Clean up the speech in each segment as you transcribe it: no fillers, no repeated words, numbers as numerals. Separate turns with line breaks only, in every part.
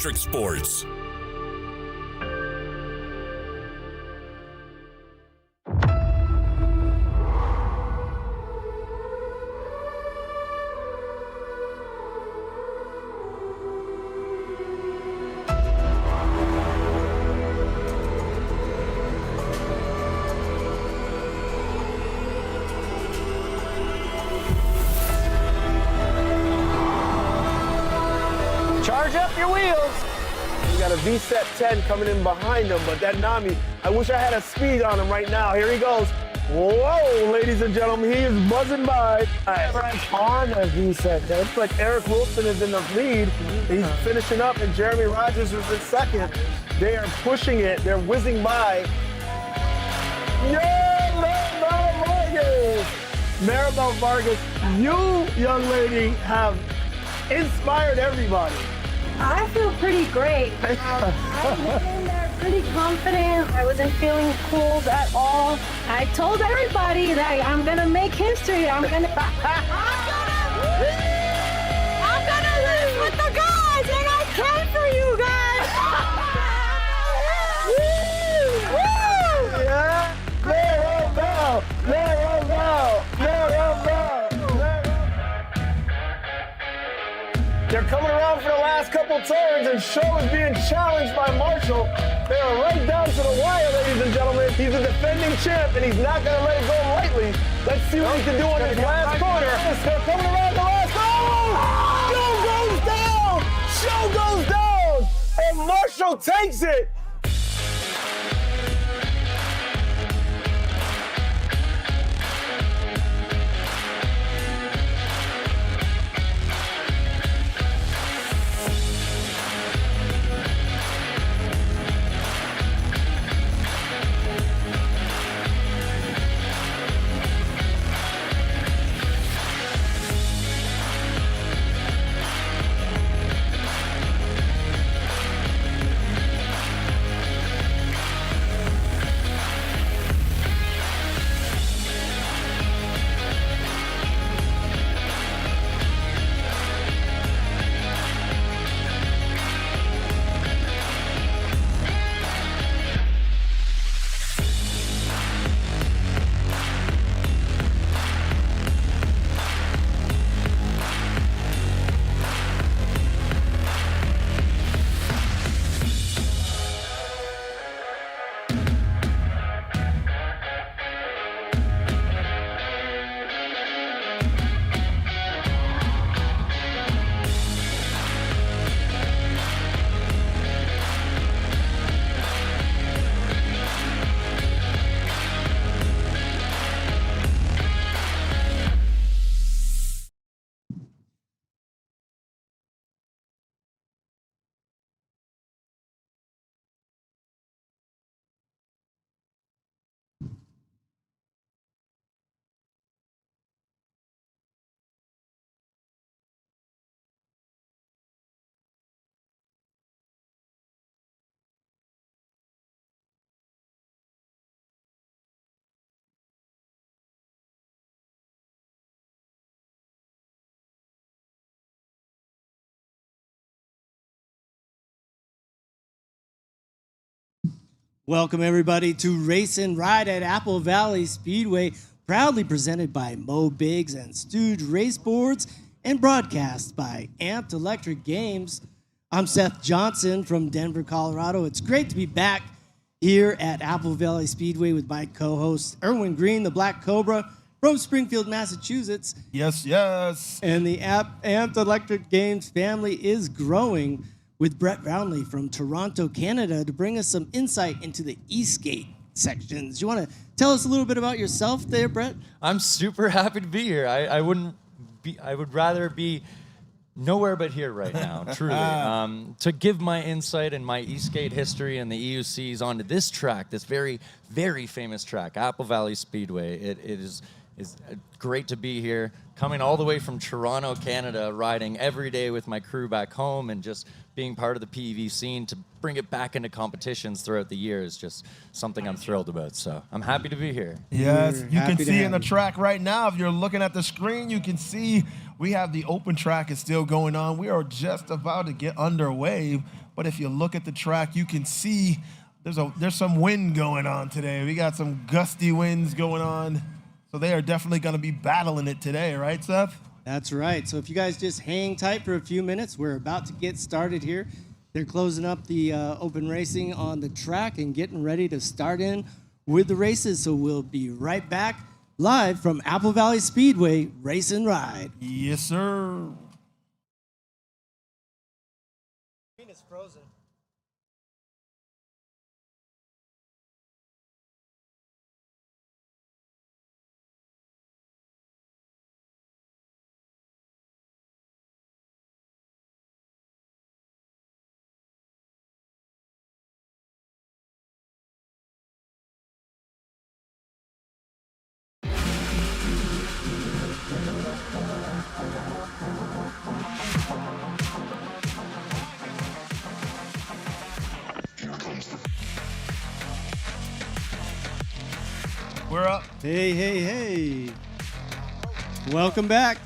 electric sports.
Charge up your wheels. We got a V-Set 10 coming in behind him, but that Nami, I wish I had a speed on him right now. Here he goes. Whoa, ladies and gentlemen, he is buzzing by. On a V-Set 10. It's like Eric Wilson is in the lead. He's finishing up, and Jeremy Rogers is in second. They are pushing it. They're whizzing by. Maribel Vargas! Maribel Vargas, you, young lady, have inspired everybody.
I feel pretty great. I went in there pretty confident. I wasn't feeling cold at all. I told everybody that I'm gonna make history. I'm gonna lose with the guys, and I came for you guys. Woo!
Yeah. Maribel! Maribel! Maribel! They're coming around for the last couple turns, and Show is being challenged by Marshall. They are right down to the wire, ladies and gentlemen. He's a defending champ, and he's not going to let it go lightly. Let's see what he can do in this last corner. They're coming around the last. Oh! Show goes down! Show goes down! And Marshall takes it!
Welcome, everybody, to Race and Ride at Apple Valley Speedway, proudly presented by Mo Biggs and Stooge Raceboards and broadcast by Amped Electric Games. I'm Seth Johnson from Denver, Colorado. It's great to be back here at Apple Valley Speedway with my co-host, Erwin Green, the Black Cobra, from Springfield, Massachusetts.
Yes, yes.
And the Amped Electric Games family is growing, with Brett Brownlee from Toronto, Canada, to bring us some insight into the e-skate sections. You want to tell us a little bit about yourself there, Brett?
I'm super happy to be here. I would rather be nowhere but here right now, truly. To give my insight and my e-skate history and the EUCs onto this track, this very, very famous track, Apple Valley Speedway. It is great to be here, coming all the way from Toronto, Canada, riding every day with my crew back home, and just being part of the PEV scene to bring it back into competitions throughout the year is just something I'm thrilled about. So I'm happy to be here.
Yes, you can see in the track right now, if you're looking at the screen, you can see we have the open track is still going on. We are just about to get underway. But if you look at the track, you can see there's some wind going on today. We got some gusty winds going on. So they are definitely going to be battling it today, right, Seth?
That's right. So if you guys just hang tight for a few minutes, we're about to get started here. They're closing up the open racing on the track and getting ready to start in with the races. So we'll be right back live from Apple Valley Speedway, Race and Ride.
Yes, sir.
It's frozen.
We're up.
Hey, hey, hey. Welcome back.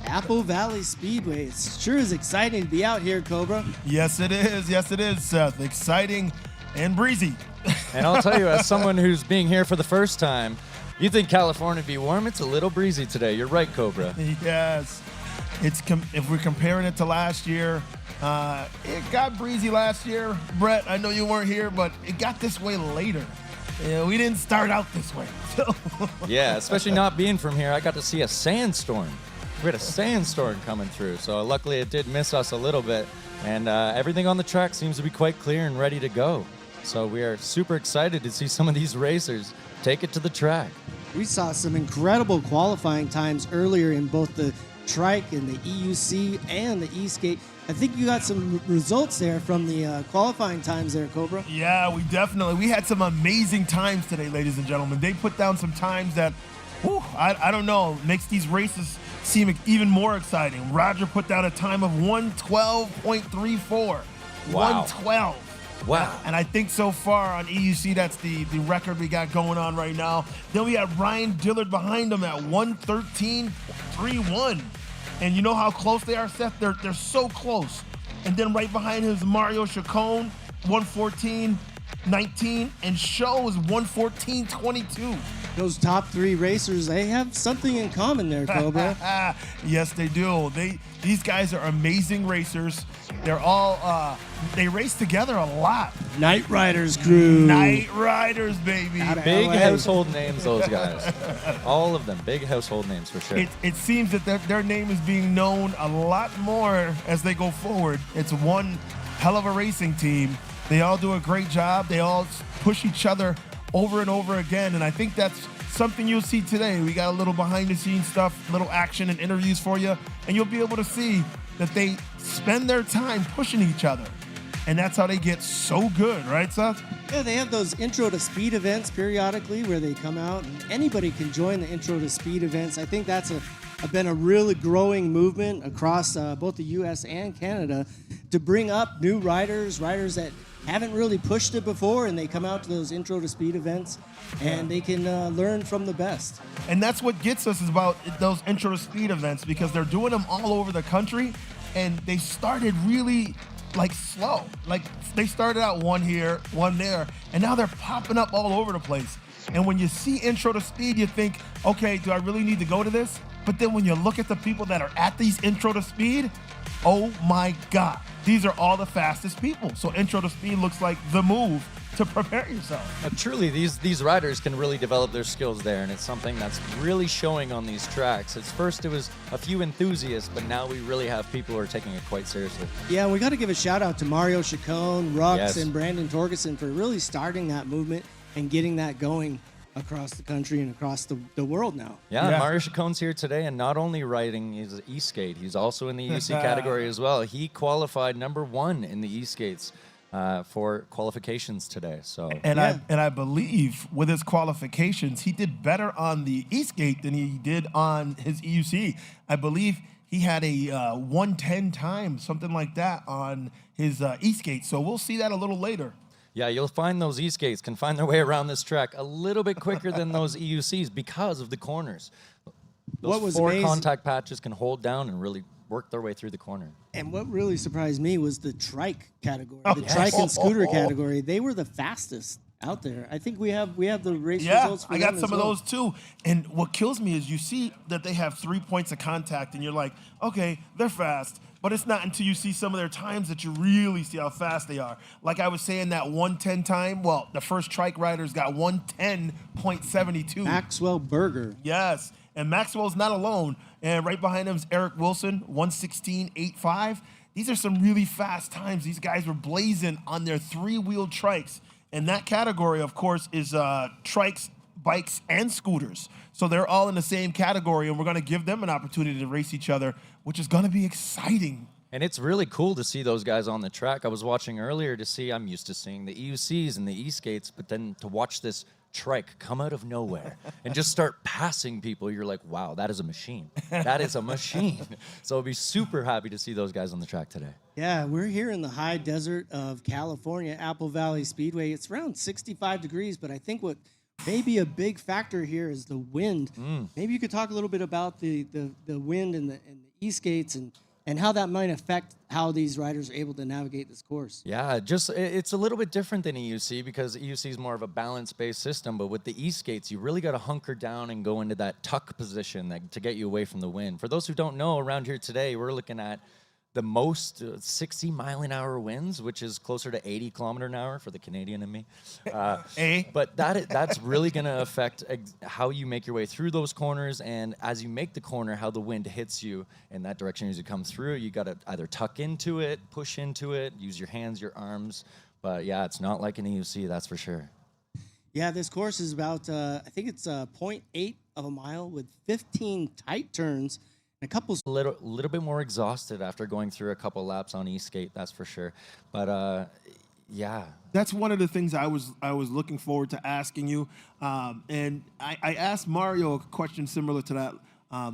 Apple Valley Speedway. It sure is exciting to be out here, Cobra.
Yes, it is. Yes, it is, Seth. Exciting and breezy.
And I'll tell you, as someone who's being here for the first time, you think California would be warm? It's a little breezy today. You're right, Cobra.
Yes. If we're comparing it to last year, it got breezy last year. Brett, I know you weren't here, but it got this way later. Yeah, we didn't start out this way. So.
Yeah, especially not being from here, I got to see a sandstorm. We had a sandstorm coming through, so luckily it did miss us a little bit. And everything on the track seems to be quite clear and ready to go. So we are super excited to see some of these racers take it to the track.
We saw some incredible qualifying times earlier in both the Trike and the EUC and the ESK8. I think you got some results there from the qualifying times there, Cobra.
Yeah, we had some amazing times today, ladies and gentlemen. They put down some times that, I don't know, makes these races seem even more exciting. Roger put down a time of 1:12.34.
Wow.
1:12.
Wow.
And I think so far on EUC, that's the record we got going on right now. Then we got Ryan Dillard behind him at 1:13.31. And you know how close they are, Seth? They're so close. And then right behind him is Mario Chacon, 1:14.19, and Show is 1:14.22.
Those top three racers, they have something in common there, Cobra.
Yes, they do. These guys are amazing racers. They're all they race together a lot.
Night Riders crew.
Night Riders, baby.
Big
LA.
household names, those guys. All of them, big household names for sure.
It seems that their name is being known a lot more as they go forward. It's one hell of a racing team. They all do a great job. They all push each other over and over again, and I think that's something you'll see today. We got a little behind-the-scenes stuff, little action and interviews for you, and you'll be able to see that they spend their time pushing each other, and that's how they get so good, right, Seth?
Yeah, they have those intro to speed events periodically where they come out, and anybody can join the intro to speed events. I think that's been a really growing movement across both the U.S. and Canada to bring up new riders that haven't really pushed it before, and they come out to those intro to speed events, and they can learn from the best.
And that's what gets us is about those intro to speed events, because they're doing them all over the country, and they started really slow. Like they started out one here, one there, and now they're popping up all over the place. And when you see intro to speed, you think, okay, do I really need to go to this? But then when you look at the people that are at these intro to speed, oh my God, these are all the fastest people. So intro to speed looks like the move to prepare yourself.
Truly, these riders can really develop their skills there, and it's something that's really showing on these tracks. At first, it was a few enthusiasts, but now we really have people who are taking it quite seriously.
Yeah, we got to give a shout out to Mario Chacon, Rux,
Yes.
and Brandon Torgerson for really starting that movement and getting that going across the country and across the world now.
Yeah,
Yeah.
Mario Chacon's here today, and not only riding his E-skate, he's also in the EUC category as well. He qualified #1 in the E-skates for qualifications today. So
And
Yeah.
I believe with his qualifications, he did better on the E-skate than he did on his EUC. I believe he had a 1:10 time, something like that, on his E-skate. So we'll see that a little later.
yeah, you'll find those E-skates can find their way around this track a little bit quicker than those EUCs because of the corners. Those
What was
four
amazing-
contact patches can hold down and really work their way through the corner.
And what really surprised me was the trike category, the trike and scooter category. They were the fastest out there. I think we have the race results for
I got
them
some
as
of
well.
those too. And what kills me is you see that they have 3 points of contact, and you're like, okay, they're fast. But it's not until you see some of their times that you really see how fast they are. Like I was saying, that 1:10 time, well, the first trike riders got 1:10.72.
Maxwell Berger.
Yes, and Maxwell's not alone. And right behind him is Eric Wilson, 1:16.85. These are some really fast times. These guys were blazing on their three-wheeled trikes. And that category, of course, is trikes, bikes, and scooters. So they're all in the same category, and we're going to give them an opportunity to race each other, which is going to be exciting.
And it's really cool to see those guys on the track. I was watching earlier to see, I'm used to seeing the EUCs and the E-skates, but then to watch this trike come out of nowhere and just start passing people, you're like, wow, that is a machine. That is a machine. So I'll be super happy to see those guys on the track today.
Yeah, we're here in the high desert of California, Apple Valley Speedway. It's around 65 degrees, but I think what may be a big factor here is the wind. Maybe you could talk a little bit about the wind and the e-skates and how that might affect how these riders are able to navigate this course.
Yeah, just it's a little bit different than EUC because EUC is more of a balance-based system, but with the e-skates, you really got to hunker down and go into that tuck position to get you away from the wind. For those who don't know, around here today, we're looking at the most 60-mile-an-hour winds, which is closer to 80 kilometer an hour for the Canadian in me. But that's really going to affect how you make your way through those corners, and as you make the corner, how the wind hits you in that direction as you come through. You got to either tuck into it, push into it, use your hands, your arms. But yeah, it's not like an EUC, that's for sure.
Yeah, this course is about, I think it's 0.8 of a mile with 15 tight turns. A couple
A little bit more exhausted after going through a couple laps on e-skate, that's for sure. But yeah.
That's one of the things I was looking forward to asking you. And I asked Mario a question similar to that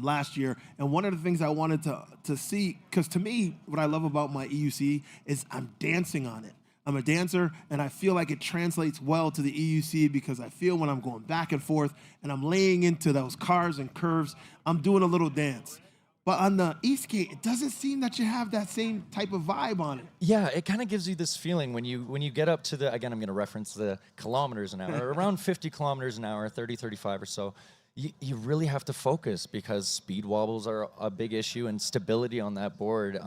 last year. And one of the things I wanted to see, because to me, what I love about my EUC is I'm dancing on it. I'm a dancer, and I feel like it translates well to the EUC because I feel when I'm going back and forth and I'm laying into those cars and curves, I'm doing a little dance. But on the e-skate, it doesn't seem that you have that same type of vibe on it.
Yeah, it kind of gives you this feeling when you get up to again, I'm going to reference the kilometers an hour, around 50 kilometers an hour, 30, 35 or so. You really have to focus because speed wobbles are a big issue, and stability on that board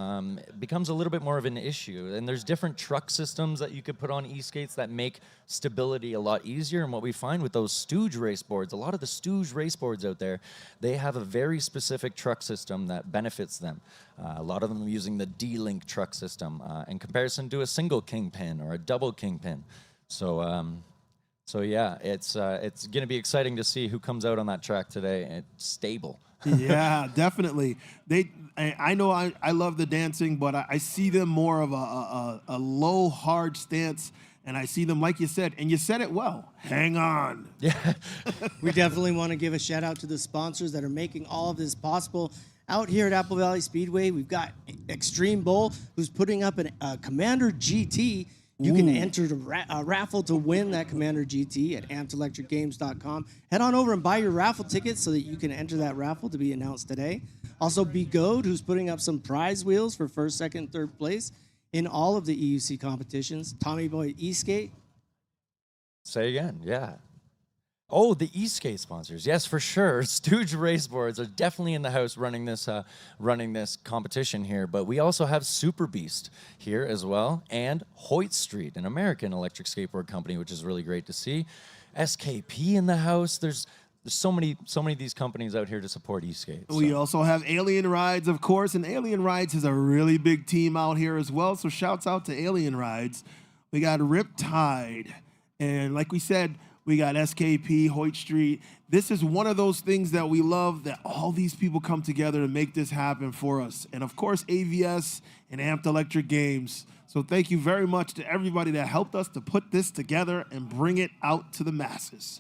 becomes a little bit more of an issue. And there's different truck systems that you could put on e-skates that make stability a lot easier. And what we find with those Stooge race boards, a lot of the Stooge race boards out there, they have a very specific truck system that benefits them. A lot of them are using the D-Link truck system in comparison to a single kingpin or a double kingpin. So yeah, it's going to be exciting to see who comes out on that track today. It's stable.
Yeah, definitely. I know I love the dancing, but I see them more of a low, hard stance. And I see them, like you said, and you said it well, hang on.
Yeah.
We definitely want to give a shout out to the sponsors that are making all of this possible. Out here at Apple Valley Speedway, we've got Extreme Bowl, who's putting up a Commander GT. You can enter a raffle to win that Commander GT at ampedelectricgames.com. Head on over and buy your raffle tickets so that you can enter that raffle to be announced today. Also, Begode, who's putting up some prize wheels for first, second, third place in all of the EUC competitions. Tommy Boy E-Skate.
Say again, yeah. Oh, the e-skate sponsors, yes, for sure. Stooge Raceboards are definitely in the house running this competition here. But we also have Super Beast here as well, and Hoyt Street, an American electric skateboard company, which is really great to see. SKP in the house. There's so many of these companies out here to support e-skates. So.
We also have Alien Rides, of course, and Alien Rides is a really big team out here as well. So shouts out to Alien Rides. We got Riptide, and like we said, we got SKP, Hoyt Street. This is one of those things that we love, that all these people come together to make this happen for us. And of course, AVS and Amped Electric Games. So thank you very much to everybody that helped us to put this together and bring it out to the masses.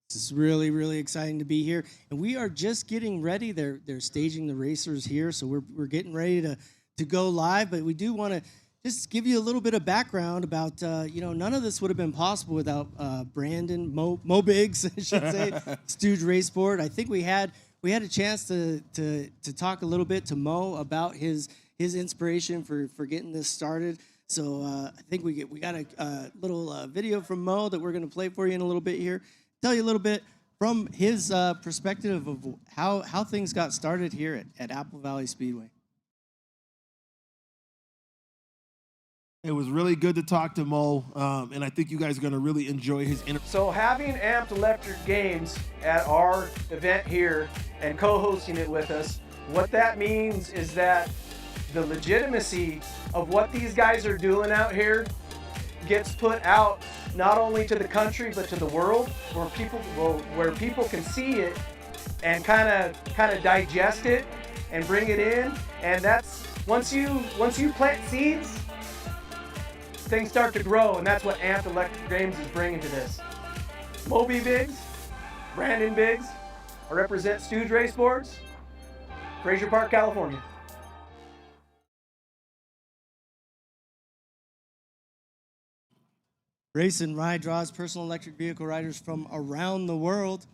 This is really, really exciting to be here. And we are just getting ready. They're staging the racers here, so we're getting ready to go live. But we do want to just give you a little bit of background about, none of this would have been possible without Brandon, Mo Biggs, I should say, Stooge Raceboard. I think we had we had a chance to talk a little bit to Mo about his inspiration for getting this started. So I think we got a little video from Mo that we're going to play for you in a little bit here. Tell you a little bit from his perspective of how things got started here at Apple Valley Speedway.
It was really good to talk to Mo, and I think you guys are going to really enjoy his interview.
So having Amped Electric Games at our event here and co-hosting it with us, what that means is that the legitimacy of what these guys are doing out here gets put out not only to the country but to the world, where people can see it and kind of digest it and bring it in. And that's once you plant seeds, things start to grow, and that's what Amped Electric Games is bringing to this. Moby Biggs, Brandon Biggs, I represent Stooge Raceboards, Fraser Park, California.
Race and Ride draws personal electric vehicle riders from around the world.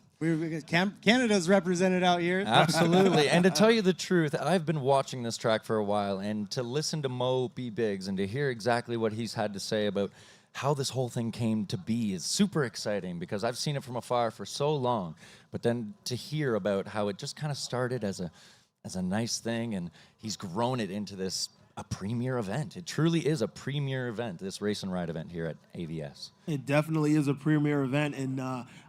Canada's represented out here.
Absolutely. And to tell you the truth, I've been watching this track for a while, and to listen to Mo B. Biggs and to hear exactly what he's had to say about how this whole thing came to be is super exciting, because I've seen it from afar for so long. But then to hear about how it just kind of started as a nice thing, and he's grown it into a premier event. It truly is a premier event, this race and ride event here at AVS.
It definitely is a premier event, and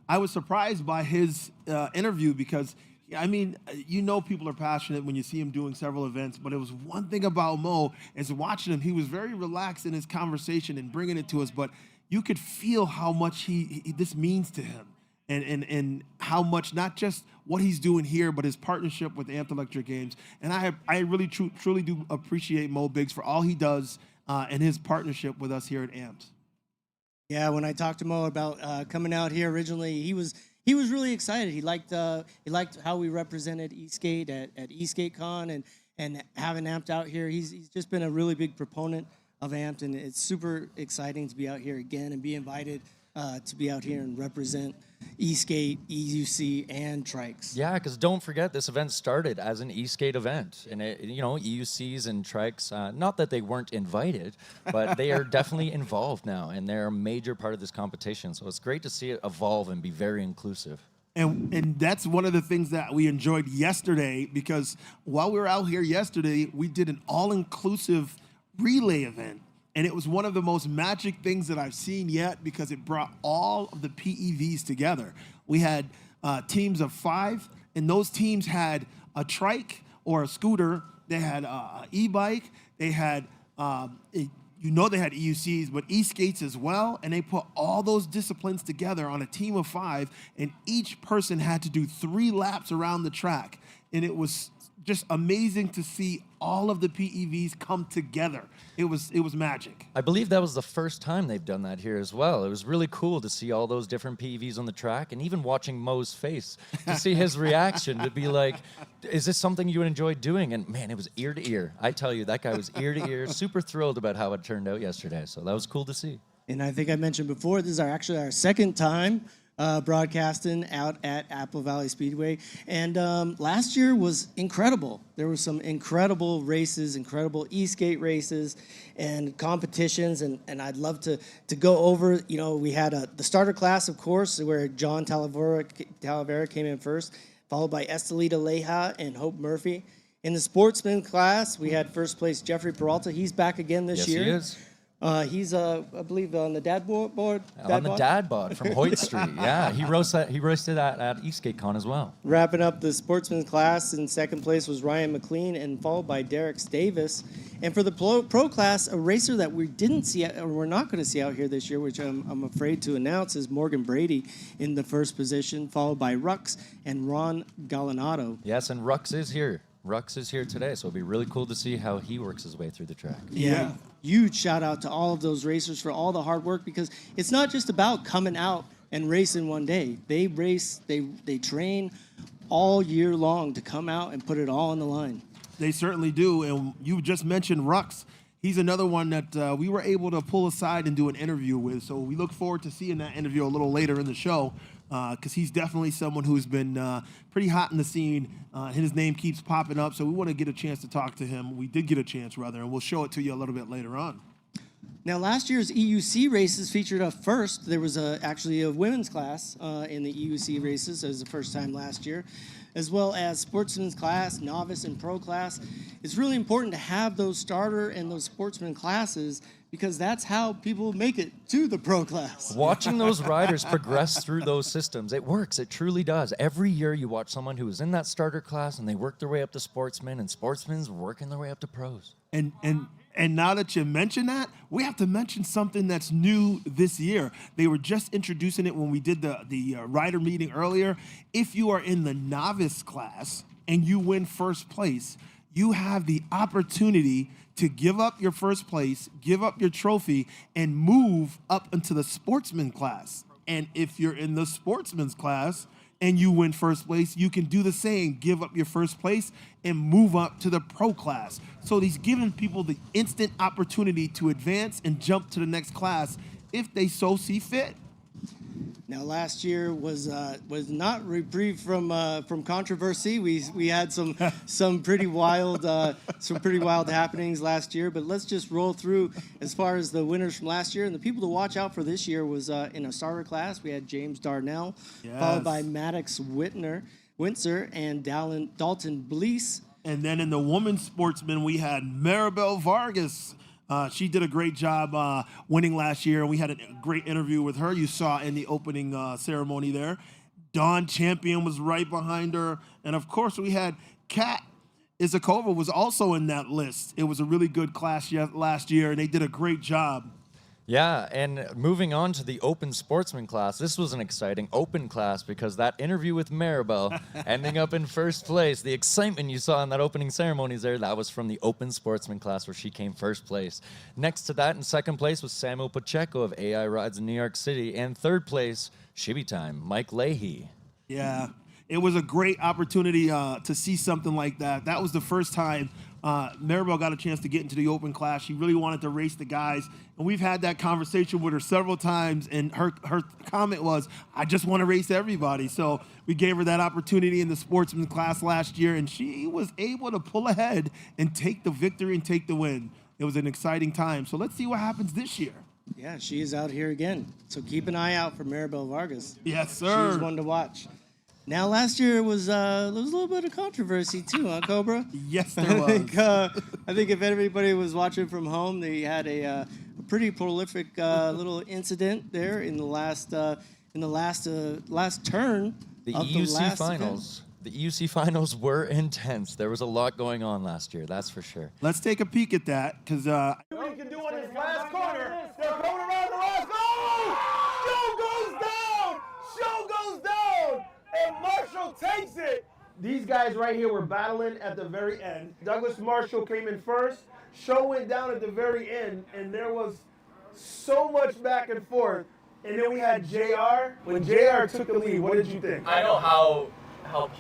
I was surprised by his interview because, I mean, you know people are passionate when you see him doing several events, but it was one thing about Mo is watching him. He was very relaxed in his conversation and bringing it to us, but you could feel how much this means to him. And how much, not just what he's doing here, but his partnership with Amped Electric Games. And I really truly do appreciate Mo Biggs for all he does and his partnership with us here at Amped.
Yeah, when I talked to Mo about coming out here originally, he was really excited. He liked how we represented ESK8 at ESK8 Con and having Amped out here. He's just been a really big proponent of Amped, and it's super exciting to be out here again and be invited to be out here and represent ESK8, EUC, and Trikes.
Yeah, because don't forget, this event started as an ESK8 event. And, EUCs and Trikes, not that they weren't invited, but they are definitely involved now, and they're a major part of this competition. So it's great to see it evolve and be very inclusive.
And that's one of the things that we enjoyed yesterday, because while we were out here yesterday, we did an all-inclusive relay event. And it was one of the most magic things that I've seen yet, because it brought all of the PEVs together. We had teams of 5, and those teams had a trike or a scooter. They had an e-bike. They had, they had EUCs, but e-skates as well. And they put all those disciplines together on a team of 5, and each person had to do 3 laps around the track. And it was just amazing to see all of the PEVs come together. It was magic.
I believe that was the first time they've done that here as well. It was really cool to see all those different PEVs on the track, and even watching Mo's face to see his reaction, to be like, is this something you would enjoy doing? And man, it was ear to ear. I tell you, that guy was ear to ear, super thrilled about how it turned out yesterday. So that was cool to see.
And I think I mentioned before, this is actually our second time broadcasting out at Apple Valley Speedway. And last year was incredible. There were some incredible races, incredible e-skate races and competitions. And I'd love to go over, we had the starter class, of course, where John Talavera came in first, followed by Estelita Leja and Hope Murphy. In the sportsman class, we had first place Jeffrey Peralta. He's back again this year.
Yes, he is.
He's, I believe, on the dad board.
On the dad bod from Hoyt Street. Yeah, he roasted at ESK8 Con as well.
Wrapping up the sportsman class, in second place was Ryan McLean, and followed by Derek Davis. And for the pro class, a racer that we didn't see, or we're not going to see out here this year, which I'm afraid to announce, is Morgan Brady in the first position, followed by Rux and Ron Gallinado.
Yes, and Rux is here. Rux is here today, so it'll be really cool to see how he works his way through the track.
Yeah. Huge shout out to all of those racers for all the hard work, because it's not just about coming out and racing one day. They race, they train all year long to come out and put it all on the line.
They certainly do. And you just mentioned Rux. He's another one that we were able to pull aside and do an interview with. So we look forward to seeing that interview a little later in the show. because he's definitely someone who's been pretty hot in the scene. His name keeps popping up, so we want to get a chance to talk to him. We did get a chance, rather, and we'll show it to you a little bit later on.
Now, last year's EUC races featured a first. There was actually a women's class in the EUC races. It was the first time last year, as well as sportsman's class, novice, and pro class. It's really important to have those starter and those sportsman classes because that's how people make it to the pro class.
Watching those riders progress through those systems, it works. It truly does. Every year you watch someone who is in that starter class and they work their way up to sportsmen, and sportsmen's working their way up to pros.
And now that you mention that, we have to mention something that's new this year. They were just introducing it when we did the rider meeting earlier. If you are in the novice class and you win first place, you have the opportunity to give up your first place, give up your trophy, and move up into the sportsman class. And if you're in the sportsman's class and you win first place, you can do the same, give up your first place and move up to the pro class. So he's giving people the instant opportunity to advance and jump to the next class if they so see fit.
Now, last year was not reprieve from controversy. We had some pretty wild happenings last year. But let's just roll through as far as the winners from last year, and the people to watch out for this year was in a starter class. We had James Darnell, followed by Maddox Wintzer and Dalton Blease.
And then in the women's sportsman, we had Maribel Vargas. She did a great job winning last year, and we had a great interview with her. You saw in the opening ceremony there. Dawn Champion was right behind her. And, of course, we had Kat Izakova was also in that list. It was a really good class last year, and they did a great job.
Yeah, and moving on to the open sportsman class, this was an exciting open class because that interview with Maribel ending up in first place, the excitement you saw in that opening ceremonies there, that was from the open sportsman class where she came first place. Next to that in second place was Samuel Pacheco of AI Rides in New York City, and third place, Shibby Time, Mike Leahy.
Yeah, it was a great opportunity to see something like that. That was the first time Maribel got a chance to get into the open class. She really wanted to race the guys, and we've had that conversation with her several times, and her comment was, I just want to race everybody. So we gave her that opportunity in the sportsman class last year, and she was able to pull ahead and take the victory and take the win. It was an exciting time. So let's see what happens this year.
Yeah, she is out here again. So keep an eye out for Maribel Vargas.
Yes, sir.
She's one to watch. Now, last year there was a little bit of controversy too, huh, Cobra?
Yes, there was.
I think if everybody was watching from home, they had a pretty prolific little incident there in the last turn.
The
of
EUC
last
finals. The EUC finals were intense. There was a lot going on last year, that's for sure.
Let's take a peek at that, because
What he can do on this last corner. They're coming around the last. Oh! Show goes down! Show goes down! And Marshall takes it. These guys right here were battling at the very end. Douglas Marshall came in first. Show went down at the very end, and there was so much back and forth. And then we had JR. When JR took the lead, what did you think?
I know how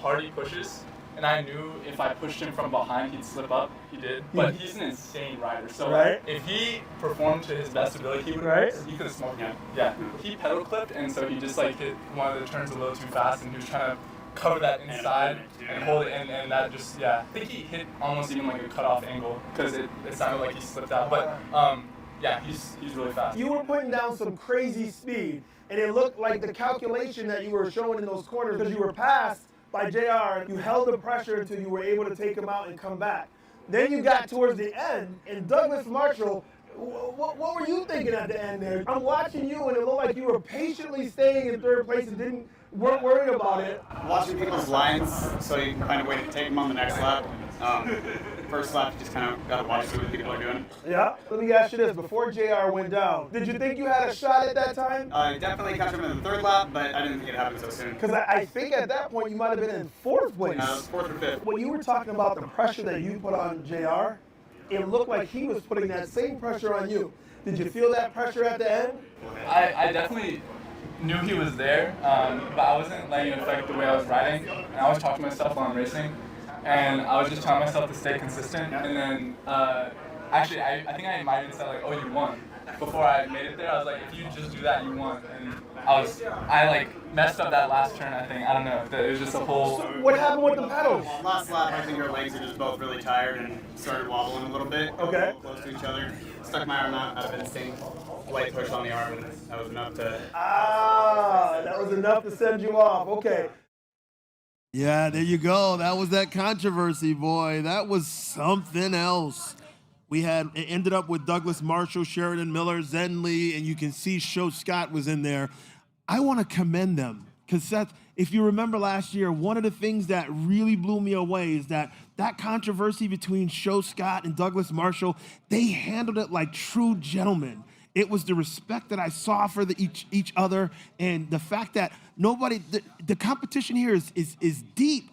hard he pushes, and I knew if I pushed him from behind, he'd slip up. He did, but he's an insane rider. So if he performed to his best ability, he could have smoked him. Yeah, he pedal clipped, and so he just like hit one of the turns a little too fast, and he was trying to cover that inside and hold it, and that just I think he hit almost even like a cutoff angle because it sounded like he slipped out, but yeah, he's really fast.
You were putting down some crazy speed, and it looked like the calculation that you were showing in those corners because you were passed by JR. You held the pressure until you were able to take him out and come back. Then you got towards the end, and Douglas Marshall, what were you thinking at the end there? I'm watching you, and it looked like you were patiently staying in third place and weren't worried about it.
Watching people's lines so you can find a way to take them on the next lap. First lap, you just kind of got to watch what people are doing.
Yeah. Let me ask you this. Before JR went down, did you think you had a shot at that time?
I definitely caught him in the third lap, but I didn't think it happened so soon.
Because I think at that point you might have been in fourth place.
Fourth or fifth.
When you were talking about the pressure that you put on JR, it looked like he was putting that same pressure on you. Did you feel that pressure at the end?
I definitely knew he was there, but I wasn't letting it affect the way I was riding. And I always talk to myself while I'm racing. And I was just telling myself to stay consistent. And then, actually, I think I might have said, like, oh, you won. Before I made it there, I was like, if you just do that, you won. And I like messed up that last turn, I think. I don't know. It was just a whole...
What happened with the pedals?
Last lap, I think our legs are just both really tired and started wobbling a little bit.
Okay.
Close to each other. Stuck my arm out of instinct. Light push on the arm, and that was enough to...
That was enough to send you off. Okay. Yeah, there you go. That was that controversy, boy. That was something else. It ended up with Douglas Marshall, Sheridan Miller, Zen Lee, and you can see Sho Scott was in there. I want to commend them because, Seth, if you remember last year, one of the things that really blew me away is that controversy between Sho Scott and Douglas Marshall, they handled it like true gentlemen. It was the respect that I saw for each other, and the fact that the competition here is deep,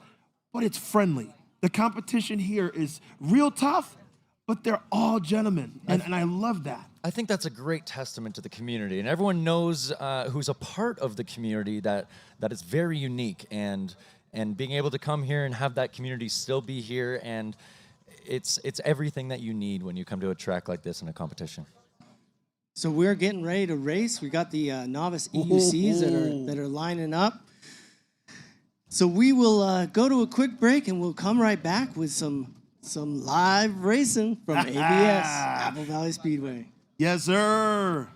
but it's friendly. The competition here is real tough, but they're all gentlemen, and I love that.
I think that's a great testament to the community, and everyone knows who's a part of the community that is very unique, and being able to come here and have that community still be here, and it's everything that you need when you come to a track like this in a competition.
So we're getting ready to race. We got the novice EUCs that are lining up. So we will go to a quick break, and we'll come right back with some live racing from AVS, Apple Valley Speedway.
Yes, sir.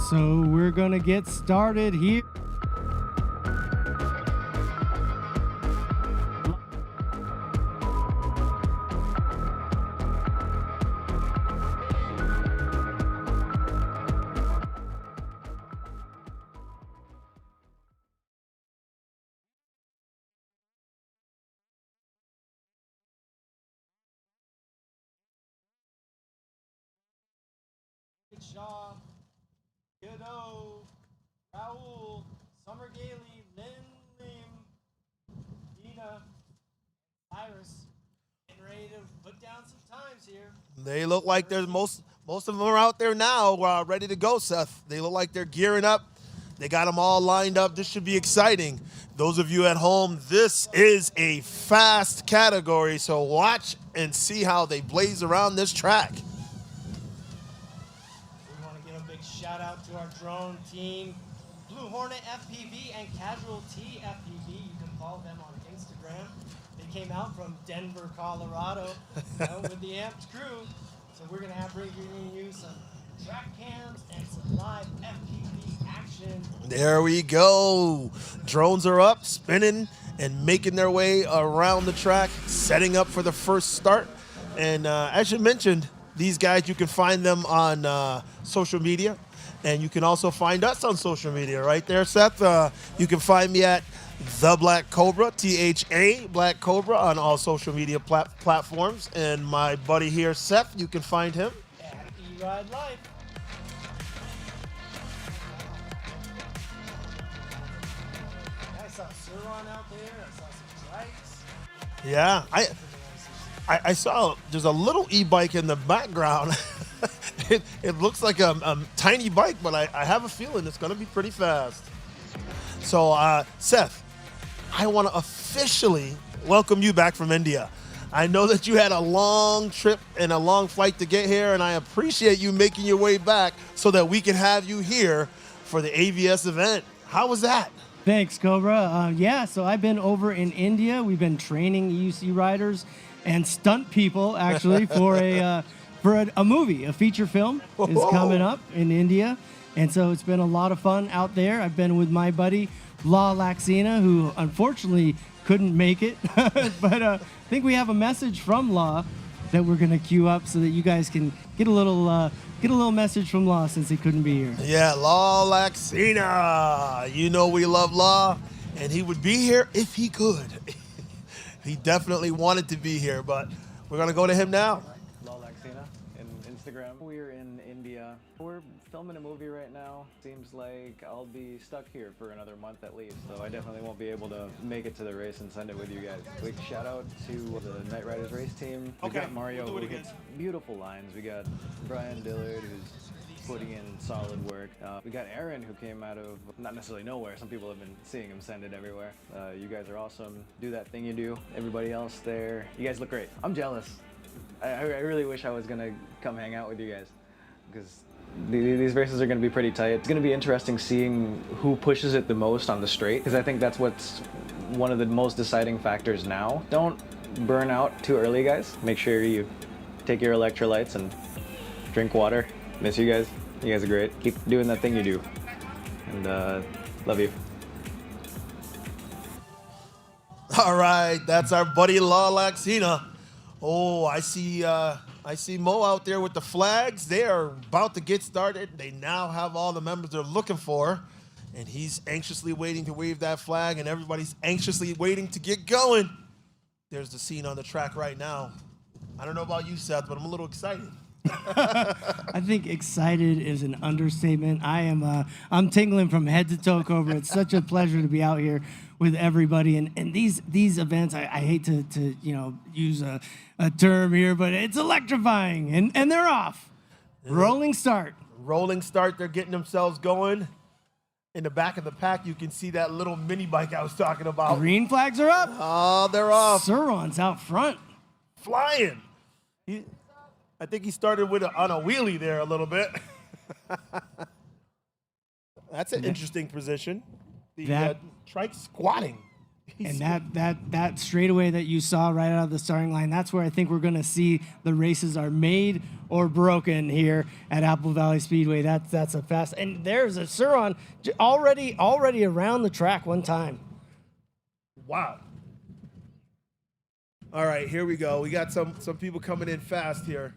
So we're gonna get started here. Shaw, Godot, Raul, Summer Gailey, Lynn Lim, Dina, Iris, getting ready to put down some times here.
They look like there's most of them are out there now, ready to go, Seth. They look like they're gearing up. They got them all lined up. This should be exciting. Those of you at home, this is a fast category, so watch and see how they blaze around this track.
Shout out to our drone team, Blue Hornet FPV and Casualty FPV. You can follow them on Instagram. They came out from Denver, Colorado, with the Amped crew. So we're gonna have bringing you some track cams and some live FPV action.
There we go. Drones are up, spinning, and making their way around the track, setting up for the first start. And as you mentioned, these guys, you can find them on social media. And you can also find us on social media right there, Seth. You can find me at The Black Cobra, THA Black Cobra, on all social media platforms. And my buddy here, Seth, you can find him
at E-Ride Life. I saw Suron out there. I saw some Trikes.
Yeah, I saw there's a little e-bike in the background. It looks like a tiny bike, but I have a feeling it's going to be pretty fast. So, Seth, I want to officially welcome you back from India. I know that you had a long trip and a long flight to get here, and I appreciate you making your way back so that we can have you here for the AVS event. How was that?
Thanks, Cobra. Yeah, so I've been over in India. We've been training EUC riders and stunt people, actually, for a movie. A feature film is coming up in India. And so it's been a lot of fun out there. I've been with my buddy, La Laxina, who unfortunately couldn't make it. But I think we have a message from La that we're going to queue up so that you guys can get a little message from La since he couldn't be here.
Yeah, La Laxina. You know we love La, and he would be here if he could. He definitely wanted to be here, but we're going to go to him now.
Instagram. We're in India. We're filming a movie right now. Seems like I'll be stuck here for another month at least, so I definitely won't be able to make it to the race and send it with you guys. Big shout out to the Night Riders race team. We got Mario who hits beautiful lines. We got Brian Dillard who's putting in solid work. We got Aaron who came out of not necessarily nowhere. Some people have been seeing him send it everywhere. You guys are awesome. Do that thing you do. Everybody else there. You guys look great. I'm jealous. I really wish I was going to come hang out with you guys because these races are going to be pretty tight. It's going to be interesting seeing who pushes it the most on the straight because I think that's what's one of the most deciding factors now. Don't burn out too early, guys. Make sure you take your electrolytes and drink water. Miss you guys. You guys are great. Keep doing that thing you do. And love you.
All right, that's our buddy La Laxina. Oh, I see Mo out there with the flags. They are about to get started. They now have all the members they're looking for. And he's anxiously waiting to wave that flag, and everybody's anxiously waiting to get going. There's the scene on the track right now. I don't know about you, Seth, but I'm a little excited.
I think excited is an understatement. I'm tingling from head to toe, Cobra. It's such a pleasure to be out here with everybody. And these events, I hate to use a term here, but it's electrifying. And they're off. Rolling start.
Rolling start. They're getting themselves going. In the back of the pack, you can see that little mini bike I was talking about.
Green flags are up.
Oh, they're off.
Suron's out front.
Flying. I think he started with on a wheelie there a little bit. That's an interesting position. The trike squatting.
And that straightaway that you saw right out of the starting line, that's where I think we're going to see the races are made or broken here at Apple Valley Speedway. That's a fast. And there's a Suron already around the track one time.
Wow. All right, here we go. We got some people coming in fast here.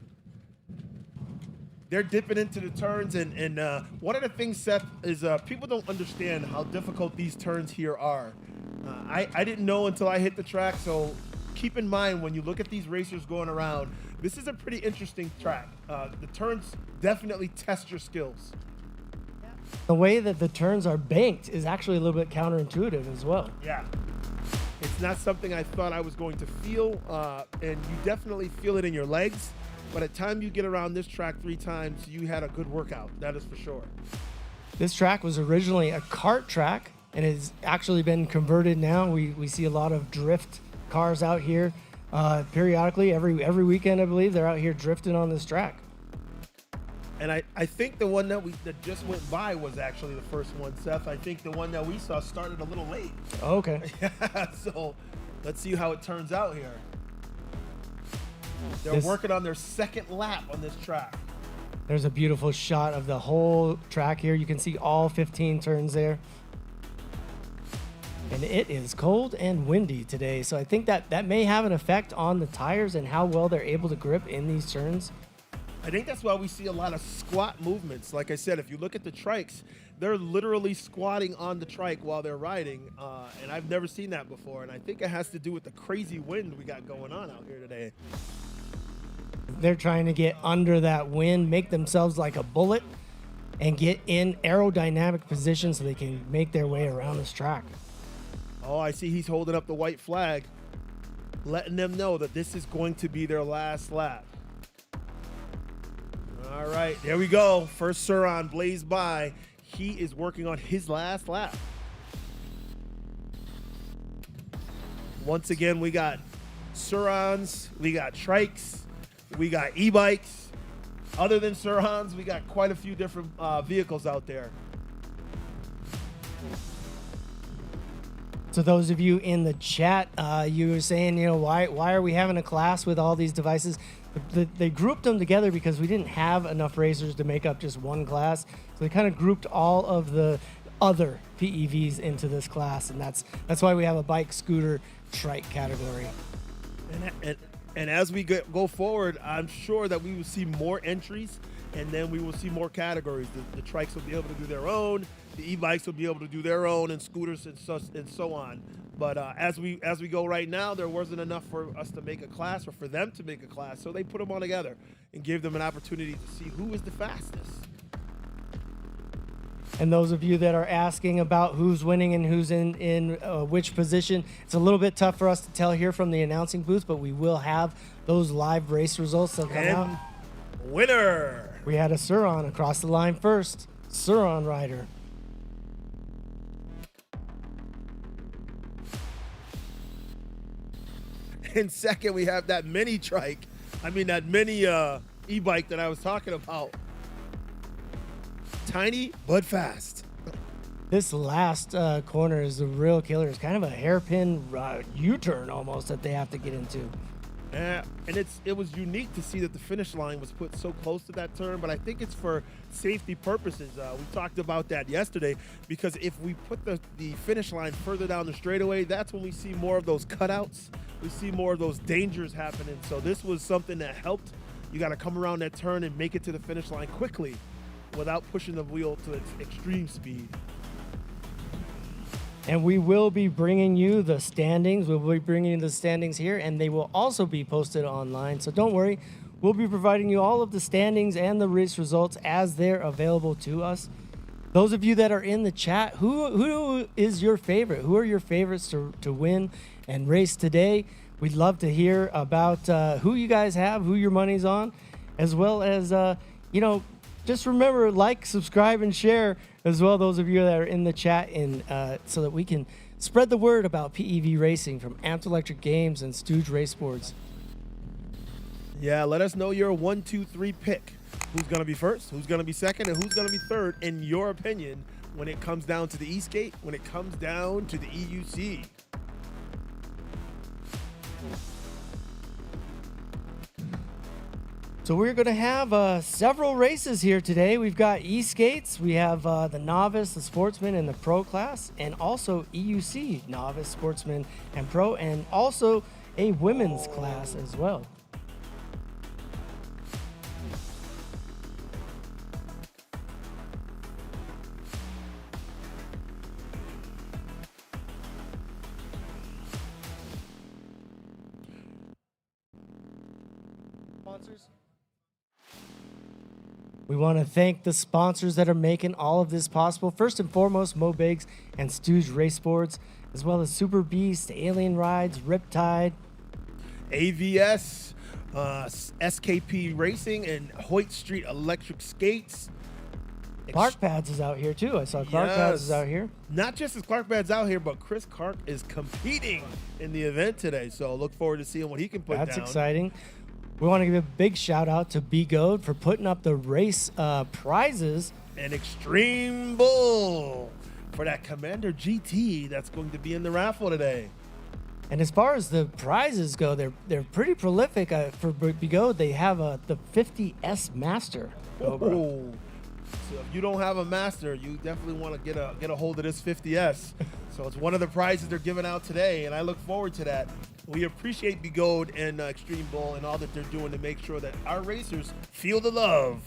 They're dipping into the turns, and one of the things, Seth, is people don't understand how difficult these turns here are. I didn't know until I hit the track, so keep in mind when you look at these racers going around, this is a pretty interesting track. The turns definitely test your skills.
The way that the turns are banked is actually a little bit counterintuitive as well.
Yeah. It's not something I thought I was going to feel, and you definitely feel it in your legs. By the time you get around this track 3 times, you had a good workout. That is for sure.
This track was originally a kart track and has actually been converted now. We see a lot of drift cars out here periodically. Every weekend, I believe, they're out here drifting on this track.
And I think the one that just went by was actually the first one, Seth. I think the one that we saw started a little late.
Okay.
So let's see how it turns out here. They're working on their second lap on this track.
There's a beautiful shot of the whole track here. You can see all 15 turns there. And it is cold and windy today, so I think that may have an effect on the tires and how well they're able to grip in these turns.
I think that's why we see a lot of squat movements. Like I said, if you look at the trikes, they're literally squatting on the trike while they're riding, and I've never seen that before, and I think it has to do with the crazy wind we got going on out here today.
They're trying to get under that wind, make themselves like a bullet, and get in aerodynamic position so they can make their way around this track.
Oh, I see he's holding up the white flag, letting them know that this is going to be their last lap. All right, there we go. First Suron blazed by. He is working on his last lap. Once again, we got Surons, we got trikes, we got e-bikes. Other than Surons, we got quite a few different vehicles out there.
So those of you in the chat, you were saying, why are we having a class with all these devices? They grouped them together because we didn't have enough racers to make up just one class. So they kind of grouped all of the other PEVs into this class, and that's why we have a bike, scooter, trike category.
And as we go forward, I'm sure that we will see more entries, and then we will see more categories. The trikes will be able to do their own, the e-bikes will be able to do their own, and scooters and so on. But as we go right now, there wasn't enough for us to make a class or for them to make a class, so they put them all together and gave them an opportunity to see who is the fastest.
And those of you that are asking about who's winning and who's in which position, it's a little bit tough for us to tell here from the announcing booth, but we will have those live race results that come out.
Winner!
We had a Suron across the line first. Suron rider.
And second, we have that mini trike. That mini e-bike that I was talking about. Tiny, but fast.
This last corner is the real killer. It's kind of a hairpin U-turn almost that they have to get into.
And it was unique to see that the finish line was put so close to that turn, but I think it's for safety purposes. We talked about that yesterday, because if we put the finish line further down the straightaway, that's when we see more of those cutouts. We see more of those dangers happening. So this was something that helped. You got to come around that turn and make it to the finish line quickly without pushing the wheel to its extreme speed.
And we will be bringing you the standings. We'll be bringing you the standings here, and they will also be posted online. So don't worry. We'll be providing you all of the standings and the race results as they're available to us. Those of you that are in the chat, who is your favorite? Who are your favorites to win and race today? We'd love to hear about who you guys have, who your money's on, as well as, just remember, like, subscribe, and share as well, those of you that are in the chat, and so that we can spread the word about PEV racing from Amped Electric Games and Stooge Raceboards.
Yeah, let us know your 1, 2, 3 pick. Who's going to be first, who's going to be second, and who's going to be third, in your opinion, when it comes down to the ESK8, when it comes down to the EUC.
So we're going to have several races here today. We've got e-skates, we have the Novice, the Sportsman, and the Pro class, and also EUC Novice, Sportsman, and Pro, and also a women's class as well. We want to thank the sponsors that are making all of this possible. First and foremost, Mo Biggs and Stooge Raceboards, as well as Super Beast, Alien Rides, Riptide,
AVS, SKP Racing, and Hoyt Street Electric Skates.
Clark Pads is out here too. I saw Clark Pads is out here.
Not just is Clark Pads out here, but Chris Clark is competing in the event today. So look forward to seeing what he can put down.
That's exciting. We want to give a big shout out to Begode for putting up the race prizes.
And Extreme Bull for that Commander GT that's going to be in the raffle today.
And as far as the prizes go, they're pretty prolific. For Begode, they have the 50S Master.
Oh. So if you don't have a Master, you definitely want to get a hold of this 50S. So it's one of the prizes they're giving out today, and I look forward to that. We appreciate Begode and Extreme Bull and all that they're doing to make sure that our racers feel the love.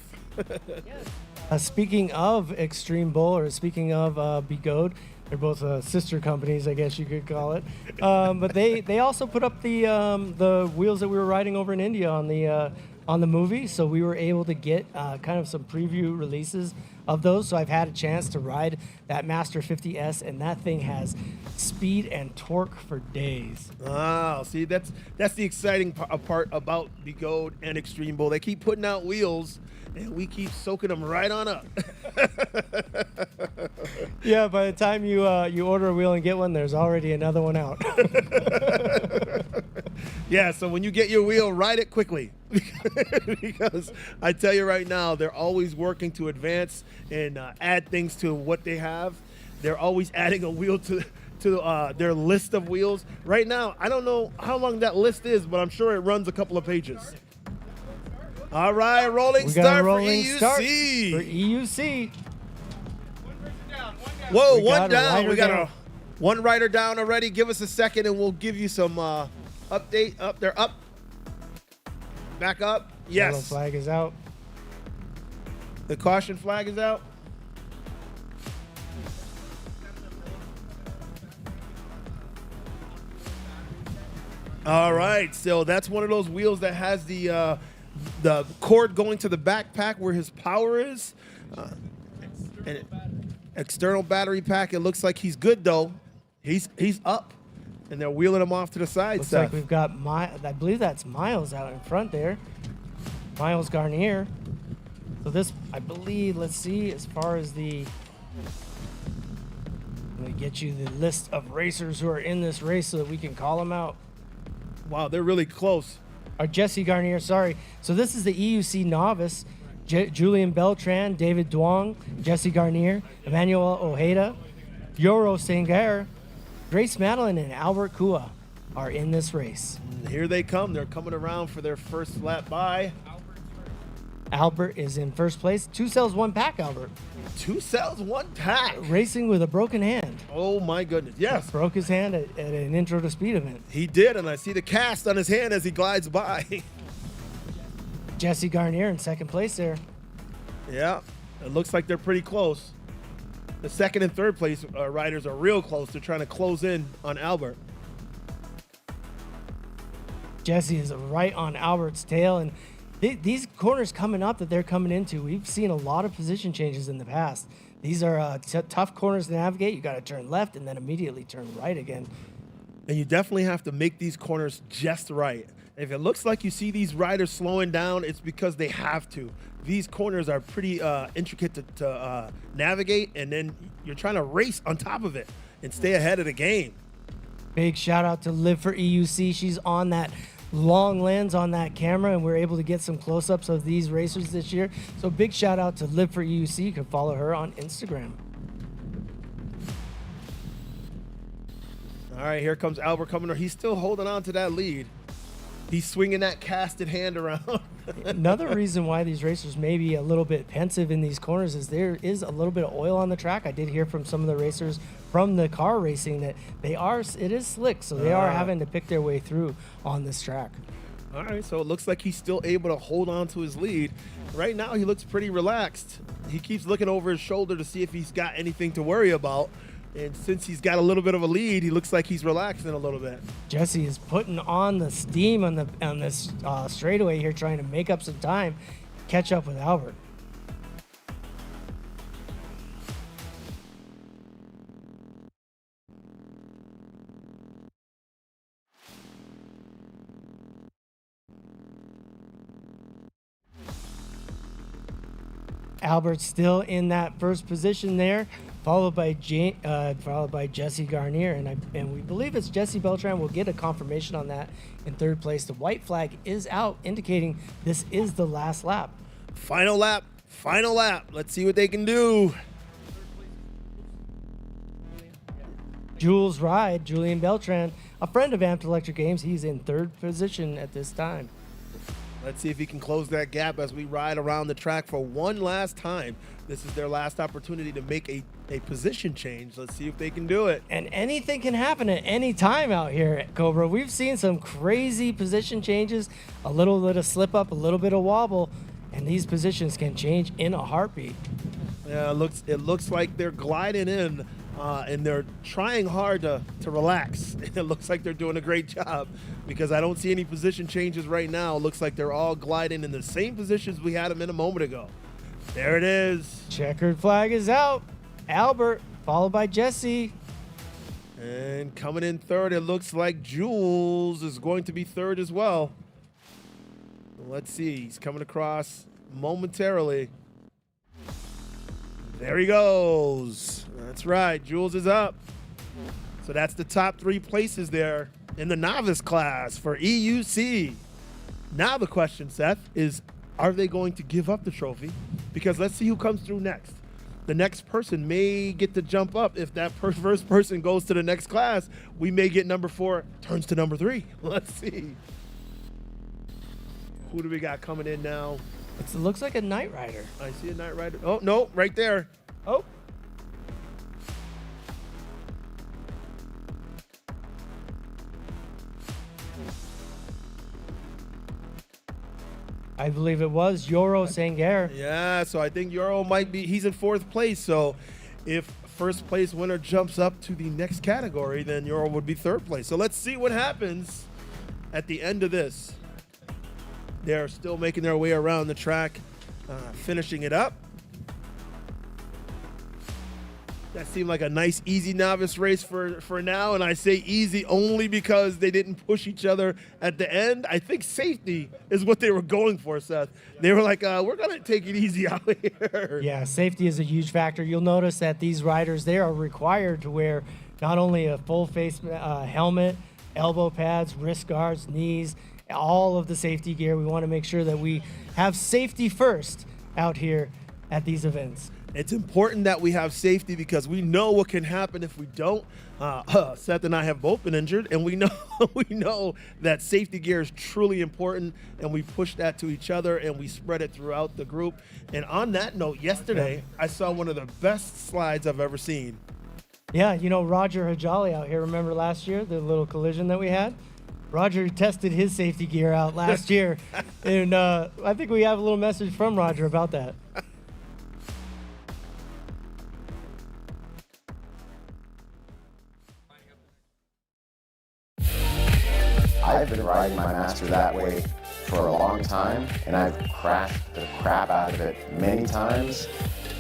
Speaking of Extreme Bull, or speaking of Begode, they're both sister companies, I guess you could call it. But they also put up the wheels that we were riding over in India on the movie, so we were able to get kind of some preview releases of those. So I've had a chance to ride that Master 50S, and that thing has speed and torque for days.
Wow, see, that's the exciting part about Begode and Extreme Bull. They keep putting out wheels, and we keep soaking them right on up.
Yeah, by the time you order a wheel and get one, there's already another one out.
Yeah, so when you get your wheel, ride it quickly. Because I tell you right now, they're always working to advance and add things to what they have. They're always adding a wheel to their list of wheels. Right now, I don't know how long that list is, but I'm sure it runs a couple of pages. All right, rolling start for EUC.
For EUC.
Whoa, one down. We got a one rider down already. Give us a second and we'll give you some update. Up there, up. Back up. Yes.
Yellow flag is out.
The caution flag is out. All right, so that's one of those wheels that has the cord going to the backpack where his power is. And external battery pack. It looks like he's good though. He's up, and they're wheeling him off to the side.
Looks like we've got I believe that's Miles out in front there. Miles Garnier. So this, I believe, let's see, as far as the, let me get you the list of racers who are in this race so that we can call them out.
Wow, they're really close.
Or Jesse Garnier, sorry. So this is the EUC Novice. Julian Beltran, David Duong, Jesse Garnier, Emmanuel Ojeda, Yoro Sanger, Grace Madeline, and Albert Kua are in this race.
And here they come. They're coming around for their first lap by.
Albert is in first place. 2 cells, 1 pack, Albert.
2 cells, 1 pack.
Racing with a broken hand.
Oh, my goodness. Yes.
Broke his hand at an intro to speed event.
He did, and I see the cast on his hand as he glides by.
Jesse Garnier in second place there.
Yeah, it looks like they're pretty close. The second and third place riders are real close. They're trying to close in on Albert.
Jesse is right on Albert's tail, and these corners coming up that they're coming into, we've seen a lot of position changes in the past. These are tough corners to navigate. You got to turn left and then immediately turn right again.
And you definitely have to make these corners just right. If it looks like you see these riders slowing down, it's because they have to. These corners are pretty intricate to navigate, and then you're trying to race on top of it and stay ahead of the game.
Big shout out to Liv for EUC. She's on that long lens on that camera, and we're able to get some close-ups of these racers this year. So big shout out to Liv for EUC. You can follow her on Instagram.
All right, here comes Albert coming. He's still holding on to that lead. He's swinging that casted hand around.
Another reason why these racers may be a little bit pensive in these corners is there is a little bit of oil on the track. I did hear from some of the racers from the car racing that it is slick, so they are having to pick their way through on this track.
All right, so it looks like he's still able to hold on to his lead. Right now, he looks pretty relaxed. He keeps looking over his shoulder to see if he's got anything to worry about. And since he's got a little bit of a lead, he looks like he's relaxing a little bit.
Jesse is putting on the steam on this straightaway here, trying to make up some time, catch up with Albert. Albert's still in that first position there, followed by Jesse Garnier, and we believe it's Jesse Beltran. We'll get a confirmation on that in third place. The white flag is out, indicating this is the last lap.
Final lap, final lap. Let's see what they can do.
Jules Ride, Julian Beltran, a friend of Amped Electric Games. He's in third position at this time.
Let's see if he can close that gap as we ride around the track for one last time. This is their last opportunity to make a position change. Let's see if they can do it.
And anything can happen at any time out here at Cobra. We've seen some crazy position changes, a little bit of slip up, a little bit of wobble, and these positions can change in a heartbeat.
Yeah, it looks like they're gliding in, and they're trying hard to relax. It looks like they're doing a great job because I don't see any position changes right now. It looks like they're all gliding in the same positions we had them in a moment ago. There it is.
Checkered flag is out. Albert, followed by Jesse.
And coming in third, it looks like Jules is going to be third as well. Let's see. He's coming across momentarily. There he goes. That's right. Jules is up. So that's the top three places there in the novice class for EUC. Now the question, Seth, is are they going to give up the trophy? Because let's see who comes through next. The next person may get to jump up. If that first person goes to the next class, we may get number 4 turns to number 3. Let's see. Who do we got coming in now?
It looks like a Knight Rider.
I see a Knight Rider. Oh, no, right there. Oh.
I believe it was Yoro Sangar.
Yeah, so I think Yoro might be, he's in 4th place. So if first place winner jumps up to the next category, then Yoro would be 3rd place. So let's see what happens at the end of this. They're still making their way around the track, finishing it up. That seemed like a nice, easy novice race for now, and I say easy only because they didn't push each other at the end. I think safety is what they were going for, Seth. They were like, we're going to take it easy out here.
Yeah, safety is a huge factor. You'll notice that these riders, they are required to wear not only a full face helmet, elbow pads, wrist guards, knees, all of the safety gear. We want to make sure that we have safety first out here at these events.
It's important that we have safety because we know what can happen if we don't. Seth and I have both been injured, and we know that safety gear is truly important, and we push that to each other, and we spread it throughout the group. And on that note, yesterday, I saw one of the best slides I've ever seen.
Yeah, you know, Roger Hajali out here, remember last year, the little collision that we had? Roger tested his safety gear out last year, and I think we have a little message from Roger about that.
I've been riding my Master that way for a long time, and I've crashed the crap out of it many times,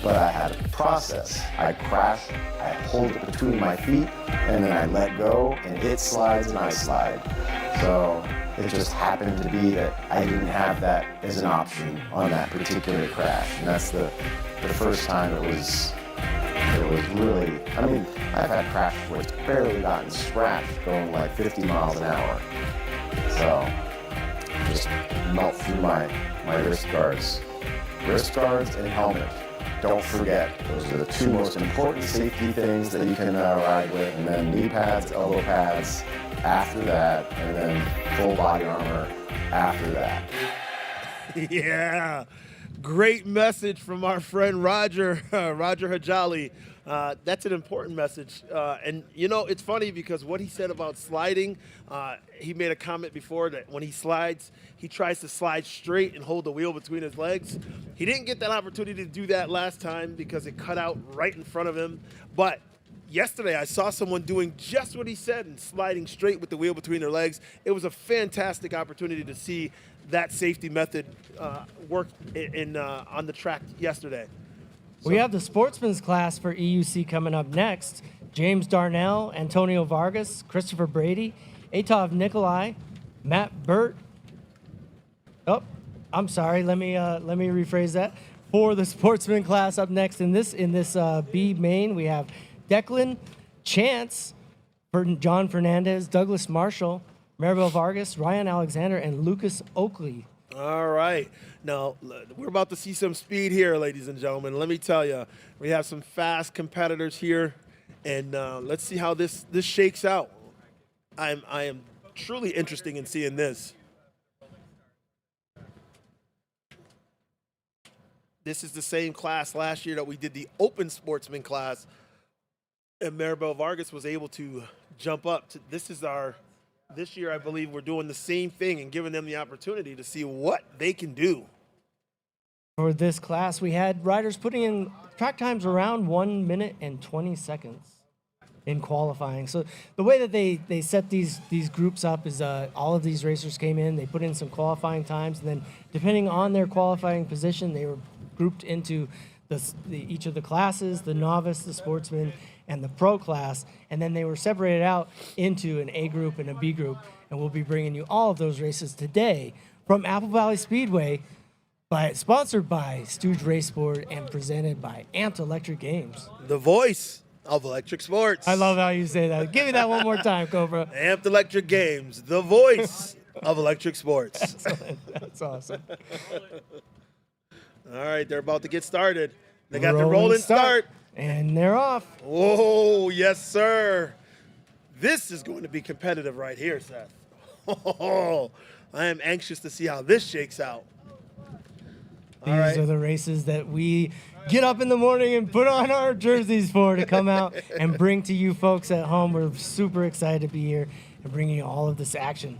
but I had a process. I crash, I hold it between my feet, and then I let go, and it slides and I slide. So it just happened to be that I didn't have that as an option on that particular crash, and that's the first time it was really, I mean, I've had crashes where it's barely gotten scratched going like 50 miles an hour. So, just melt through my wrist guards. Wrist guards and helmet. Don't forget, those are the 2 most important safety things that you can ride with. And then knee pads, elbow pads after that, and then full body armor after that.
Yeah. Great message from our friend Roger, Roger Hajali. That's an important message. And, you know, it's funny because what he said about sliding, he made a comment before that when he slides, he tries to slide straight and hold the wheel between his legs. He didn't get that opportunity to do that last time because it cut out right in front of him. But yesterday, I saw someone doing just what he said and sliding straight with the wheel between their legs. It was a fantastic opportunity to see that safety method work on the track yesterday.
We have the Sportsman's class for EUC coming up next. James Darnell, Antonio Vargas, Christopher Brady, Atov Nikolai, Matt Burt. Oh, I'm sorry. Let me rephrase that. For the Sportsman class up next in this B main, we have Declan, Chance, John Fernandez, Douglas Marshall, Maribel Vargas, Ryan Alexander, and Lucas Oakley.
All right. Now, we're about to see some speed here, ladies and gentlemen. Let me tell you, we have some fast competitors here, and let's see how this shakes out. I am truly interested in seeing this. This is the same class last year that we did the open sportsman class, and Maribel Vargas was able to jump up. This year, I believe we're doing the same thing and giving them the opportunity to see what they can do.
For this class, we had riders putting in track times around 1 minute and 20 seconds in qualifying. So the way that they set these groups up is all of these racers came in, they put in some qualifying times, and then depending on their qualifying position, they were grouped into each of the classes, the novice, the sportsman, and the pro class, and then they were separated out into an A group and a B group, and we'll be bringing you all of those races today from Apple Valley Speedway, sponsored by Stooge Raceboard and presented by Amped Electric Games.
The voice of electric sports.
I love how you say that. Give me that one more time, Cobra.
Amped Electric Games, the voice of electric sports.
Excellent. That's awesome.
All right, they're about to get started. They got the rolling start.
And they're off.
Oh, yes, sir. This is going to be competitive right here, Seth. Oh, I am anxious to see how this shakes out.
These are the races that we get up in the morning and put on our jerseys for to come out and bring to you folks at home. We're super excited to be here and bringing you all of this action.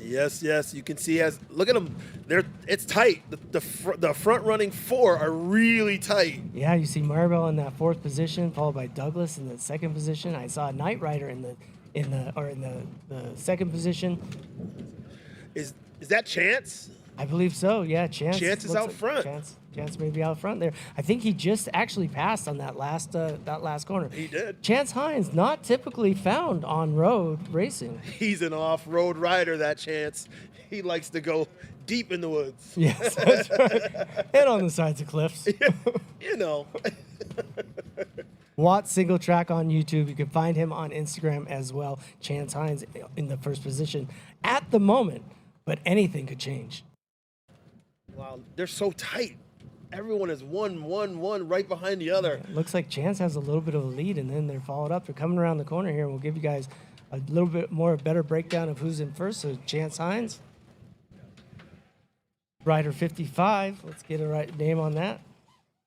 Yes, yes. You can see look at them. It's tight. The front running four are really tight.
Yeah, you see Maribel in that fourth position, followed by Douglas in the second position. I saw a Knight Rider in the second position.
Is that Chance?
I believe so. Yeah, Chance.
Chance is out front.
Chance may be out front there. I think he just actually passed on that last corner.
He did.
Chance Hines, not typically found on road racing.
He's an off-road rider, that Chance. He likes to go deep in the woods.
Yes, that's right. And on the sides of cliffs.
You know.
Watt Single Track on YouTube. You can find him on Instagram as well. Chance Hines in the first position at the moment, but anything could change.
Wow, they're so tight. Everyone is one right behind the other.
Yeah, looks like Chance has a little bit of a lead, and then they're followed up. They're coming around the corner here, and we'll give you guys a little bit more better breakdown of who's in first. So Chance Hines, rider 55. Let's get a right name on that.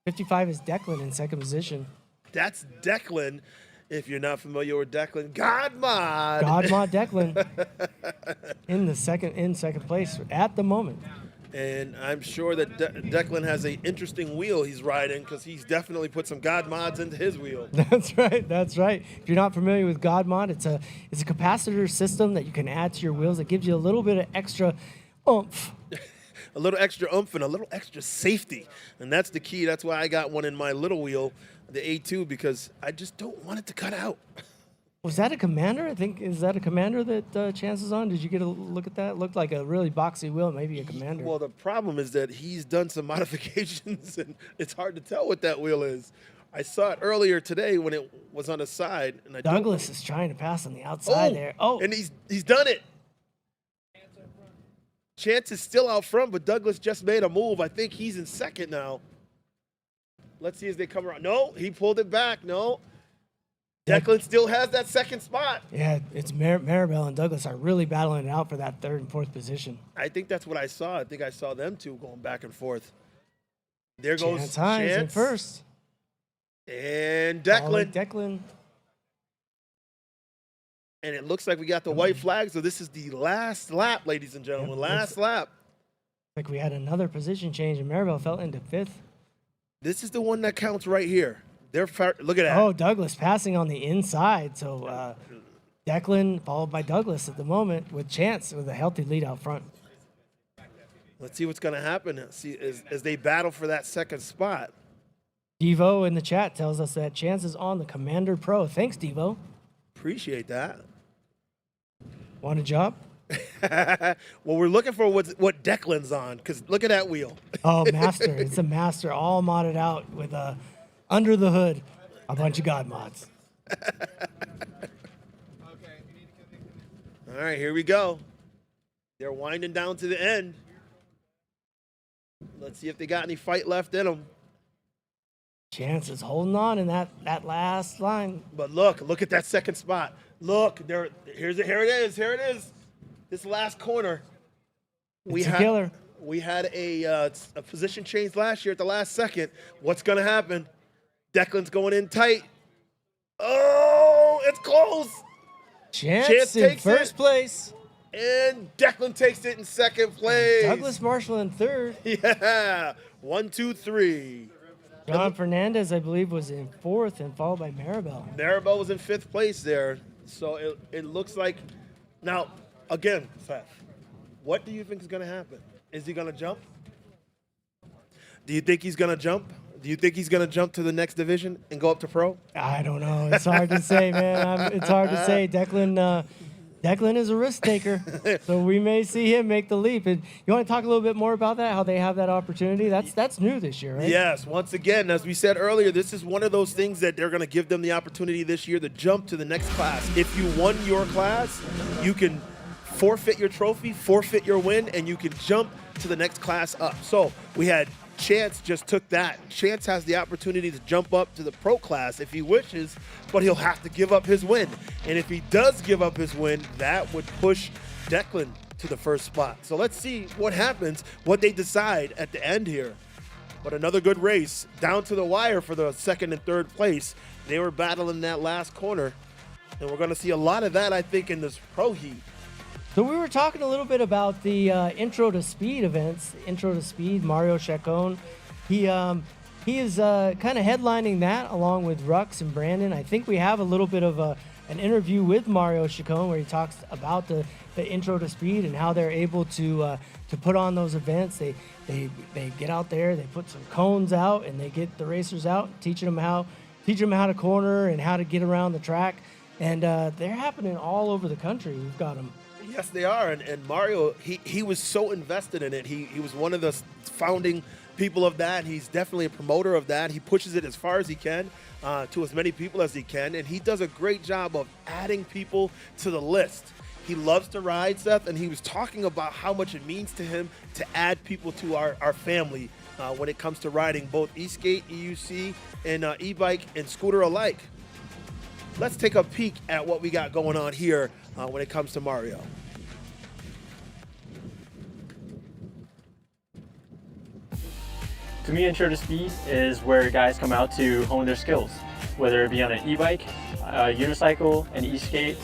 55 is Declan in second position.
That's Declan. If you're not familiar with Declan, Godmod.
Godmod Declan in second place at the moment.
And I'm sure that Declan has an interesting wheel he's riding because he's definitely put some God mods into his wheel.
That's right. That's right. If you're not familiar with God mod, it's a capacitor system that you can add to your wheels that gives you a little bit of extra oomph.
A little extra oomph and a little extra safety. And that's the key. That's why I got one in my little wheel, the A2, because I just don't want it to cut out.
Was that a Commander? I think, is that a Commander that Chance is on? Did you get a look at that? It looked like a really boxy wheel, maybe a Commander.
Well, the problem is that he's done some modifications, and it's hard to tell what that wheel is. I saw it earlier today when it was on the side. And
Douglas is trying to pass on the outside there. Oh,
and he's done it. Chance is still out front, but Douglas just made a move. I think he's in second now. Let's see as they come around. No, he pulled it back. No. Declan still has that second spot.
Yeah, it's Maribel and Douglas are really battling it out for that third and fourth position.
I think that's what I saw. I think I saw them two going back and forth. There goes
Chance Hines in first.
And Declan.
Declan.
And it looks like we got the white flag, so this is the last lap, ladies and gentlemen. Last lap.
Like we had another position change, and Maribel fell into fifth.
This is the one that counts right here. Look at that.
Oh, Douglas passing on the inside. So Declan followed by Douglas at the moment with Chance with a healthy lead out front.
Let's see what's going to happen as they battle for that second spot.
Devo in the chat tells us that Chance is on the Commander Pro. Thanks, Devo.
Appreciate that.
Want a job?
Well, we're looking for what Declan's on, because look at that wheel.
Oh, Master. It's a Master all modded out with under the hood, a bunch of God mods.
All right, here we go. They're winding down to the end. Let's see if they got any fight left in them.
Chance is holding on in that last line.
But look at that second spot. Look, here it is. This last corner.
It's a killer.
We had a position change last year at the last second. What's going to happen? Declan's going in tight. Oh, it's close.
Chance in first place.
And Declan takes it in second place.
Douglas Marshall in third.
Yeah. 1, 2, 3.
John Fernandez, I believe, was in fourth and followed by Maribel.
Maribel was in fifth place there. So it looks like, now, again, Seth, what do you think is going to happen? Is he going to jump? Do you think he's going to jump? Do you think he's going to jump to the next division and go up to pro?
I don't know. It's hard to say, man. It's hard to say. Declan is a risk taker, so we may see him make the leap. And you want to talk a little bit more about that, how they have that opportunity? That's new this year, right?
Yes. Once again, as we said earlier, this is one of those things that they're going to give them the opportunity this year to jump to the next class. If you won your class, you can forfeit your trophy, forfeit your win, and you can jump to the next class up. So we had Chance just took that. Chance has the opportunity to jump up to the pro class if he wishes, but he'll have to give up his win. And if he does give up his win, that would push Declan to the first spot. So let's see what happens, what they decide at the end here. But another good race, down to the wire for the second and third place. They were battling that last corner, and we're going to see a lot of that, I think, in this pro heat.
So we were talking a little bit about the Intro to Speed events. Intro to Speed, Mario Chacon. He is kind of headlining that along with Rux and Brandon. I think we have a little bit of an interview with Mario Chacon where he talks about the Intro to Speed and how they're able to put on those events. They get out there, they put some cones out, and they get the racers out, teaching them how to corner and how to get around the track. And they're happening all over the country. We've got them.
Yes, they are. And Mario, he was so invested in it. He was one of the founding people of that. He's definitely a promoter of that. He pushes it as far as he can to as many people as he can. And he does a great job of adding people to the list. He loves to ride, Seth, and he was talking about how much it means to him to add people to our family when it comes to riding both e-skate, EUC, and e-bike and scooter alike. Let's take a peek at what we got going on here when it comes to Mario.
To me, Intro to Speed is where guys come out to hone their skills, whether it be on an e-bike, a unicycle, an e-skate,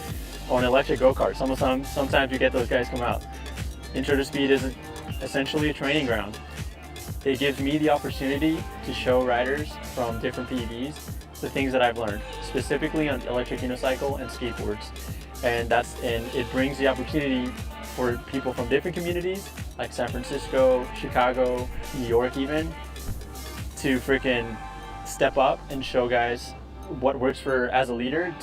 or an electric go-kart. Sometimes you get those guys come out. Intro to Speed is essentially a training ground. It gives me the opportunity to show riders from different PEDs the things that I've learned, specifically on electric unicycle and skateboards. And it brings the opportunity for people from different communities, like San Francisco, Chicago, New York even, to freaking step up and show guys what works for as a leader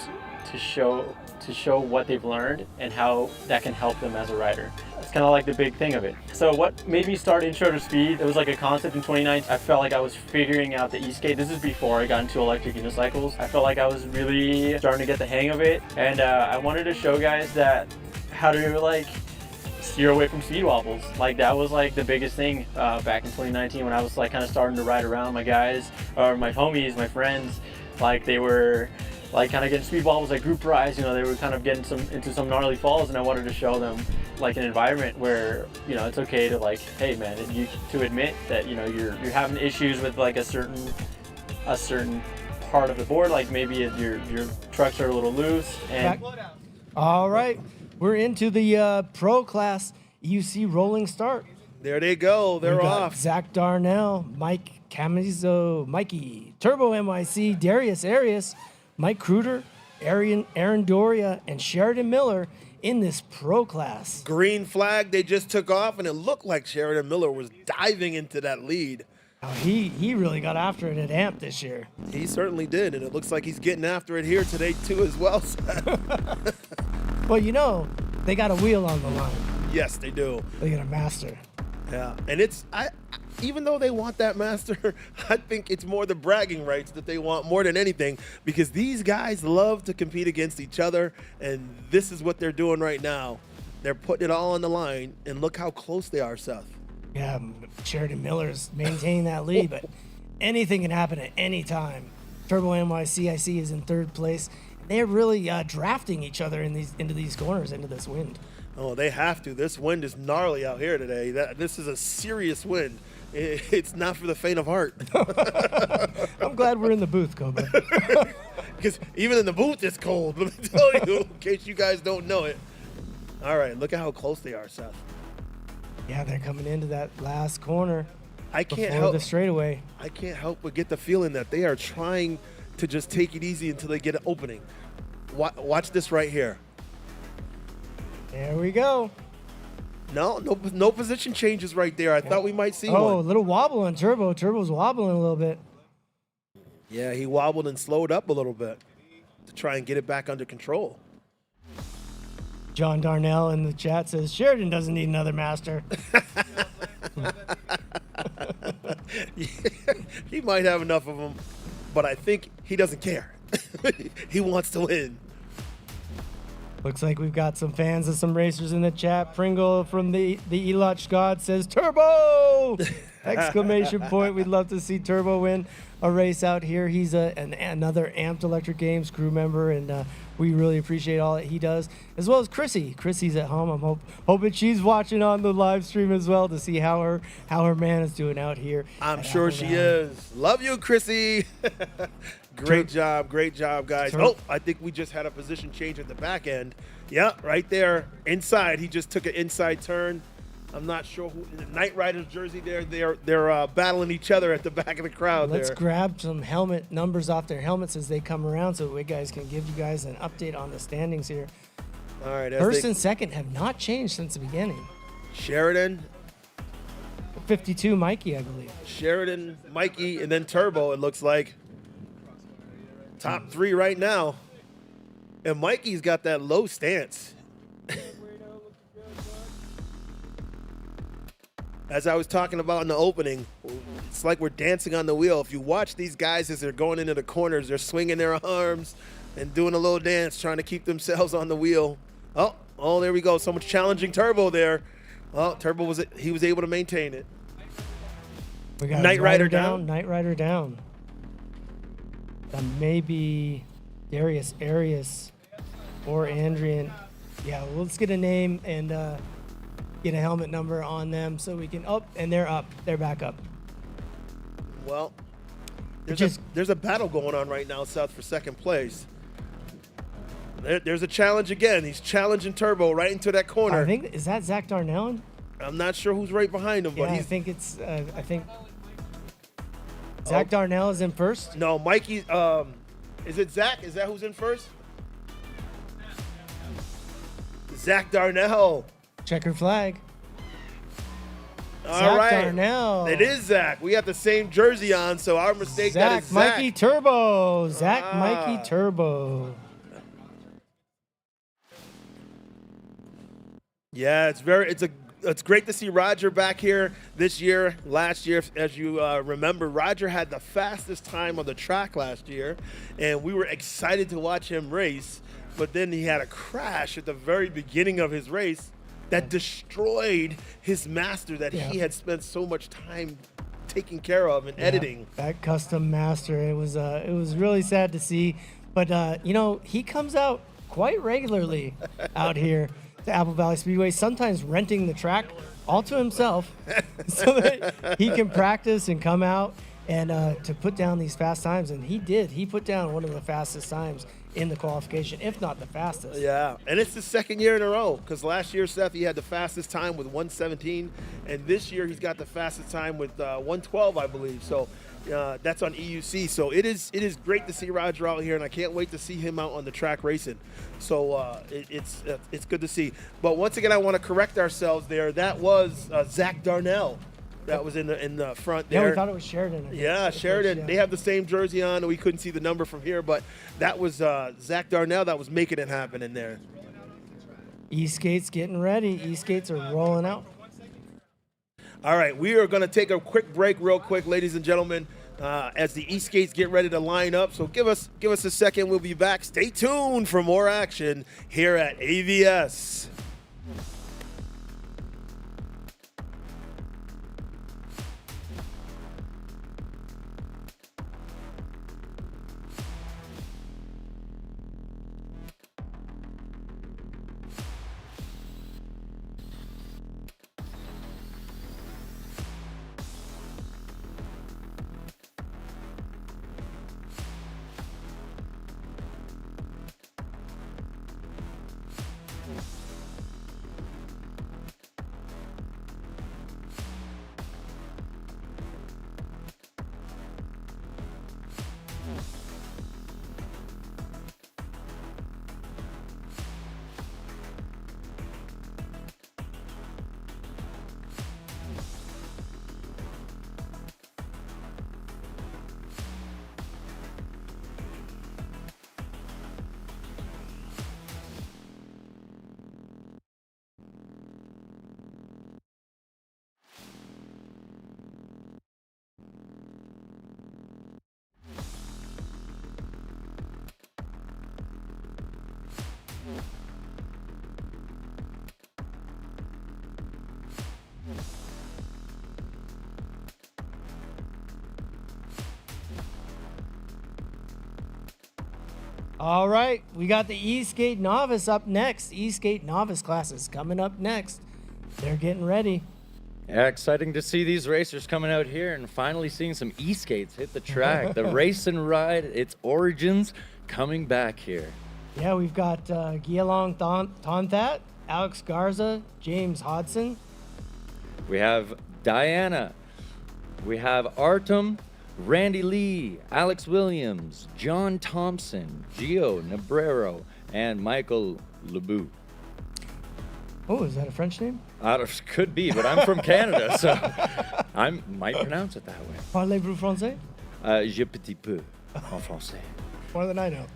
to show what they've learned and how that can help them as a rider. It's kind of like the big thing of it. So what made me start Intro to Speed, it was like a concept in 2019. I felt like I was figuring out the e-skate. This is before I got into electric unicycles. I felt like I was really starting to get the hang of it. And I wanted to show guys that how to like steer away from speed wobbles. Like that was like the biggest thing back in 2019 when I was like kind of starting to ride around my guys or my homies, my friends. Like they were like kind of getting speed wobbles at group rise. You know, they were kind of getting into some gnarly falls, and I wanted to show them like an environment where, you know, it's okay to like, hey man, to admit that, you know, you're having issues with like a certain part of the board, like maybe your trucks are a little loose. And
all right, we're into the pro class EUC rolling start.
There they go. They're off.
Zach Darnell, Mike Camizo, Mikey, Turbo NYC, Darius Arias, Mike Kruder, Aaron Doria, and Sheridan Miller in this pro class.
Green flag, they just took off, and it looked like Sheridan Miller was diving into that lead.
Oh, he really got after it at AMP this year.
He certainly did, and it looks like he's getting after it here today too as well.
Well, you know, they got a wheel on the line.
Yes, they do.
They got a master.
Yeah, and even though they want that master, I think it's more the bragging rights that they want more than anything, because these guys love to compete against each other, and this is what they're doing right now. They're putting it all on the line, and look how close they are, Seth.
Yeah, Sheridan Miller's maintaining that lead, but anything can happen at any time. Turbo NYC, I see, is in third place. They're really drafting each other into these corners, into this wind.
Oh, they have to. This wind is gnarly out here today. This is a serious wind. It's not for the faint of heart.
I'm glad we're in the booth, Cobra.
Because even in the booth, it's cold. Let me tell you, in case you guys don't know it. All right, look at how close they are, Seth.
Yeah, they're coming into that last corner.
I can't
before
help
the straightaway.
I can't help but get the feeling that they are trying to just take it easy until they get an opening. Watch this right here.
There we go.
No position changes right there. I thought we might see one.
Oh, a little wobble on Turbo. Turbo's wobbling a little bit.
Yeah, he wobbled and slowed up a little bit to try and get it back under control.
John Darnell in the chat says, Sheridan doesn't need another master.
He might have enough of them, but I think he doesn't care. He wants to win.
Looks like we've got some fans and some racers in the chat. Pringle from the Elotch God says, Turbo! Exclamation point. We'd love to see Turbo win a race out here. He's another Amped Electric Games crew member, and we really appreciate all that he does, as well as Chrissy. Chrissy's at home. I'm hoping she's watching on the live stream as well to see how her man is doing out here.
I'm sure she is. Love you, Chrissy. Great job, guys. Oh, I think we just had a position change at the back end. Yeah, right there, inside. He just took an inside turn. I'm not sure who in the Knight Riders jersey there. They're battling each other at the back of the crowd.
Let's grab some helmet numbers off their helmets as they come around, so we guys can give you guys an update on the standings here.
All right.
First and second have not changed since the beginning.
Sheridan.
52, Mikey, I believe.
Sheridan, Mikey, and then Turbo, it looks like. Top three right now. And Mikey's got that low stance. As I was talking about in the opening, it's like we're dancing on the wheel. If you watch these guys as they're going into the corners, they're swinging their arms and doing a little dance, trying to keep themselves on the wheel. Oh, there we go. Someone's challenging Turbo there. Oh, Turbo was able to maintain it.
We got
Knight Rider down.
Knight Rider down. That may be Darius Arias or Andrian. Yeah, well, let's get a name and get a helmet number on them so we can and they're up. They're back up.
Well, there's a battle going on right now, Seth, for second place. There's a challenge again. He's challenging Turbo right into that corner.
I think, is that Zach Darnell?
I'm not sure who's right behind him, but
I think it's Zach Darnell is in first.
No, Mikey. Is it Zach? Is that who's in first? Zach Darnell.
Checker flag.
All right.
Zach Darnell.
It is Zach. We have the same jersey on, so our mistake. That is Zach.
Mikey Turbo. Zach Mikey Turbo.
Yeah, it's great to see Roger back here this year. Last year, as you remember, Roger had the fastest time on the track last year, and we were excited to watch him race. But then he had a crash at the very beginning of his race that destroyed his master that he had spent so much time taking care of and editing.
That custom master, it was really sad to see. But, you know, he comes out quite regularly out here to Apple Valley Speedway, sometimes renting the track all to himself so that he can practice and come out and to put down these fast times. And he did. He put down one of the fastest times in the qualification, if not the fastest.
Yeah, and it's the second year in a row, because last year, Seth, he had the fastest time with 1:17, and this year he's got the fastest time with 1:12, I believe. So that's on EUC. So it is great to see Roger out here, and I can't wait to see him out on the track racing. So it's good to see. But once again, I want to correct ourselves there. That was Zach Darnell. That was in the front there.
Yeah, we thought it was Sheridan.
Yeah, Sheridan. Yeah. They have the same jersey on. We couldn't see the number from here, but that was Zach Darnell that was making it happen in there.
E-skates getting ready. E-skates are rolling out.
All right, we are going to take a quick break real quick, ladies and gentlemen, as the E-skates get ready to line up. So give us a second. We'll be back. Stay tuned for more action here at AVS.
All right, we got the ESK8 Novice up next. ESK8 Novice class is coming up next. They're getting ready.
Yeah, exciting to see these racers coming out here and finally seeing some e-skates hit the track. The race and ride, its origins coming back here.
Yeah, we've got Guillaume Tonthat, Alex Garza, James Hodson.
We have Diana. We have Artem, Randy Lee, Alex Williams, John Thompson, Gio Nebrero, and Michael Leboux.
Oh, is that a French name?
Could be, but I'm from Canada, so I might pronounce it that way.
Parlez-vous français?
Je petit peu en français.
More than I know.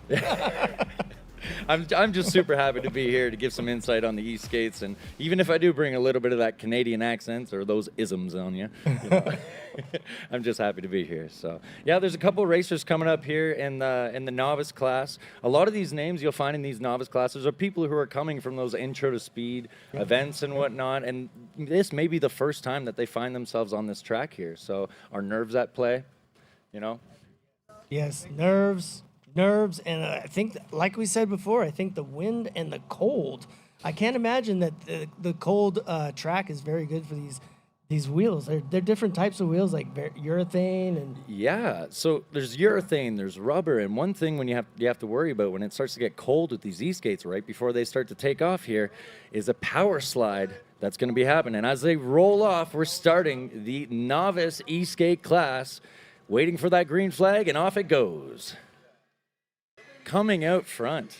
I'm just super happy to be here to give some insight on the e-skates, and even if I do bring a little bit of that Canadian accent or those isms on you know, I'm just happy to be here. So yeah, there's a couple of racers coming up here in the novice class. A lot of these names you'll find in these novice classes are people who are coming from those intro to speed events and whatnot, and this may be the first time that they find themselves on this track here. So are nerves at play, you know?
Yes, nerves, and I think, like we said before, I think the wind and the cold. I can't imagine that the cold track is very good for these wheels. They're different types of wheels, like urethane and.
Yeah, so there's urethane, there's rubber, and one thing when you have to worry about when it starts to get cold with these e-skates right before they start to take off here is a power slide that's going to be happening. As they roll off, we're starting the novice e-skate class, waiting for that green flag, and off it goes. Coming out front.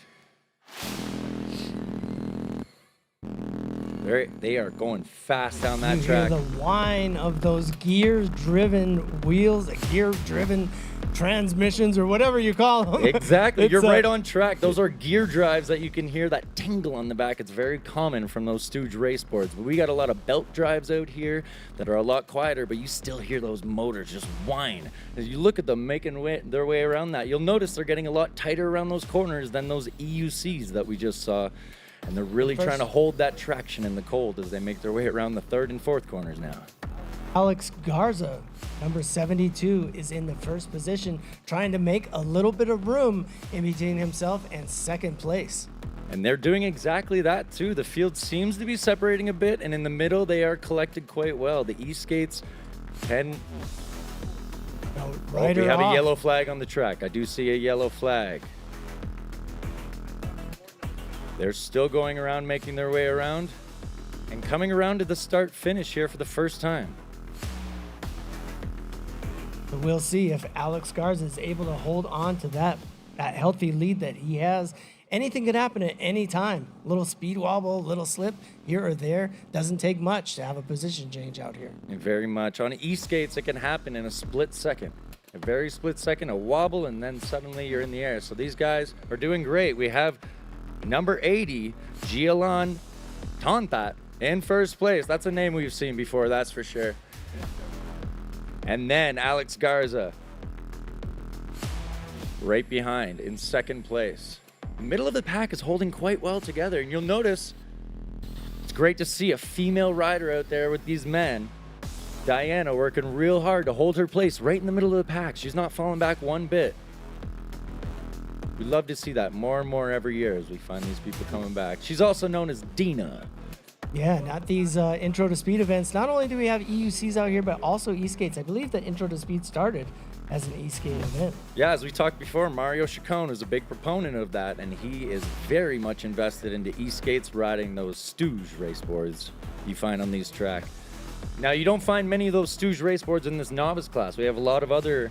They are going fast down that track.
You hear the whine of those gear-driven wheels, gear-driven transmissions, or whatever you call them.
Exactly. You're right on track. Those are gear drives that you can hear that tingle on the back. It's very common from those Stooge Raceboards. But we got a lot of belt drives out here that are a lot quieter, but you still hear those motors just whine. As you look at them making their way around that, you'll notice they're getting a lot tighter around those corners than those EUCs that we just saw. And they're really trying to hold that traction in the cold as they make their way around the third and fourth corners now.
Alex Garza, number 72, is in the first position, trying to make a little bit of room in between himself and second place.
And they're doing exactly that too. The field seems to be separating a bit, and in the middle they are collected quite well. The E-skates can...
Rider
we have
off.
a yellow flag on the track. I do see a yellow flag. They're still going around, making their way around, and coming around to the start finish here for the first time.
But we'll see if Alex Garza is able to hold on to that healthy lead that he has. Anything could happen at any time. Little speed wobble, little slip here or there. Doesn't take much to have a position change out here.
Very much. On e-skates, it can happen in a split second. A very split second, a wobble, and then suddenly you're in the air. So these guys are doing great. We have number 80, Gialan Tontat, in first place. That's a name we've seen before, that's for sure. And then Alex Garza, right behind in second place. The middle of the pack is holding quite well together, and you'll notice it's great to see a female rider out there with these men. Diana working real hard to hold her place right in the middle of the pack. She's not falling back one bit. We love to see that more and more every year as we find these people coming back. She's also known as Dina.
Yeah, not these intro to speed events. Not only do we have EUCs out here, but also e-skates. I believe the intro to speed started as an e-skate event.
Yeah, as we talked before, Mario Chacon is a big proponent of that, and he is very much invested into e-skates, riding those Stooge raceboards you find on these track. Now, you don't find many of those Stooge raceboards in this novice class. We have a lot of other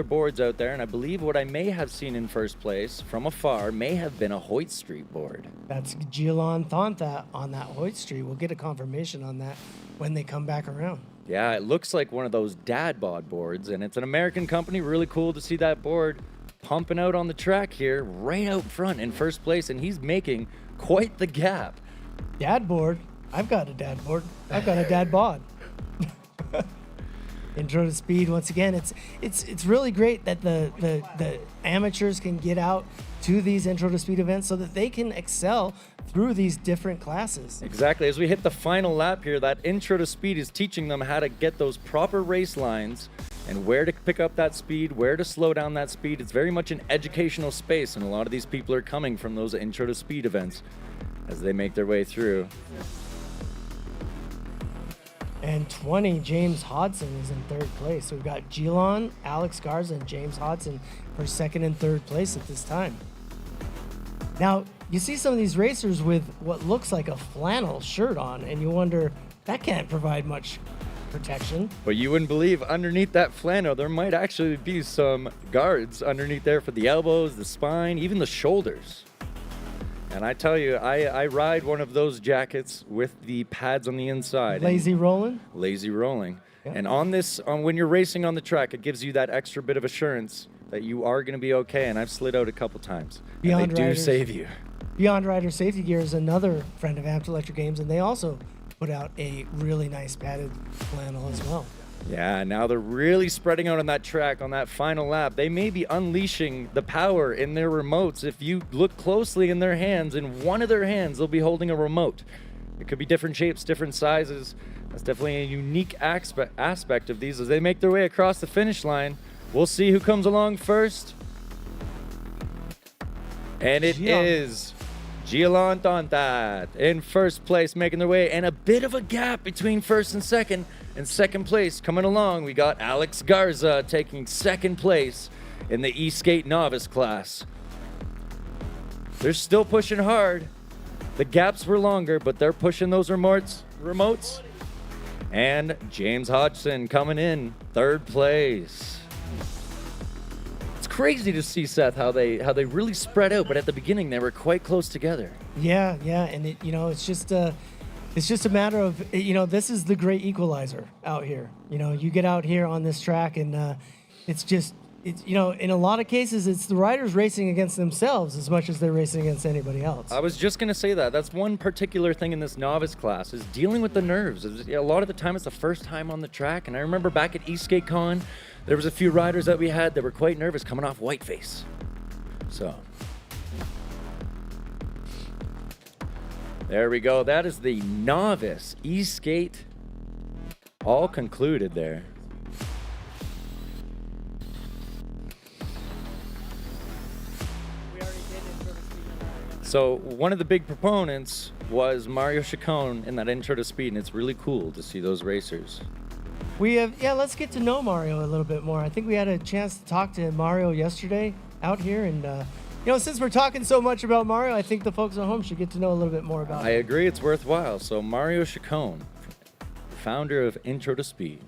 boards out there, and I believe what I may have seen in first place from afar may have been a Hoyt Street board.
That's Gialan Tontat on that Hoyt Street. We'll get a confirmation on that when they come back around.
Yeah, it looks like one of those dad bod boards, and it's an American company. Really cool to see that board pumping out on the track here, right out front in first place, and he's making quite the gap.
Dad board? I've got a dad board. I've got a dad bod. Intro to speed, once again, it's really great that the amateurs can get out to these intro to speed events so that they can excel through these different classes.
Exactly. As we hit the final lap here, that intro to speed is teaching them how to get those proper race lines and where to pick up that speed, where to slow down that speed. It's very much an educational space, and a lot of these people are coming from those intro to speed events as they make their way through.
And 20, James Hodson is in third place. So we've got Gialan, Alex Garza, and James Hodson for second and third place at this time. Now, you see some of these racers with what looks like a flannel shirt on, and you wonder, that can't provide much protection.
But you wouldn't believe underneath that flannel, there might actually be some guards underneath there for the elbows, the spine, even the shoulders. And I tell you, I ride one of those jackets with the pads on the inside.
Lazy rolling?
Lazy rolling. Yeah. And when you're racing on the track, it gives you that extra bit of assurance that you are going to be okay. And I've slid out a couple times. And they do save you.
Beyond Rider Safety Gear is another friend of Amped Electric Games, and they also put out a really nice padded flannel as well.
Yeah, now they're really spreading out on that track on that final lap. They may be unleashing the power in their remotes. If you look closely in their hands, in one of their hands, they'll be holding a remote. It could be different shapes, different sizes. That's definitely a unique aspect of these as they make their way across the finish line. We'll see who comes along first. And it is Gialan Tontat in first place, making their way, and a bit of a gap between first and second. In second place, coming along, we got Alex Garza taking second place in the ESK8 Novice class. They're still pushing hard. The gaps were longer, but they're pushing those remotes. And James Hodgson coming in third place. It's crazy to see, Seth, how they really spread out, but at the beginning they were quite close together.
Yeah, and it's just a matter of, this is the great equalizer out here. You get out here on this track, and it's in a lot of cases, it's the riders racing against themselves as much as they're racing against anybody else.
I was just going to say that. That's one particular thing in this novice class, is dealing with the nerves. A lot of the time, it's the first time on the track, and I remember back at ESK8 Con, there was a few riders that we had that were quite nervous coming off Whiteface. So there we go. That is the novice ESK8 all concluded there. So one of the big proponents was Mario Chacon in that Intro to Speed, and it's really cool to see those racers.
Let's get to know Mario a little bit more. I think we had a chance to talk to Mario yesterday out here, and since we're talking so much about Mario, I think the folks at home should get to know a little bit more about him.
I agree, it's worthwhile. So Mario Chacon, founder of Intro to Speed.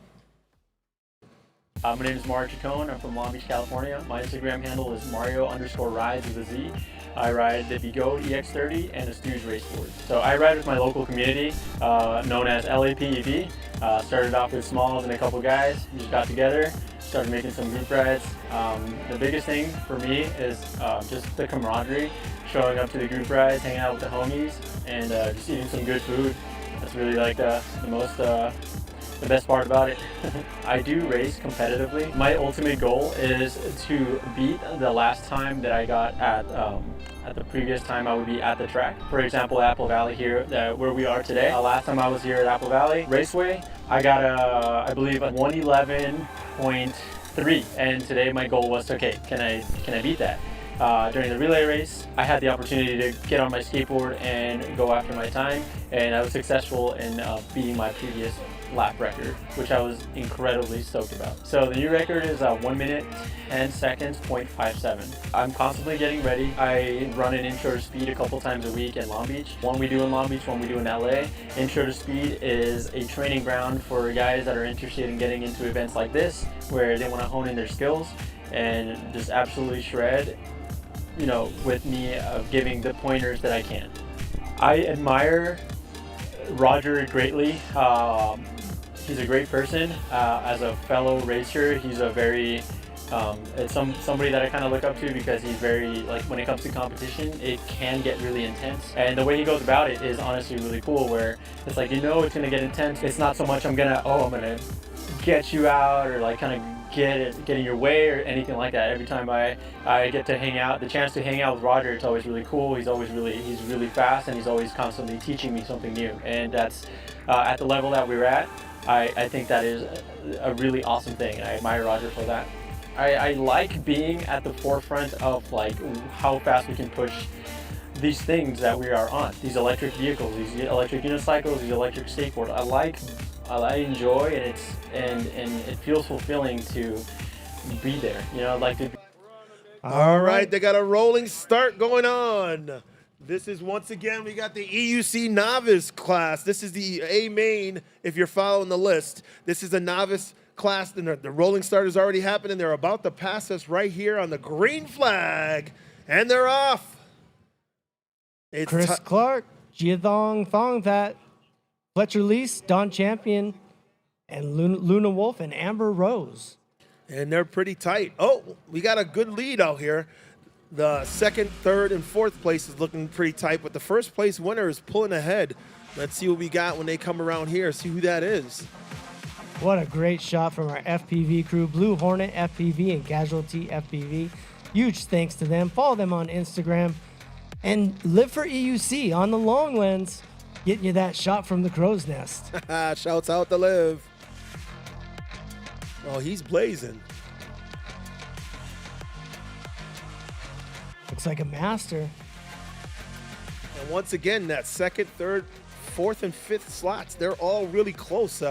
My name is Mario Chacon. I'm from Long Beach, California. My Instagram handle is Mario_rides with a Z. I ride the Begode EX30 and the Stooge Raceboards. So I ride with my local community, known as LAPEB. Started off with Smalls and a couple guys. We just got together, started making some group rides. The biggest thing for me is just the camaraderie, showing up to the group rides, hanging out with the homies, and just eating some good food. That's really like the best part about it. I do race competitively. My ultimate goal is to beat the last time that I got at the previous time I would be at the track. For example, Apple Valley here, where we are today. Last time I was here at Apple Valley Raceway, I got I believe a 111.3, and today my goal was, okay, can I beat that? During the relay race, I had the opportunity to get on my skateboard and go after my time, and I was successful in beating my previous lap record, which I was incredibly stoked about. So the new record is 1 minute 10 seconds .57. I'm constantly getting ready. I run an Intro to Speed a couple times a week in Long Beach. One we do in Long Beach, one we do in LA. Intro to Speed is a training ground for guys that are interested in getting into events like this, where they want to hone in their skills and just absolutely shred, with me of giving the pointers that I can. I admire Roger greatly. He's a great person. As a fellow racer, he's a very it's somebody that I kind of look up to, because he's very, when it comes to competition, it can get really intense. And the way he goes about it is honestly really cool, where it's like, it's gonna get intense. It's not so much I'm gonna get you out, or kind of get in your way or anything like that. Every time I get to hang out, the chance to hang out with Roger, it's always really cool. He's really fast, and he's always constantly teaching me something new. And that's at the level that we're at, I think that is a really awesome thing, and I admire Roger for that. I like being at the forefront of how fast we can push these things that we are on, these electric vehicles, these electric unicycles, these electric skateboards. I enjoy, and it feels fulfilling to be there.
All right, they got a rolling start going on. This is, once again, we got the EUC Novice class. This is the A main, if you're following the list. This is a novice class, and the rolling start has already happened, and they're about to pass us right here on the green flag, and they're off. It's
Chris Clark, Jiathong Thongthat, Fletcher Lease, Don Champion, and Luna Wolf, and Amber Rose.
And they're pretty tight. Oh, we got a good lead out here. The second, third, and fourth place is looking pretty tight, but the first place winner is pulling ahead. Let's see what we got when they come around here, see who that is.
What a great shot from our FPV crew, Blue Hornet FPV and Casualty FPV. Huge thanks to them. Follow them on Instagram. And live for EUC on the long lens, getting you that shot from the crow's nest.
Shouts out to Liv. Oh, he's blazing.
Looks like a master.
And once again, that second, third, fourth, and fifth slots, they're all really close.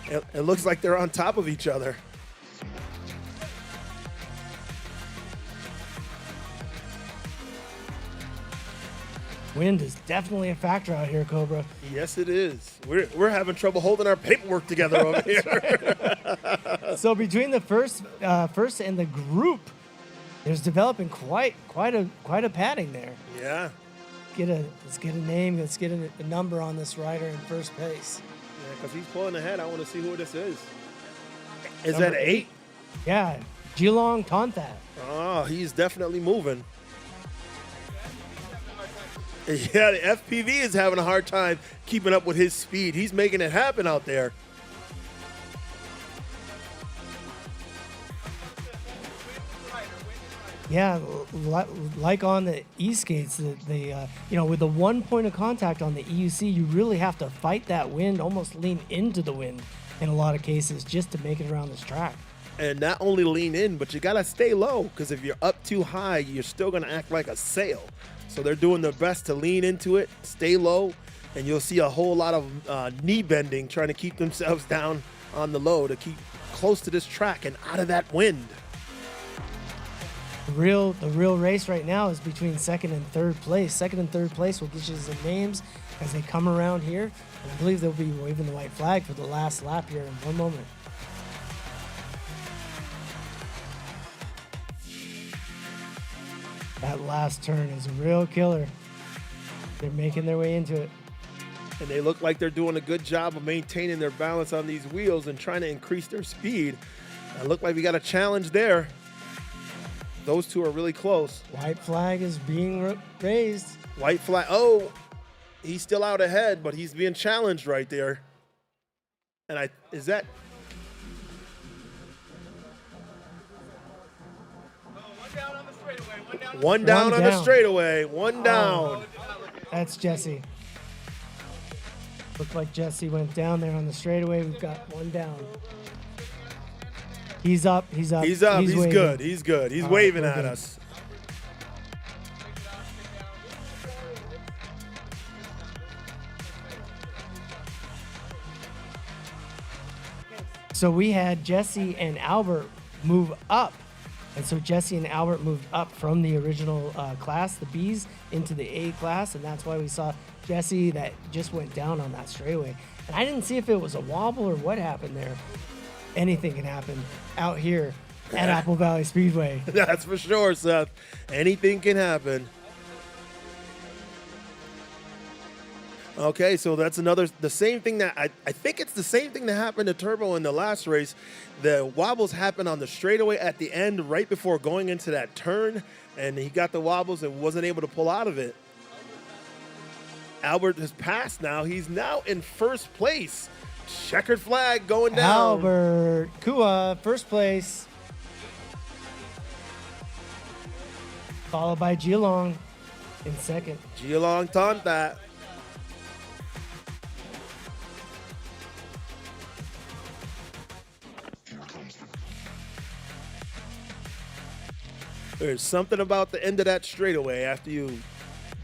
It looks like they're on top of each other.
Wind is definitely a factor out here, Cobra.
Yes, it is. We're having trouble holding our paperwork together over here.
So between the first and the group, there's developing quite a padding there.
Yeah.
Let's get a name. Let's get a number on this rider in first place.
Yeah, because he's pulling ahead. I want to see who this is. Is
Number
that 8?
Yeah, Jilong Tonthat.
Oh, he's definitely moving. Yeah, the FPV is having a hard time keeping up with his speed. He's making it happen out there.
Yeah, like on the e-skates, with the 1 point of contact on the EUC, you really have to fight that wind, almost lean into the wind in a lot of cases just to make it around this track.
And not only lean in, but you gotta stay low, because if you're up too high, you're still gonna act like a sail. So they're doing their best to lean into it, stay low, and you'll see a whole lot of knee bending, trying to keep themselves down on the low to keep close to this track and out of that wind.
The real race right now is between second and third place. Second and third place will get you some names as they come around here. And I believe they'll be waving the white flag for the last lap here in one moment. That last turn is a real killer. They're making their way into it.
And they look like they're doing a good job of maintaining their balance on these wheels and trying to increase their speed. It look like we got a challenge there. Those two are really close.
White flag is being raised.
White flag. Oh, he's still out ahead, but he's being challenged right there. And is that? One down on the straightaway. One down.
That's Jesse. Looked like Jesse went down there on the straightaway. We've got one down. He's up. He's up.
He's up. He's good. He's good. He's waving at us.
So we had Jesse and Albert move up. And so Jesse and Albert moved up from the original class, the Bs, into the A class. And that's why we saw Jesse that just went down on that straightaway. And I didn't see if it was a wobble or what happened there. Anything can happen out here at Apple Valley Speedway.
That's for sure, Seth. Anything can happen. Okay, so that's the same thing that I think it's the same thing that happened to Turbo in the last race. The wobbles happened on the straightaway at the end, right before going into that turn, and he got the wobbles and wasn't able to pull out of it. Albert has passed now. He's now in first place. Checkered flag going down.
Albert Kua, first place. Followed by Geelong in second.
Geelong taunt that. There's something about the end of that straightaway after you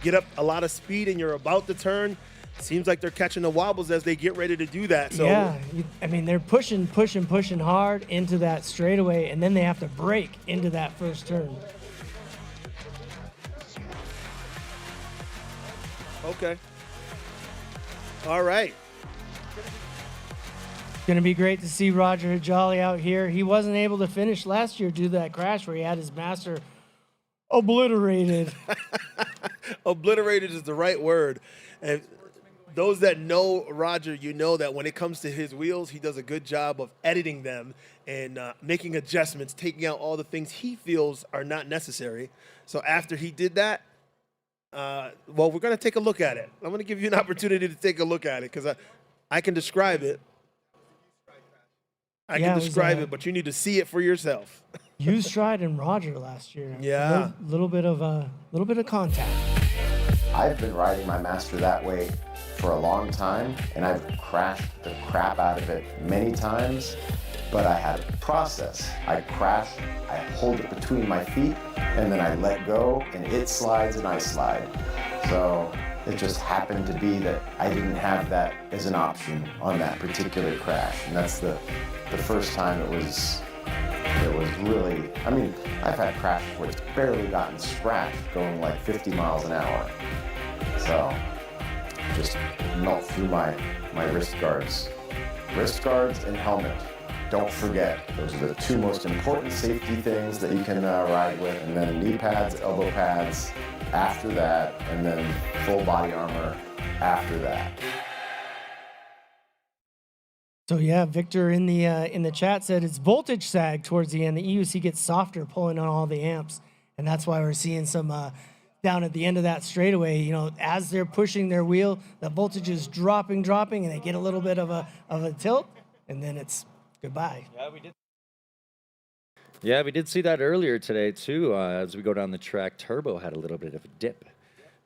get up a lot of speed and you're about to turn. Seems like they're catching the wobbles as they get ready to do that. So
yeah, I mean, they're pushing hard into that straightaway, and then they have to brake into that first turn.
Okay. All right.
Going to be great to see Roger Jolly out here. He wasn't able to finish last year due to that crash where he had his master obliterated.
Obliterated is the right word. And those that know Roger, you know that when it comes to his wheels, he does a good job of editing them and making adjustments, taking out all the things he feels are not necessary. So after he did that, well, we're going to take a look at it. I'm going to give you an opportunity to take a look at it because I can describe it. I can describe it, but you need to see it for yourself.
You Stride and Roger last year.
Yeah.
A little bit of contact.
I've been riding my Master that way for a long time, and I've crashed the crap out of it many times, but I had a process. I crash, I hold it between my feet, and then I let go, and it slides and I slide. So it just happened to be that I didn't have that as an option on that particular crash, and that's the first time it was really, I mean, I've had crashes where it's barely gotten scratched going like 50 miles an hour. So just melt through my wrist guards. Wrist guards and helmet. Don't forget, those are the two most important safety things that you can ride with, and then knee pads, elbow pads after that, and then full body armor after that.
So yeah, Victor in the chat said it's voltage sag towards the end. The EUC gets softer pulling on all the amps, and that's why we're seeing some down at the end of that straightaway. You know, as they're pushing their wheel, the voltage is dropping, and they get a little bit of a tilt, and then it's goodbye.
Yeah, we did see that earlier today too. As we go down the track, Turbo had a little bit of a dip.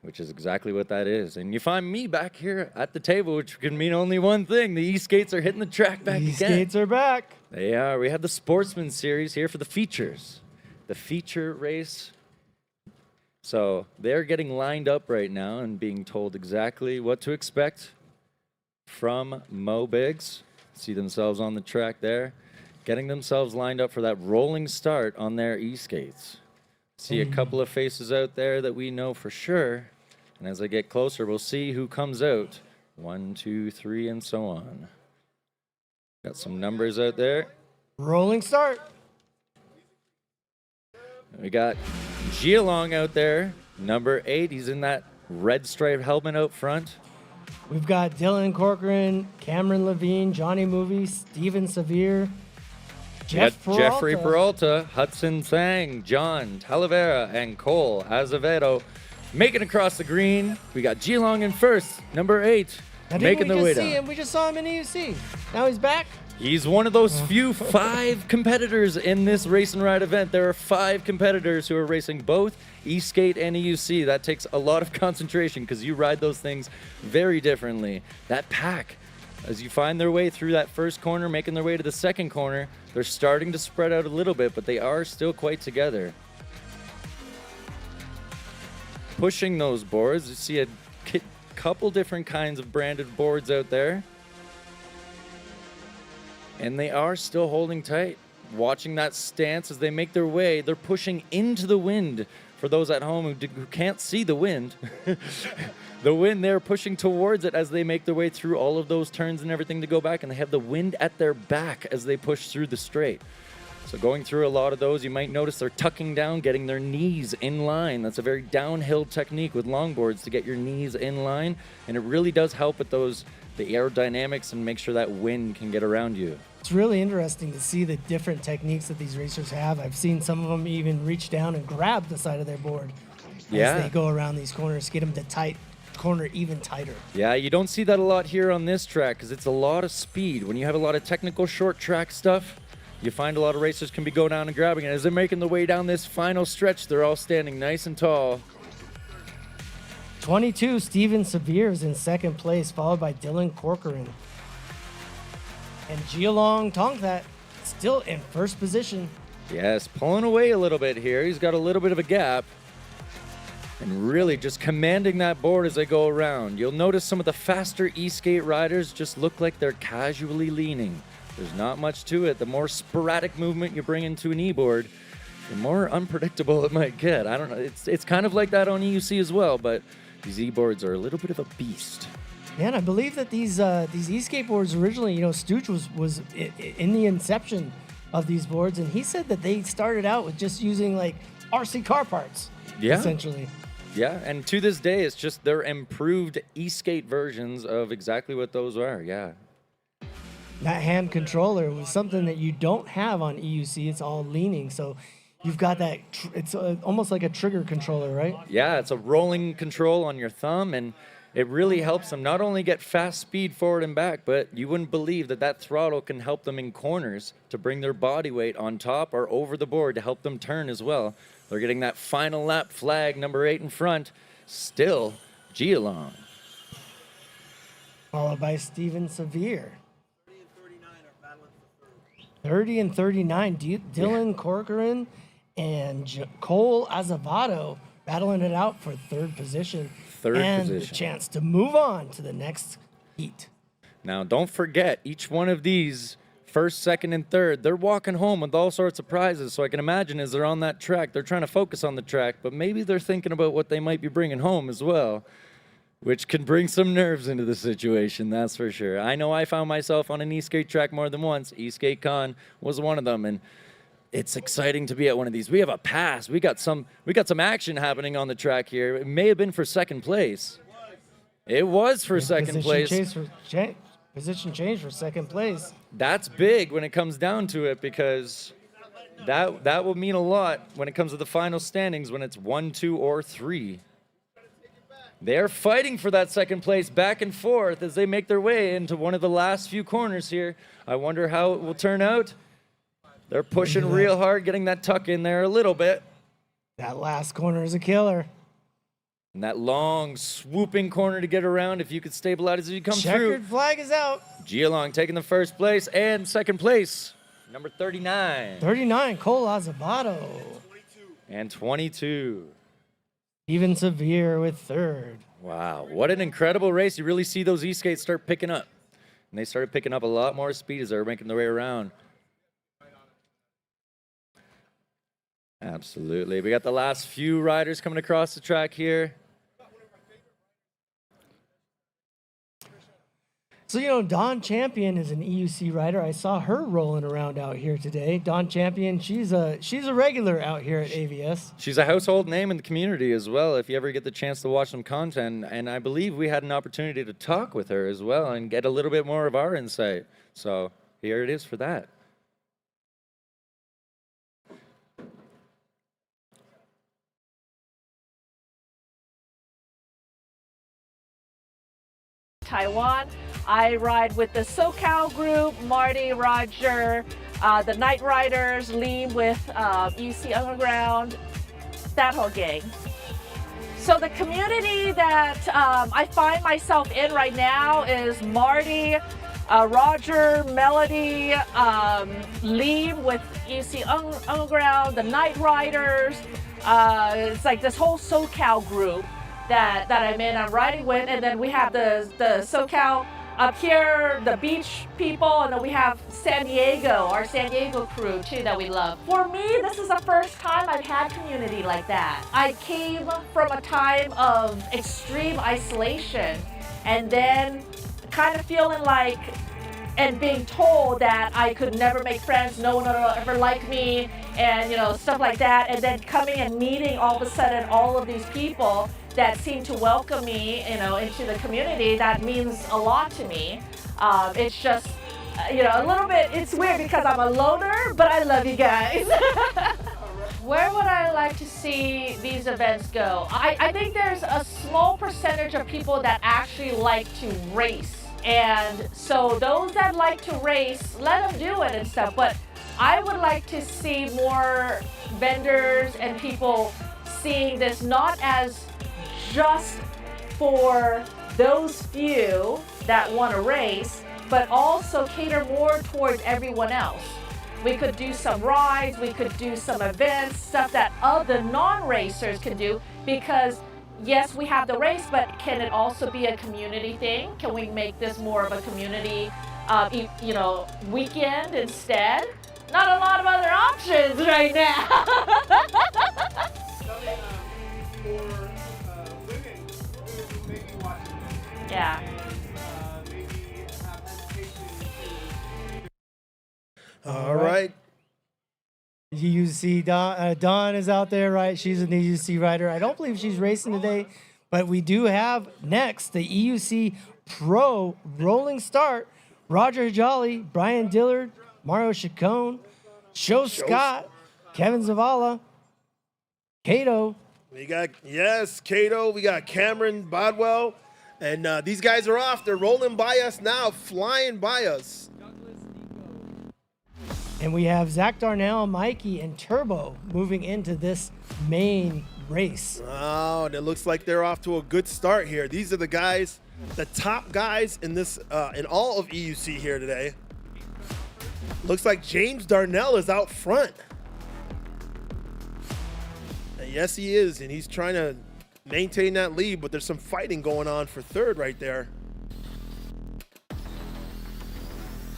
which is exactly what that is. And you find me back here at the table, which can mean only one thing. The E-skates are hitting the track back again.
E-skates are back.
They are. We have the Sportsman series here for the features. The feature race. So they're getting lined up right now and being told exactly what to expect from Mo Biggs. See themselves on the track there, getting themselves lined up for that rolling start on their E-skates. See a couple of faces out there that we know for sure. And as I get closer, we'll see who comes out. 1, 2, 3, and so on. Got some numbers out there.
Rolling start.
We got Geelong out there, number 8. He's in that red striped helmet out front.
We've got Dylan Corcoran, Cameron Levine, Johnny Movie, Steven Severe,
Jeffrey Peralta, Hudson Tsang, John Talavera, and Cole Azevedo making across the green. We got Geelong in first, number 8, making their way down.
We just saw him in EUC. Now he's back.
He's one of those few 5 competitors in this race and ride event. There are 5 competitors who are racing both E-skate and EUC. That takes a lot of concentration because you ride those things very differently. That pack, as you find their way through that first corner, making their way to the second corner, they're starting to spread out a little bit, but they are still quite together. Pushing those boards, you see a couple different kinds of branded boards out there. And they are still holding tight. Watching that stance as they make their way, they're pushing into the wind. For those at home who can't see the wind, the wind, they're pushing towards it as they make their way through all of those turns and everything to go back, and they have the wind at their back as they push through the straight. So going through a lot of those, you might notice they're tucking down, getting their knees in line. That's a very downhill technique with longboards to get your knees in line, and it really does help with the aerodynamics and make sure that wind can get around you.
It's really interesting to see the different techniques that these racers have. I've seen some of them even reach down and grab the side of their board as they go around these corners, get them to tight corner even tighter.
Yeah, you don't see that a lot here on this track because it's a lot of speed. When you have a lot of technical short track stuff, you find a lot of racers can be going down and grabbing it. As they're making their way down this final stretch, they're all standing nice and tall.
22, Steven Severe is in second place, followed by Dylan Corcoran. And Geelong Tongthat still in first position.
Yes, pulling away a little bit here. He's got a little bit of a gap. And really just commanding that board as they go around. You'll notice some of the faster e-skate riders just look like they're casually leaning. There's not much to it. The more sporadic movement you bring into an e-board, the more unpredictable it might get. I don't know. It's kind of like that on EUC as well, but these e-boards are a little bit of a beast.
Yeah, and I believe that these e-skateboards originally, Stooge was in the inception of these boards, and he said that they started out with just using like RC car parts, essentially.
Yeah, and to this day, it's just their improved e-skate versions of exactly what those are, yeah.
That hand controller was something that you don't have on EUC. It's all leaning, so you've got that, it's almost like a trigger controller, right?
Yeah, it's a rolling control on your thumb, and it really helps them not only get fast speed forward and back, but you wouldn't believe that throttle can help them in corners to bring their body weight on top or over the board to help them turn as well. They're getting that final lap flag, number 8 in front, still Geelong.
Followed by Steven Severe. 30 and 39, Dylan Corcoran and Cole Azevedo battling it out for third position. And the chance to move on to the next heat.
Now, don't forget, each one of these, first, second, and third, they're walking home with all sorts of prizes. So I can imagine as they're on that track, they're trying to focus on the track, but maybe they're thinking about what they might be bringing home as well, which can bring some nerves into the situation, that's for sure. I know I found myself on an e-skate track more than once. E-Skate Con was one of them, and it's exciting to be at one of these. We have a pass. We got some action happening on the track here. It may have been for second place. It was for second place.
Position change for second place.
That's big when it comes down to it, because that will mean a lot when it comes to the final standings when it's 1, 2, or 3. They're fighting for that second place back and forth as they make their way into one of the last few corners here. I wonder how it will turn out. They're pushing real hard, getting that tuck in there a little bit.
That last corner is a killer.
And that long swooping corner to get around if you could stabilize as you come through.
Checkered flag is out.
Gialong taking the first place and second place. Number 39.
39, Cole Azabato.
And 22.
Even Severe with third.
Wow, what an incredible race. You really see those E-skates start picking up. And they started picking up a lot more speed as they were making their way around. Absolutely. We got the last few riders coming across the track here.
So, you know, Dawn Champion is an EUC rider. I saw her rolling around out here today. Dawn Champion, she's a regular out here at AVS.
She's a household name in the community as well, if you ever get the chance to watch some content. And I believe we had an opportunity to talk with her as well and get a little bit more of our insight. So here it is for that.
Taiwan. I ride with the SoCal group, Marty, Roger, the Night Riders, Lee with EUC Underground, that whole gang. So the community that I find myself in right now is Marty, Roger, Melody, Lee with EUC Underground, the Night Riders. It's like this whole SoCal group that I'm in, I'm riding with, and then we have the SoCal up here, the beach people, and then we have San Diego, our San Diego crew too that we love. For me, this is the first time I've had community like that. I came from a time of extreme isolation and then kind of feeling like and being told that I could never make friends, no one will ever like me, and you know, stuff like that, and then coming and meeting all of a sudden all of these people that seem to welcome me, you know, into the community. That means a lot to me. It's just, you know, a little bit, it's weird because I'm a loner, but I love you guys. Where would I like to see these events go? I think there's a small percentage of people that actually like to race. And so those that like to race, let them do it and stuff. But I would like to see more vendors and people seeing this not as just for those few that want to race, but also cater more towards everyone else. We could do some rides, we could do some events, stuff that other non-racers can do, because yes, we have the race, but can it also be a community thing? Can we make this more of a community, you know, weekend instead? Not a lot of other options right now. Yeah.
All right.
EUC Dawn is out there, right? She's an EUC rider. I don't believe she's racing today, but we do have next the EUC Pro rolling start. Roger Jolly, Brian Dillard, Mario Chacon, Joe Scott, Kevin Zavala, Cato.
We got, yes, Cato. We got Cameron Bodwell. And these guys are off. They're rolling by us now, flying by us.
And we have Zach Darnell, Mikey, and Turbo moving into this main race.
Oh, and it looks like they're off to a good start here. These are the guys, the top guys in this, in all of EUC here today. Looks like James Darnell is out front. And yes, he is, and he's trying to maintain that lead, but there's some fighting going on for third right there.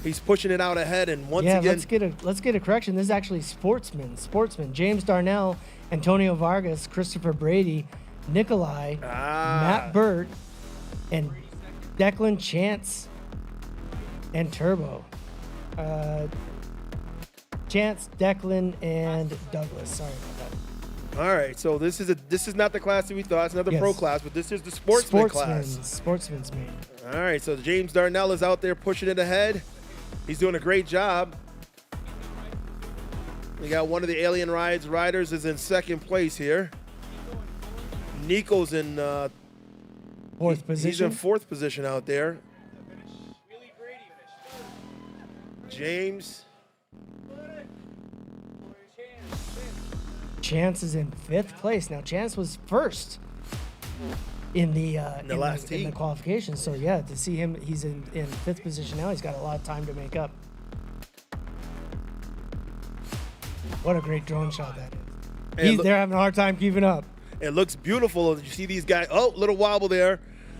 He's pushing it out ahead, and once again,
let's get a correction. This is actually Sportsman. James Darnell, Antonio Vargas, Christopher Brady, Nikolai, Matt Burt, and Declan Chance, and Turbo. Chance, Declan, and Douglas. Sorry about that.
All right, so this is not the class that we thought. It's not the pro class, but this is the sportsman class.
Sportsman's main.
All right, so James Darnell is out there pushing it ahead. He's doing a great job. We got one of the Alien Rides riders is in second place here. Nico's in
fourth position.
He's in fourth position out there. James.
Chance is in fifth place. Now, Chance was first in the
last
in the
heat.
qualifications. So yeah, to see him, he's in 5th position now. He's got a lot of time to make up. What a great drone shot that is. They're having a hard time keeping up.
It looks beautiful. You see these guys. Oh, little wobble there.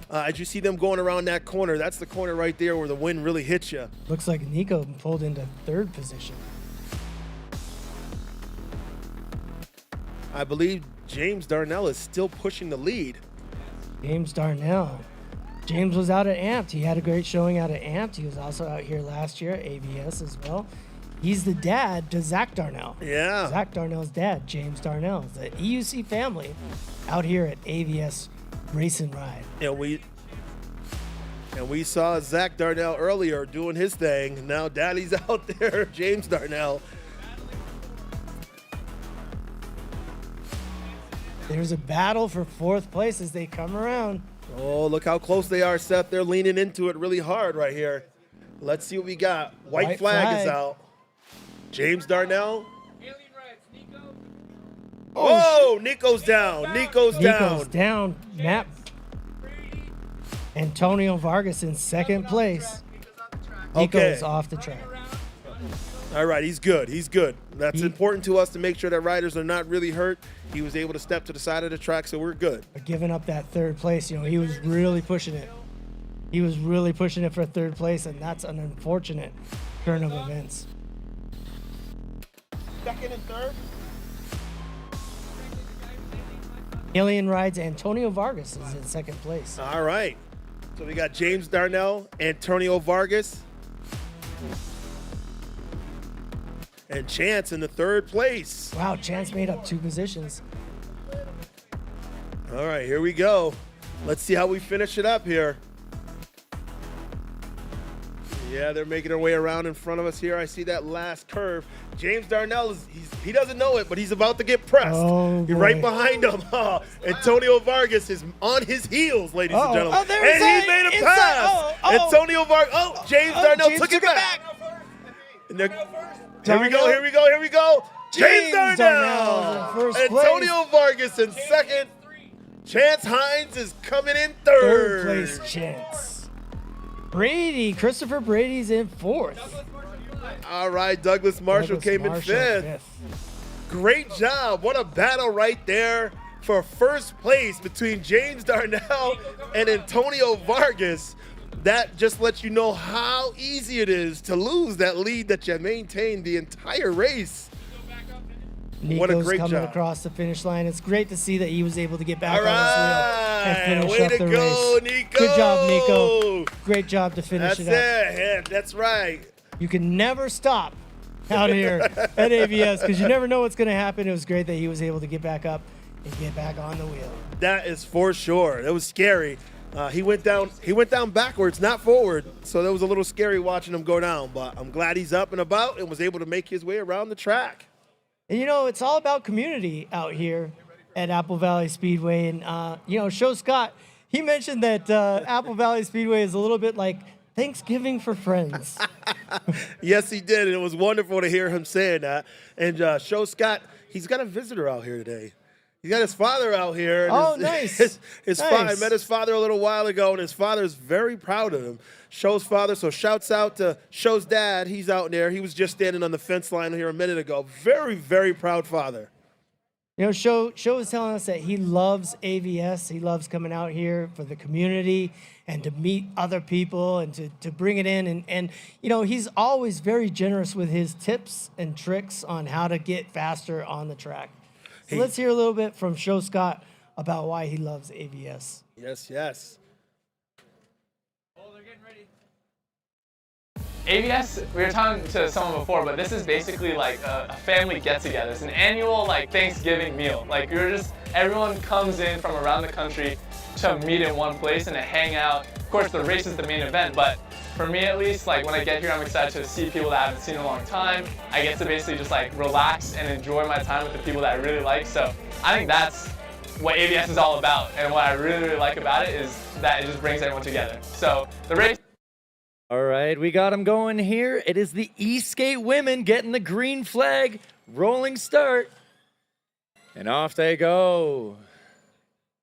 As you see them going around that corner, that's the corner right there where the wind really hits you.
Looks like Nico pulled into 3rd position.
I believe James Darnell is still pushing the lead.
James Darnell. James was out at Amped. He had a great showing out at Amped. He was also out here last year at AVS as well. He's the dad to Zach Darnell.
Yeah.
Zach Darnell's dad, James Darnell. The EUC family out here at AVS Race and Ride.
And we saw Zach Darnell earlier doing his thing. Now daddy's out there, James Darnell.
There's a battle for 4th place as they come around.
Oh, look how close they are, Seth. They're leaning into it really hard right here. Let's see what we got. White flag is out. James Darnell. Oh, Nico's down. Nico's
down. Matt. Antonio Vargas in 2nd place. Nico's off the track.
All right, he's good. He's good. That's important to us to make sure that riders are not really hurt. He was able to step to the side of the track, so we're good.
But giving up that 3rd place, he was really pushing it. He was really pushing it for 3rd place, and that's an unfortunate turn of events.
2nd and 3rd.
Alien Rides Antonio Vargas is in 2nd place.
All right. So we got James Darnell, Antonio Vargas, and Chance in the 3rd place.
Wow, Chance made up 2 positions.
All right, here we go. Let's see how we finish it up here. Yeah, they're making their way around in front of us here. I see that last curve. James Darnell, he doesn't know it, but he's about to get pressed.
Oh,
You're right behind him. Antonio Vargas is on his heels, ladies and gentlemen.
Oh,
and he made a pass. Antonio Vargas. Oh, James Darnell took it back. And here we go. James Darnell. Antonio Vargas in 2nd. Chance Hines is coming in 3rd.
3rd place, Chance. Christopher Brady's in 4th.
All right, Douglas Marshall came in 5th. Great job. What a battle right there for 1st place between James Darnell and Antonio Vargas. That just lets you know how easy it is to lose that lead that you maintained the entire race.
Nico's
what a great
coming
job.
Across the finish line. It's great to see that he was able to get back
All
on his wheel and finish
way
up
to
the
go,
race.
Nico.
Good job, Nico. Great job to finish
That's
it up.
Yeah, that's right.
You can never stop out here at AVS because you never know what's going to happen. It was great that he was able to get back up and get back on the wheel.
That is for sure. It was scary. He went down backwards, not forward. So that was a little scary watching him go down. But I'm glad he's up and about and was able to make his way around the track.
And it's all about community out here at Apple Valley Speedway. And Show Scott, he mentioned that Apple Valley Speedway is a little bit like Thanksgiving for friends.
Yes, he did, and it was wonderful to hear him saying that. And Show Scott, he's got a visitor out here today. He's got his father out here. And
nice.
I met his father a little while ago, and his father is very proud of him. Show's father, so shouts out to Show's dad. He's out there. He was just standing on the fence line here a minute ago. Very, very proud father.
Show was telling us that he loves AVS. He loves coming out here for the community and to meet other people and to bring it in. And he's always very generous with his tips and tricks on how to get faster on the track. So let's hear a little bit from Show Scott about why he loves AVS.
Yes.
AVS, we were talking to someone before, but this is basically like a family get-together. It's an annual Thanksgiving meal. Everyone comes in from around the country to meet in one place and to hang out. Of course, the race is the main event, but for me at least, when I get here, I'm excited to see people that I haven't seen in a long time. I get to basically just relax and enjoy my time with the people that I really like. So I think that's what AVS is all about. And what I really, really like about it is that it just brings everyone together. So the race.
All right, we got them going here. It is the ESK8 Women getting the green flag, rolling start. And off they go.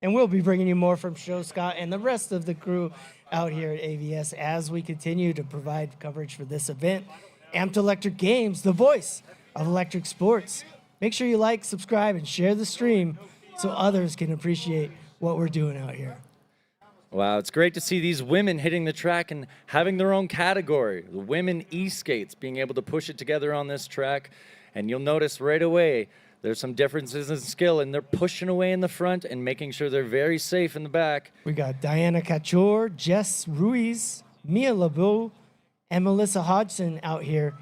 And we'll be bringing you more from Show Scott and the rest of the crew out here at AVS as we continue to provide coverage for this event. Amped Electric Games, the voice of electric sports. Make sure you like, subscribe, and share the stream so others can appreciate what we're doing out here.
Wow, it's great to see these women hitting the track and having their own category. The women e-skates, being able to push it together on this track. And you'll notice right away, there's some differences in skill, and they're pushing away in the front and making sure they're very safe in the back.
We got Diana Cachor, Jess Ruiz, Mia LeBeau, and Melissa Hodgson out here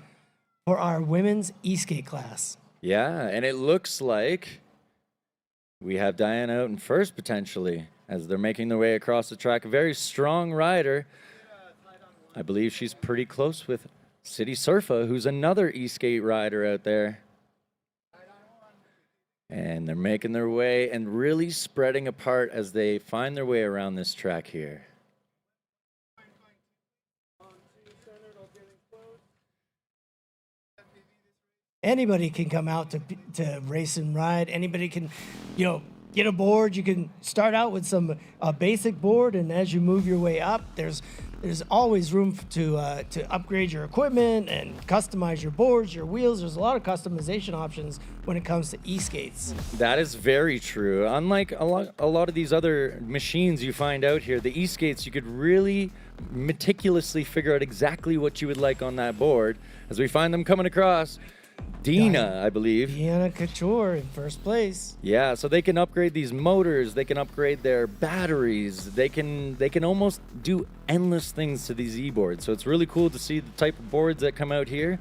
for our women's e-skate class.
Yeah, and it looks like we have Diana out in first potentially as they're making their way across the track. A very strong rider. I believe she's pretty close with City Surfa, who's another e-skate rider out there. And they're making their way and really spreading apart as they find their way around this track here.
Anybody can come out to race and ride. Anybody can, get a board. You can start out with a basic board, and as you move your way up, there's always room to upgrade your equipment and customize your boards, your wheels. There's a lot of customization options when it comes to e-skates.
That is very true. Unlike a lot of these other machines you find out here, the e-skates, you could really meticulously figure out exactly what you would like on that board. As we find them coming across, Dina, I believe.
Diana Couture in first place.
Yeah, so they can upgrade these motors, they can upgrade their batteries, they can almost do endless things to these e-boards. So it's really cool to see the type of boards that come out here.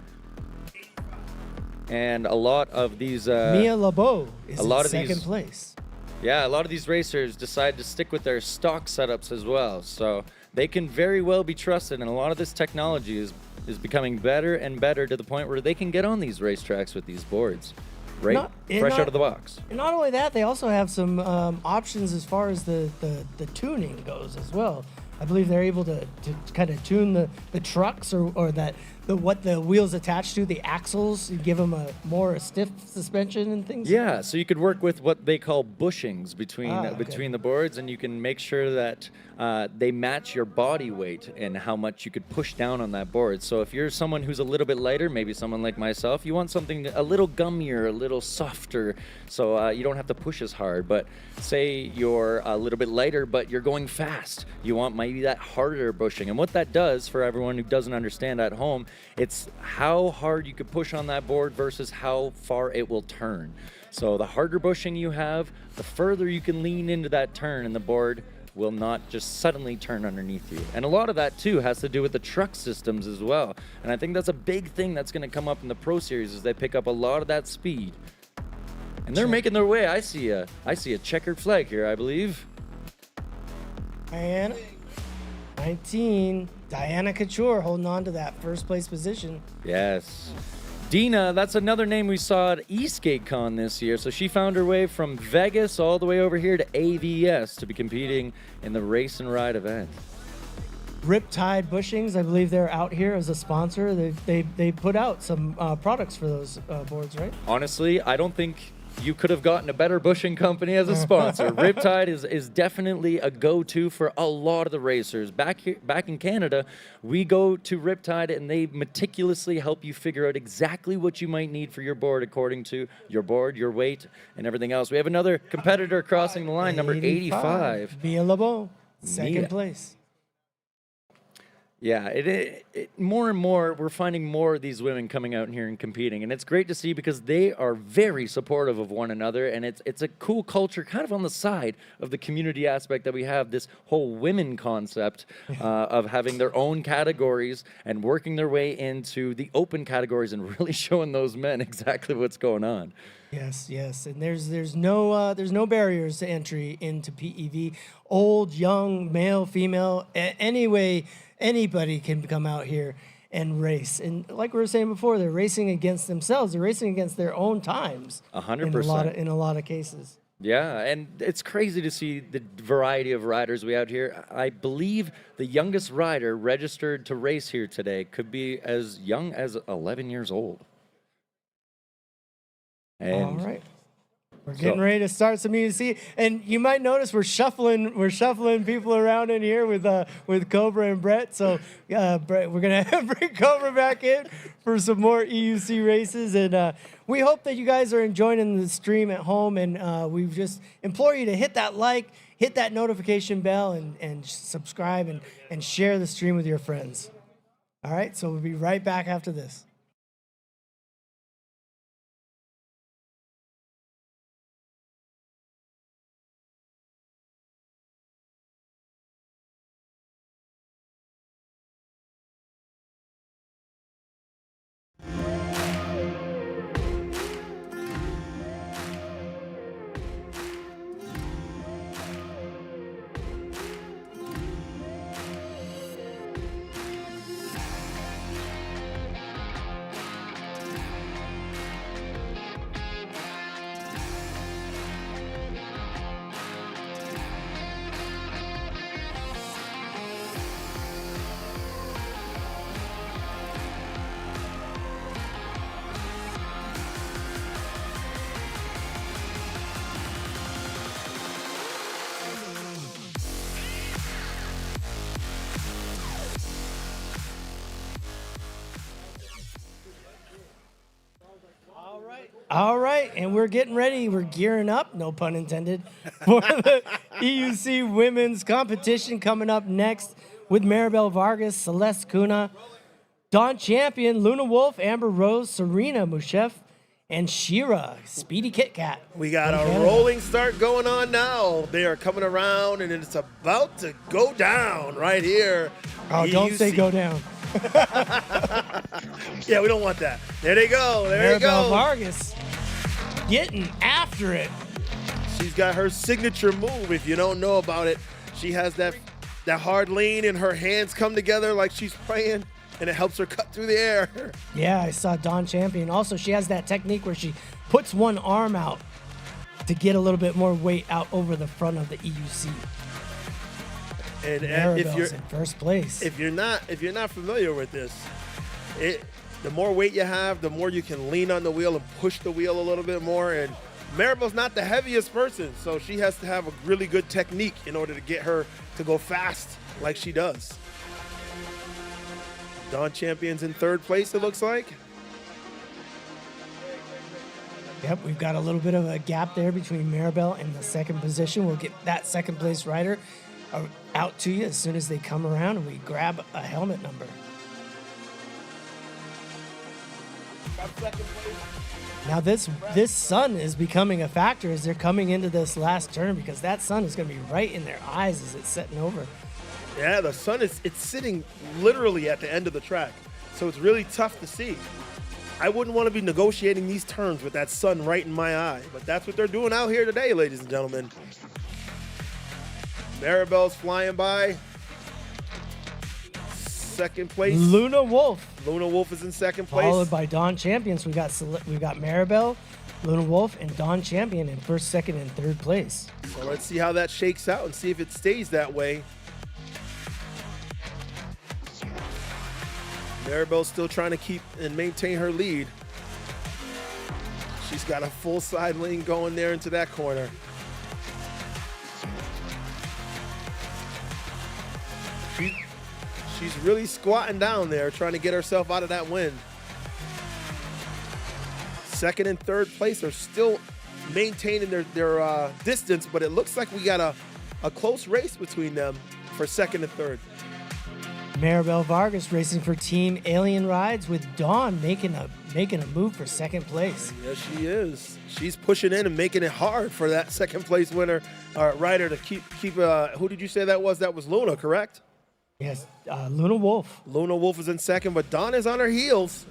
And a lot of these
Mia LeBeau is in second place.
Yeah, a lot of these racers decide to stick with their stock setups as well. So they can very well be trusted, and a lot of this technology is becoming better and better to the point where they can get on these racetracks with these boards, fresh out of the box.
And not only that, they also have some options as far as the tuning goes as well. I believe they're able to kind of tune the trucks or what the wheels attach to, the axles, you give them a more stiff suspension and things.
Yeah, so you could work with what they call bushings between the boards, and you can make sure that they match your body weight and how much you could push down on that board. So if you're someone who's a little bit lighter, maybe someone like myself, you want something a little gummier, a little softer, so you don't have to push as hard. But say you're a little bit lighter, but you're going fast, you want maybe that harder bushing. And what that does for everyone who doesn't understand at home, it's how hard you could push on that board versus how far it will turn. So the harder bushing you have, the further you can lean into that turn, and the board will not just suddenly turn underneath you. And a lot of that too has to do with the truck systems as well. And I think that's a big thing that's going to come up in the Pro Series, as they pick up a lot of that speed. And they're making their way. I see a checkered flag here, I believe.
And 19, Diana Couture holding on to that first place position.
Yes. Dina, that's another name we saw at eSkateCon this year. So she found her way from Vegas all the way over here to AVS to be competing in the race and ride event.
Riptide Bushings, I believe they're out here as a sponsor. They put out some products for those boards, right?
Honestly, I don't think you could have gotten a better bushing company as a sponsor. Riptide is definitely a go-to for a lot of the racers. Back in Canada, we go to Riptide, and they meticulously help you figure out exactly what you might need for your board according to your board, your weight, and everything else. We have another competitor crossing the line, number 85.
Mia LeBeau, second place.
Yeah, more and more, we're finding more of these women coming out here and competing, and it's great to see because they are very supportive of one another, and it's a cool culture kind of on the side of the community aspect that we have, this whole women concept of having their own categories and working their way into the open categories and really showing those men exactly what's going on.
Yes, and there's no barriers to entry into PEV. Old, young, male, female, anybody can come out here and race. And like we were saying before, they're racing against themselves. They're racing against their own times.
100%.
In a lot of cases.
Yeah, and it's crazy to see the variety of riders we have here. I believe the youngest rider registered to race here today could be as young as 11 years old. And
all right. We're getting ready to start some EUC, and you might notice we're shuffling people around in here with Cobra and Brett. So Brett, we're gonna bring Cobra back in for some more EUC races, and we hope that you guys are enjoying the stream at home. And we just implore you to hit that like, hit that notification bell, and subscribe and share the stream with your friends. All right, so we'll be right back after this. All right, and we're getting ready. We're gearing up, no pun intended, for the EUC Women's competition coming up next with Maribel Vargas, Celeste Cuna, Dawn Champion, Luna Wolf, Amber Rose, Serena Mushef, and Shira, Speedy Kit Kat.
We got a rolling start going on now. They are coming around, and it's about to go down right here.
Oh, don't say go down.
Yeah, we don't want that. There they go. There they go.
Maribel Vargas getting after it.
She's got her signature move. If you don't know about it, she has that hard lean, and her hands come together like she's praying, and it helps her cut through the air.
Yeah, I saw Dawn Champion. Also, she has that technique where she puts one arm out to get a little bit more weight out over the front of the EUC.
And if you're
in first place,
if you're not familiar with this, the more weight you have, the more you can lean on the wheel and push the wheel a little bit more. And Maribel's not the heaviest person, so she has to have a really good technique in order to get her to go fast like she does. Dawn Champion's in third place, it looks like.
Yep, we've got a little bit of a gap there between Maribel and the second position. We'll get that second place rider out to you as soon as they come around and we grab a helmet number. Now this sun is becoming a factor as they're coming into this last turn, because that sun is going to be right in their eyes as it's setting over.
Yeah, the sun it's sitting literally at the end of the track, so it's really tough to see. I wouldn't want to be negotiating these turns with that sun right in my eye, but that's what they're doing out here today, ladies and gentlemen. Maribel's flying by. Second place.
Luna Wolf.
Luna Wolf is in second place.
Followed by Dawn Champion. So we got Maribel, Luna Wolf, and Dawn Champion in first, second, and third place.
So let's see how that shakes out and see if it stays that way. Maribel's still trying to keep and maintain her lead. She's got a full side lean going there into that corner. She's really squatting down there, trying to get herself out of that wind. Second and third place are still maintaining their distance, but it looks like we got a close race between them for second and third.
Maribel Vargas racing for Team Alien Rides, with Dawn making a move for second place.
Yes, she is. She's pushing in and making it hard for that second place winner rider to keep. Who did you say that was? That was Luna, correct?
Yes, Luna Wolf.
Luna Wolf is in second, but Dawn is on her heels.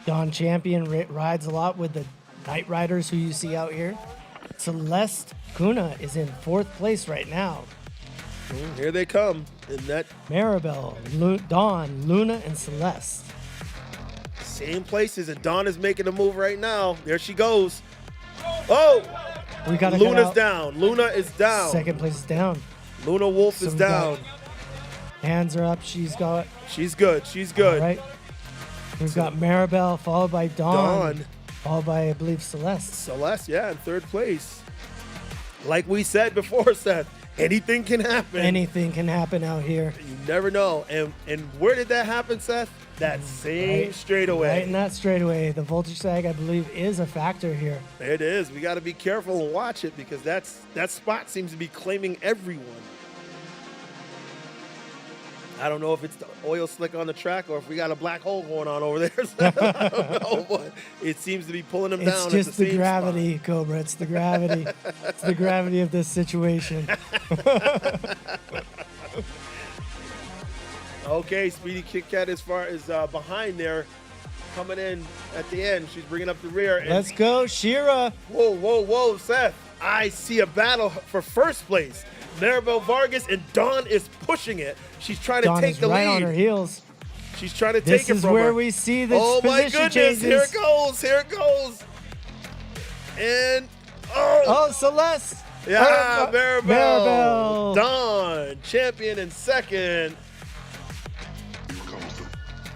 Dawn Champion rides a lot with the Night Riders who you see out here. Celeste Cuna is in fourth place right now.
Here they come. And that
Maribel, Dawn, Luna, and Celeste.
Same places, and Dawn is making a move right now. There she goes. Oh!
We got
Luna's down. Luna is down.
Second place is down.
Luna Wolf is down.
Hands are up. She's
good. She's good.
All right. We've got Maribel followed by Dawn. All by, I believe, Celeste.
Celeste, yeah, in third place. Like we said before, Seth, anything can happen.
Anything can happen out here.
You never know. And where did that happen, Seth? That same straightaway.
Right in that straightaway. The voltage sag, I believe, is a factor here.
It is. We got to be careful and watch it because that spot seems to be claiming everyone. I don't know if it's the oil slick on the track or if we got a black hole going on over there. I don't know, but it seems to be pulling them down.
It's just
at the
the
same
gravity,
spot.
Cobra. It's the gravity. It's the gravity of this situation.
Okay, Speedy Kit Kat as far as behind there, coming in at the end. She's bringing up the rear. And
Let's go, Shira.
whoa, whoa, whoa, Seth. I see a battle for first place. Maribel Vargas and Dawn is pushing it. She's trying to
Dawn
take
is
the
right
lead.
on her heels.
She's trying to
This
take it
is
from
where
her.
we see the
Oh my
position
goodness,
changes.
here it goes, here it goes. And, oh
Celeste.
yeah, Maribel.
Maribel.
Dawn, champion in second.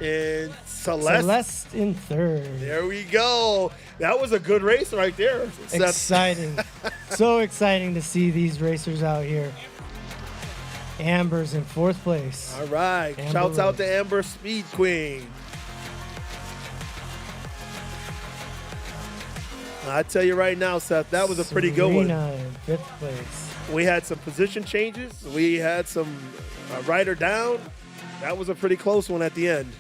And
Celeste in third.
There we go. That was a good race right there. Seth.
Exciting. So exciting to see these racers out here. Amber's in fourth place.
All right.
Amber
Shouts out to
Rose.
Amber, Speed Queen. I tell you right now, Seth, that was a pretty good one.
Serena in fifth place.
We had some position changes. We had some rider down. That was a pretty close one at the end.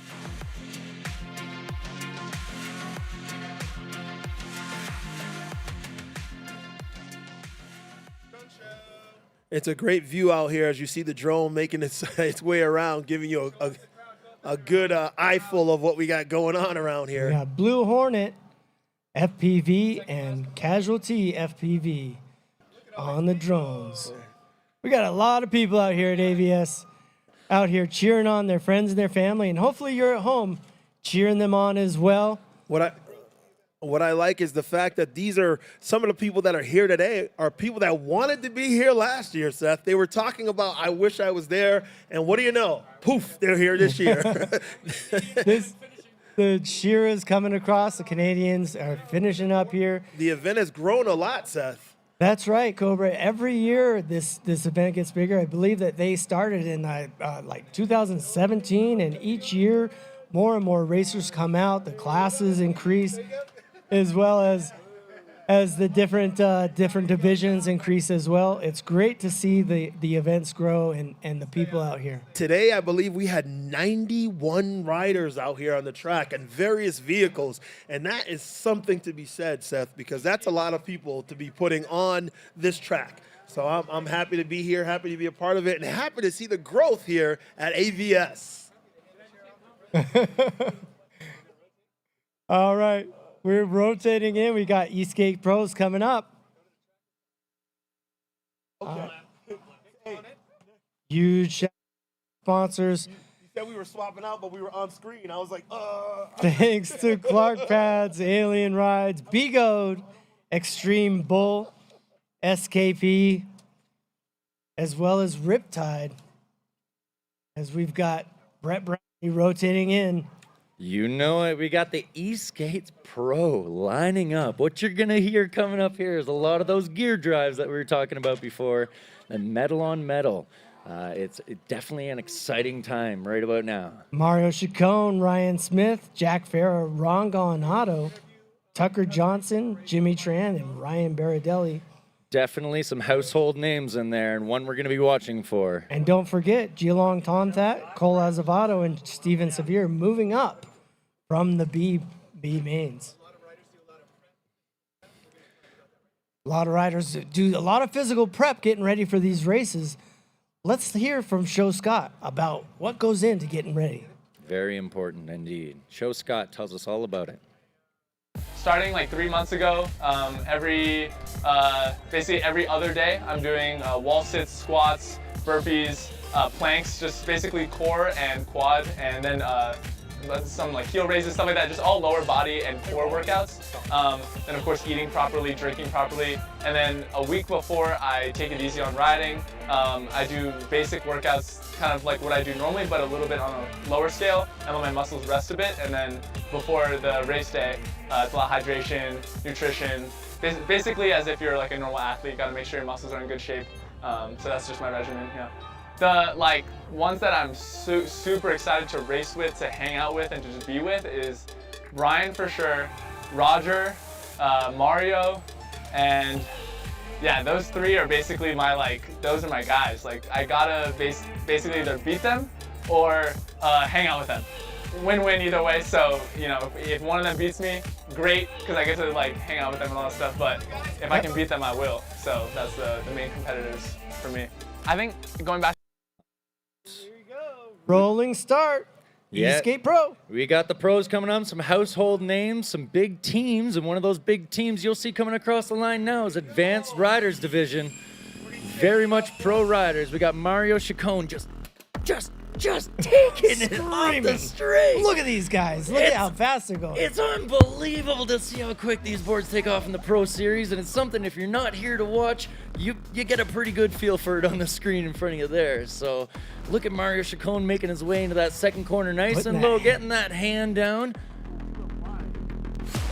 It's a great view out here as you see the drone making its way around, giving you a good eyeful of what we got going on around here.
We got Blue Hornet FPV and Casualty FPV on the drones. We got a lot of people out here at AVS, out here cheering on their friends and their family, and hopefully you're at home cheering them on as well.
What I like is the fact that these are some of the people that are here today are people that wanted to be here last year, Seth. They were talking about, I wish I was there. And what do you know? Poof, they're here this year.
The Shira's coming across. The Canadians are finishing up here.
The event has grown a lot, Seth.
That's right, Cobra. Every year this event gets bigger. I believe that they started in like 2017, and each year more and more racers come out. The classes increase, as well as the different divisions increase as well. It's great to see the events grow and the people out here.
Today, I believe we had 91 riders out here on the track and various vehicles. And that is something to be said, Seth, because that's a lot of people to be putting on this track. So I'm happy to be here, happy to be a part of it, and happy to see the growth here at AVS.
All right. We're rotating in. We got ESK8 Pros coming up. Huge sponsors.
You said we were swapping out, but we were on screen. I was like,
Thanks to Clark Pads, Alien Rides, Begode, Extreme Bull, SKP, as well as Riptide. As we've got Brett Brownlee rotating in.
You know it. We got the ESK8 Pro lining up. What you're going to hear coming up here is a lot of those gear drives that we were talking about before. The metal on metal. It's definitely an exciting time right about now.
Mario Chacon, Ryan Smith, Jack Farah, Ron Gonado, Tucker Johnson, Jimmy Tran, and Ryan Baradelli.
Definitely some household names in there, and one we're going to be watching for.
And don't forget, Geelong Tomtat, Cole Azevedo, and Steven Sevier moving up from the B mains. A lot of riders do a lot of physical prep getting ready for these races. Let's hear from Show Scott about what goes into getting ready.
Very important indeed. Show Scott tells us all about it.
Starting like 3 months ago, basically every other day, I'm doing wall sits, squats, burpees, planks, just basically core and quad, and then some like heel raises, stuff like that, just all lower body and core workouts. And of course eating properly, drinking properly. And then a week before I take it easy on riding, I do basic workouts, kind of like what I do normally, but a little bit on a lower scale, and let my muscles rest a bit. And then before the race day, it's a lot of hydration, nutrition, basically as if you're like a normal athlete, gotta make sure your muscles are in good shape. So that's just my regimen, yeah. The like ones that I'm super excited to race with, to hang out with, and to just be with is Ryan for sure, Roger, Mario, and yeah, those three are basically my those are my guys. Like I gotta basically either beat them or hang out with them. Win-win either way. So you know, if one of them beats me, great, because I get to like hang out with them and all that stuff. But if I can beat them, I will. So that's the main competitors for me. I think going back.
Rolling start.
Yeah.
ESK8 Pro.
We got the pros coming up, some household names, some big teams, and one of those big teams you'll see coming across the line now is Advanced Riders Division. Very much pro riders. We got Mario Chacon just taking it off the straight.
Look at these guys. Look at how fast they're going.
It's unbelievable to see how quick these boards take off in the Pro Series, and it's something, if you're not here to watch, you get a pretty good feel for it on the screen in front of you there. So look at Mario Chacon making his way into that second corner nice and low, getting that hand down.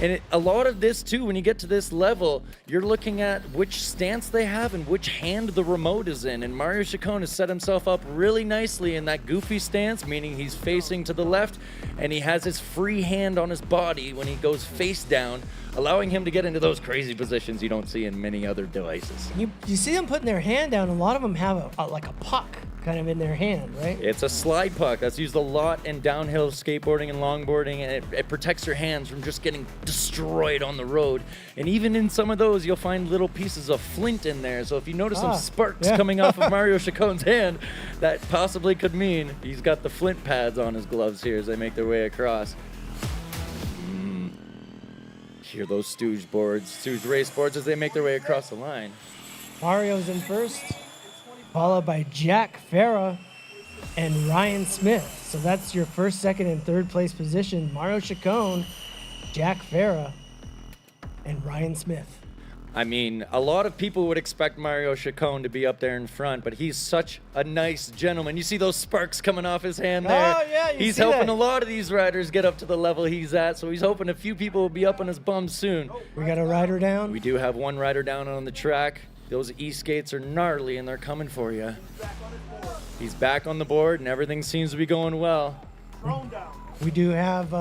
And a lot of this too, when you get to this level, you're looking at which stance they have and which hand the remote is in. And Mario Chacon has set himself up really nicely in that goofy stance, meaning he's facing to the left, and he has his free hand on his body when he goes face down, allowing him to get into those crazy positions you don't see in many other devices.
You see them putting their hand down. A lot of them have like a puck kind of in their hand, right?
It's a slide puck that's used a lot in downhill skateboarding and longboarding, and it protects your hands from just getting destroyed on the road. And even in some of those, you'll find little pieces of flint in there. So if you notice some sparks coming off of Mario Chacon's hand, that possibly could mean he's got the flint pads on his gloves here as they make their way across. Hear those Stooge race boards as they make their way across the line.
Mario's in first, followed by Jack Farah and Ryan Smith. So that's your first, second, and third place position. Mario Chacon, Jack Farah, and Ryan Smith.
I mean, a lot of people would expect Mario Chacon to be up there in front, but he's such a nice gentleman. You see those sparks coming off his hand there?
Oh, yeah,
he's helping a lot of these riders get up to the level he's at, so he's hoping a few people will be up on his bum soon.
We got a rider down?
We do have one rider down on the track. Those E-skates are gnarly, and they're coming for you. He's back on the board, and everything seems to be going well.
We do have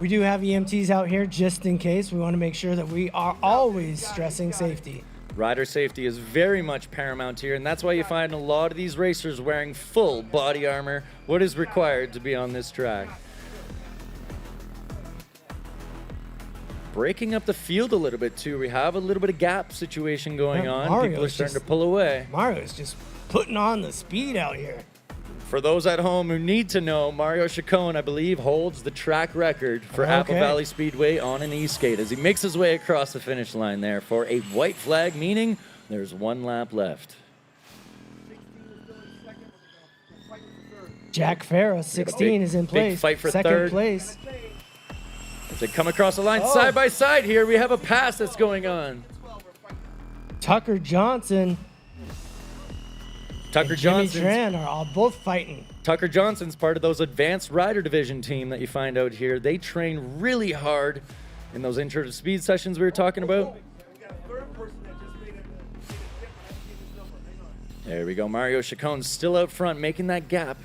EMTs out here just in case. We want to make sure that we are always stressing safety.
Rider safety is very much paramount here, and that's why you find a lot of these racers wearing full body armor, what is required to be on this track. Breaking up the field a little bit too. We have a little bit of gap situation going on. People are starting to pull away.
Mario's just putting on the speed out here.
For those at home who need to know, Mario Chacon, I believe, holds the track record for Apple Valley Speedway on an e-skate as he makes his way across the finish line there for a white flag, meaning there's one lap left.
Jack Farah, 16, is in place.
Big fight for
second
third.
place.
As they come across the line side by side here, we have a pass that's going on.
Tucker Johnson and Jimmy Tran are all both fighting.
Tucker Johnson's part of those advanced rider division team that you find out here. They train really hard in those intro to speed sessions we were talking about. There we go. Mario Chacon's still out front, making that gap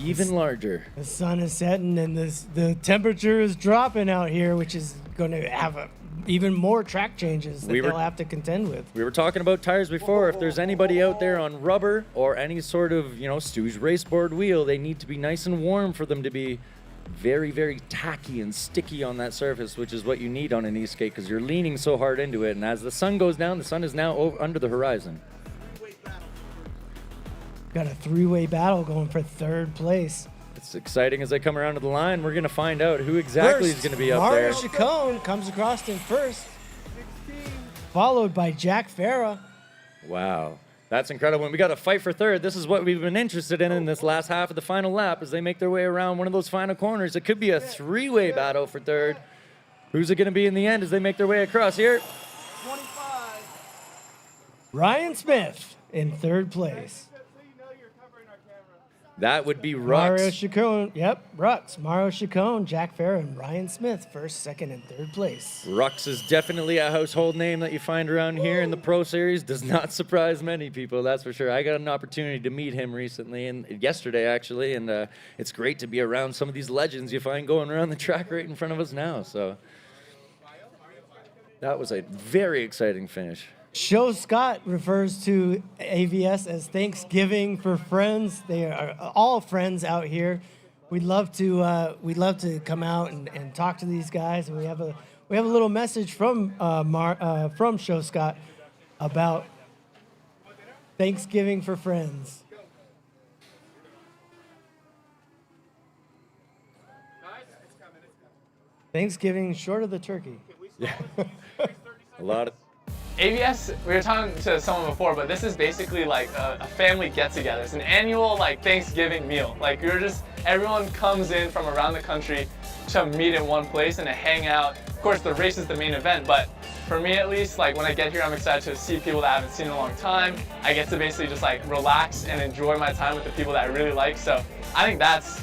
even larger.
The sun is setting and the temperature is dropping out here, which is going to have even more track changes that they'll have to contend with.
We were talking about tires before. If there's anybody out there on rubber or any sort of, Stooge raceboard wheel, they need to be nice and warm for them to be very, very tacky and sticky on that surface, which is what you need on an e-skate because you're leaning so hard into it. And as the sun goes down, the sun is now under the horizon.
Got a three-way battle going for third place.
It's exciting as they come around to the line. We're going to find out who exactly is going to be up there.
Mario Chacon comes across in first, followed by Jack Farah.
Wow. That's incredible. And we got a fight for third. This is what we've been interested in this last half of the final lap as they make their way around one of those final corners. It could be a three-way battle for third. Who's it going to be in the end as they make their way across here?
25. Ryan Smith in third place.
That would be Rux.
Mario Chacon. Yep, Rux. Mario Chacon, Jack Farah, and Ryan Smith, first, second, and third place.
Rux is definitely a household name that you find around here in the Pro Series. Does not surprise many people, that's for sure. I got an opportunity to meet him recently, and yesterday actually, and it's great to be around some of these legends you find going around the track right in front of us now. So that was a very exciting finish.
Show Scott refers to AVS as Thanksgiving for friends. They are all friends out here. We'd love to come out and talk to these guys. And we have a little message from Show Scott about Thanksgiving for friends. Thanksgiving short of the turkey.
Yeah, a lot of.
AVS, we were talking to someone before, but this is basically like a family get-together. It's an annual like Thanksgiving meal. Like everyone comes in from around the country to meet in one place and to hang out. Of course, the race is the main event, but for me at least, like when I get here, I'm excited to see people that I haven't seen in a long time. I get to basically just like relax and enjoy my time with the people that I really like. So I think that's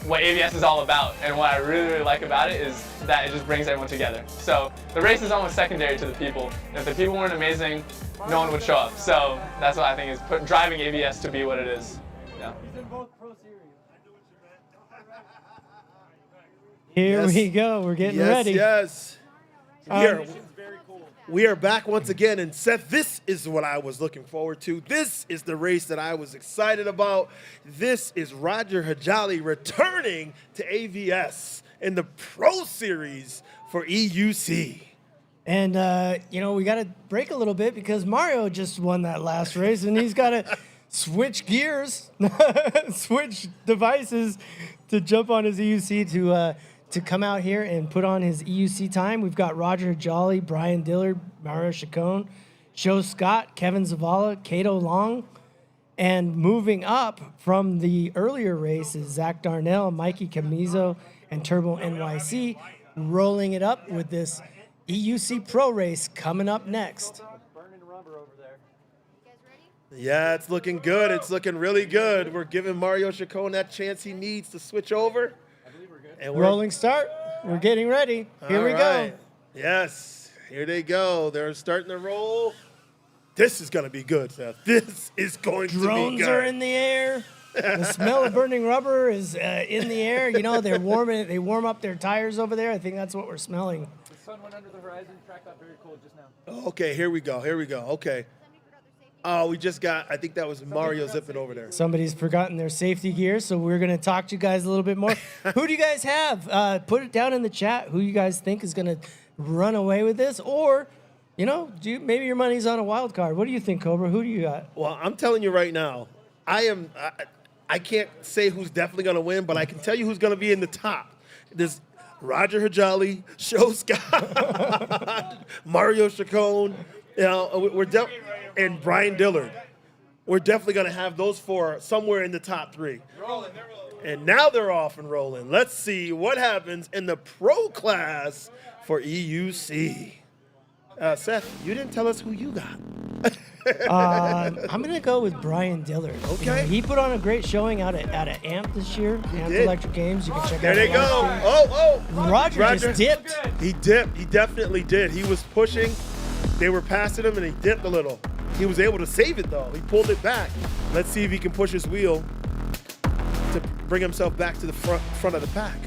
what AVS is all about, and what I really, really like about it is that it just brings everyone together. So the race is almost secondary to the people. If the people weren't amazing, no one would show up. So that's what I think is driving AVS to be what it is. Yeah.
Here we go. We're getting ready.
Yes. We are back once again, and Seth, this is what I was looking forward to. This is the race that I was excited about. This is Roger Hajali returning to AVS in the Pro Series for EUC.
And, we got to break a little bit because Mario just won that last race, and he's got to switch gears, switch devices to jump on his EUC to come out here and put on his EUC time. We've got Roger Jolly, Brian Dillard, Mario Chacon, Joe Scott, Kevin Zavala, Cato Long. And moving up from the earlier races, Zach Darnell, Mikey Camizo, and Turbo NYC, rolling it up with this EUC Pro race coming up next.
Yeah, it's looking good. It's looking really good. We're giving Mario Chacon that chance he needs to switch over.
And rolling start. We're getting ready. Here we go.
Yes, here they go. They're starting to roll. This is going to be good, Seth. This is going to be good.
Drones are in the air. The smell of burning rubber is in the air. You know, they warm up their tires over there. I think that's what we're smelling.
The sun went under the horizon. Track got very cold just now.
Okay, here we go. Okay. We just got, I think that was Mario zipping over there.
Somebody's forgotten their safety gear, so we're going to talk to you guys a little bit more. Who do you guys have? Put it down in the chat who you guys think is going to run away with this. Or, maybe your money's on a wild card. What do you think, Cobra? Who do you got?
Well, I'm telling you right now, I can't say who's definitely going to win, but I can tell you who's going to be in the top. There's Roger Hajali, Show Scott, Mario Chacon, and Brian Dillard. We're definitely going to have those four somewhere in the top three. They're rolling. And now they're off and rolling. Let's see what happens in the pro class for EUC. Seth, you didn't tell us who you got.
I'm going to go with Brian Dillard.
Okay.
He put on a great showing out at AMP this year, AMP Electric Games. You can check
there
out
they go.
Roger just dipped.
He dipped. He definitely did. He was pushing. They were passing him, and he dipped a little. He was able to save it, though. He pulled it back. Let's see if he can push his wheel to bring himself back to the front of the pack.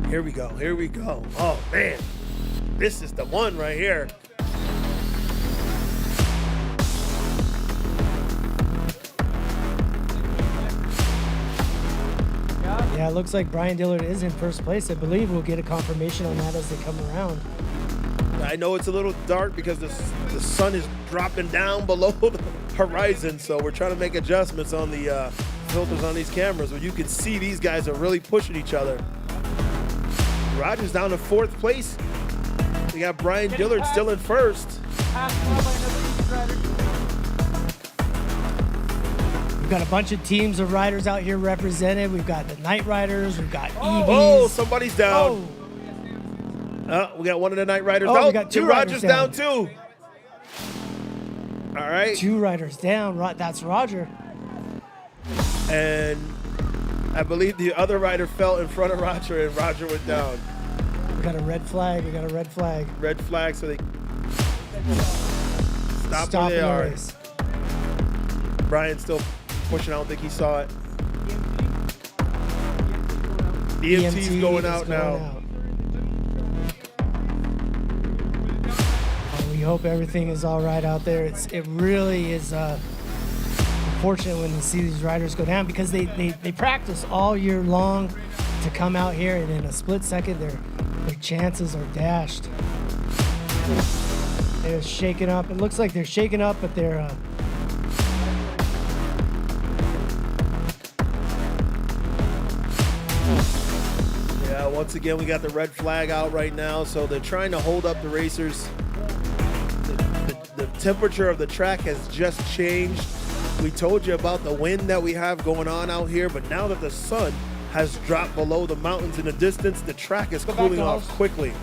Here we go. Oh, man. This is the one right here.
Yeah, it looks like Brian Dillard is in first place. I believe we'll get a confirmation on that as they come around.
I know it's a little dark because the sun is dropping down below the horizon, so we're trying to make adjustments on the filters on these cameras, but you can see these guys are really pushing each other. Roger's down to fourth place. We got Brian Dillard still in first.
We've got a bunch of teams of riders out here represented. We've got the Night Riders. We've got EVs.
Oh, somebody's down. We got one of the Night Riders.
Oh, we got two
Rogers
riders down
too. All right.
2 riders down. That's Roger.
And I believe the other rider fell in front of Roger, and Roger went down.
We got a red flag.
Red flag, so they stop
the
where they are.
race.
Brian's still pushing. I don't think he saw it. EMT's going out now.
We hope everything is all right out there. It really is unfortunate when you see these riders go down because they practice all year long to come out here, and in a split second their chances are dashed. They're shaken up. It looks like they're shaken up, but they're
once again, we got the red flag out right now, so they're trying to hold up the racers. The temperature of the track has just changed. We told you about the wind that we have going on out here, but now that the sun has dropped below the mountains in the distance, the track is cooling off quickly.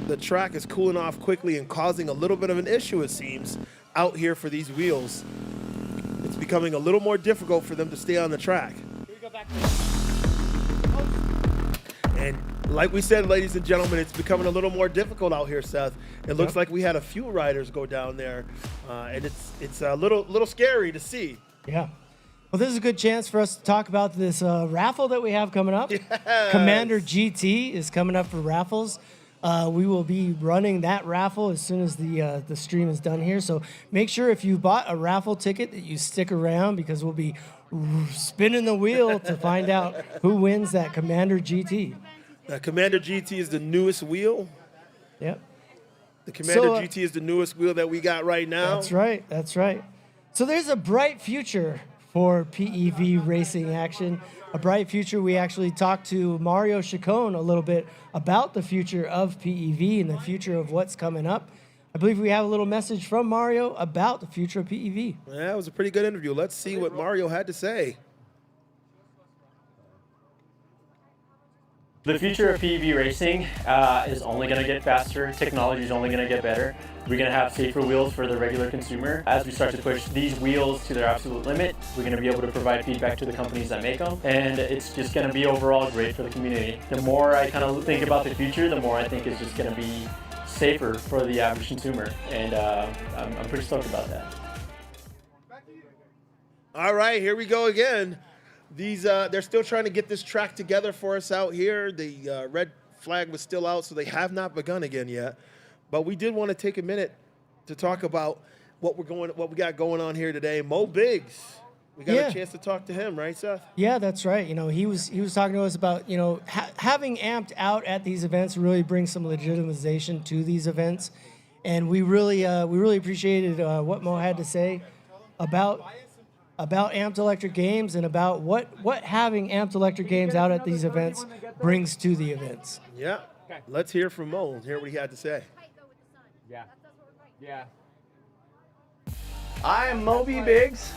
The track is cooling off quickly and causing a little bit of an issue, it seems, out here for these wheels. It's becoming a little more difficult for them to stay on the track. And like we said, ladies and gentlemen, it's becoming a little more difficult out here, Seth. It looks like we had a few riders go down there, and it's a little scary to see.
Yeah. Well, this is a good chance for us to talk about this raffle that we have coming up. Yes. Commander GT is coming up for raffles. We will be running that raffle as soon as the stream is done here. So make sure if you bought a raffle ticket that you stick around, because we'll be spinning the wheel to find out who wins that Commander GT.
Commander GT is the newest wheel.
Yep.
The Commander GT is the newest wheel that we got right now.
That's right. That's right. So there's a bright future for PEV racing action. A bright future. We actually talked to Mario Chacon a little bit about the future of PEV and the future of what's coming up. I believe we have a little message from Mario about the future of PEV.
Yeah, it was a pretty good interview. Let's see what Mario had to say.
The future of PEV racing is only going to get faster. Technology is only going to get better. We're going to have safer wheels for the regular consumer. As we start to push these wheels to their absolute limit, we're going to be able to provide feedback to the companies that make them. And it's just going to be overall great for the community. The more I kind of think about the future, the more I think it's just going to be safer for the average consumer. And I'm pretty stoked about that.
All right, here we go again. They're still trying to get this track together for us out here. The red flag was still out, so they have not begun again yet. But we did want to take a minute to talk about what we got going on here today. Mo Biggs, we got a chance to talk to him, right, Seth?
Yeah, that's right. You know, he was talking to us about having amped out at these events really brings some legitimization to these events, and we really appreciated what Mo had to say about Amped Electric Games and about what having Amped Electric Games out at these events brings to the events.
Yeah. Let's hear from Mo and hear what he had to say.
Yeah. I'm Moby Biggs,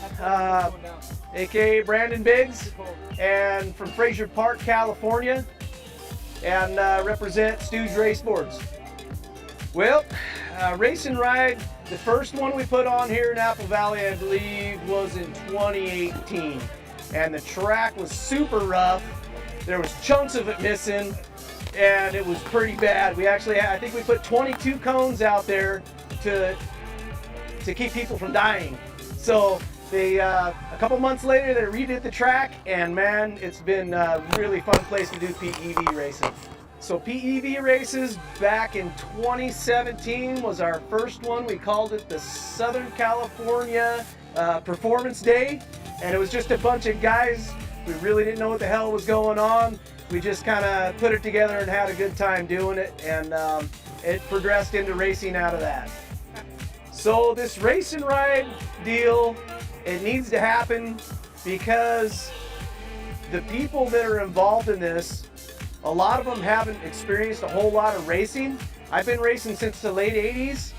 a.k.a. Brandon Biggs, and from Fraser Park, California, and represent Stooge Raceboards. Well, Race and Ride, the first one we put on here in Apple Valley, I believe, was in 2018. And the track was super rough. There was chunks of it missing, and it was pretty bad. We actually I think we put 22 cones out there to keep people from dying. So they a couple months later, they redid the track, and man, it's been a really fun place to do PEV racing. So PEV races back in 2017 was our first one. We called it the Southern California Performance Day, and it was just a bunch of guys. We really didn't know what the hell was going on. We just kind of put it together and had a good time doing it, and it progressed into racing out of that. So this race and ride deal, it needs to happen because the people that are involved in this, a lot of them haven't experienced a whole lot of racing. I've been racing since the late 80s,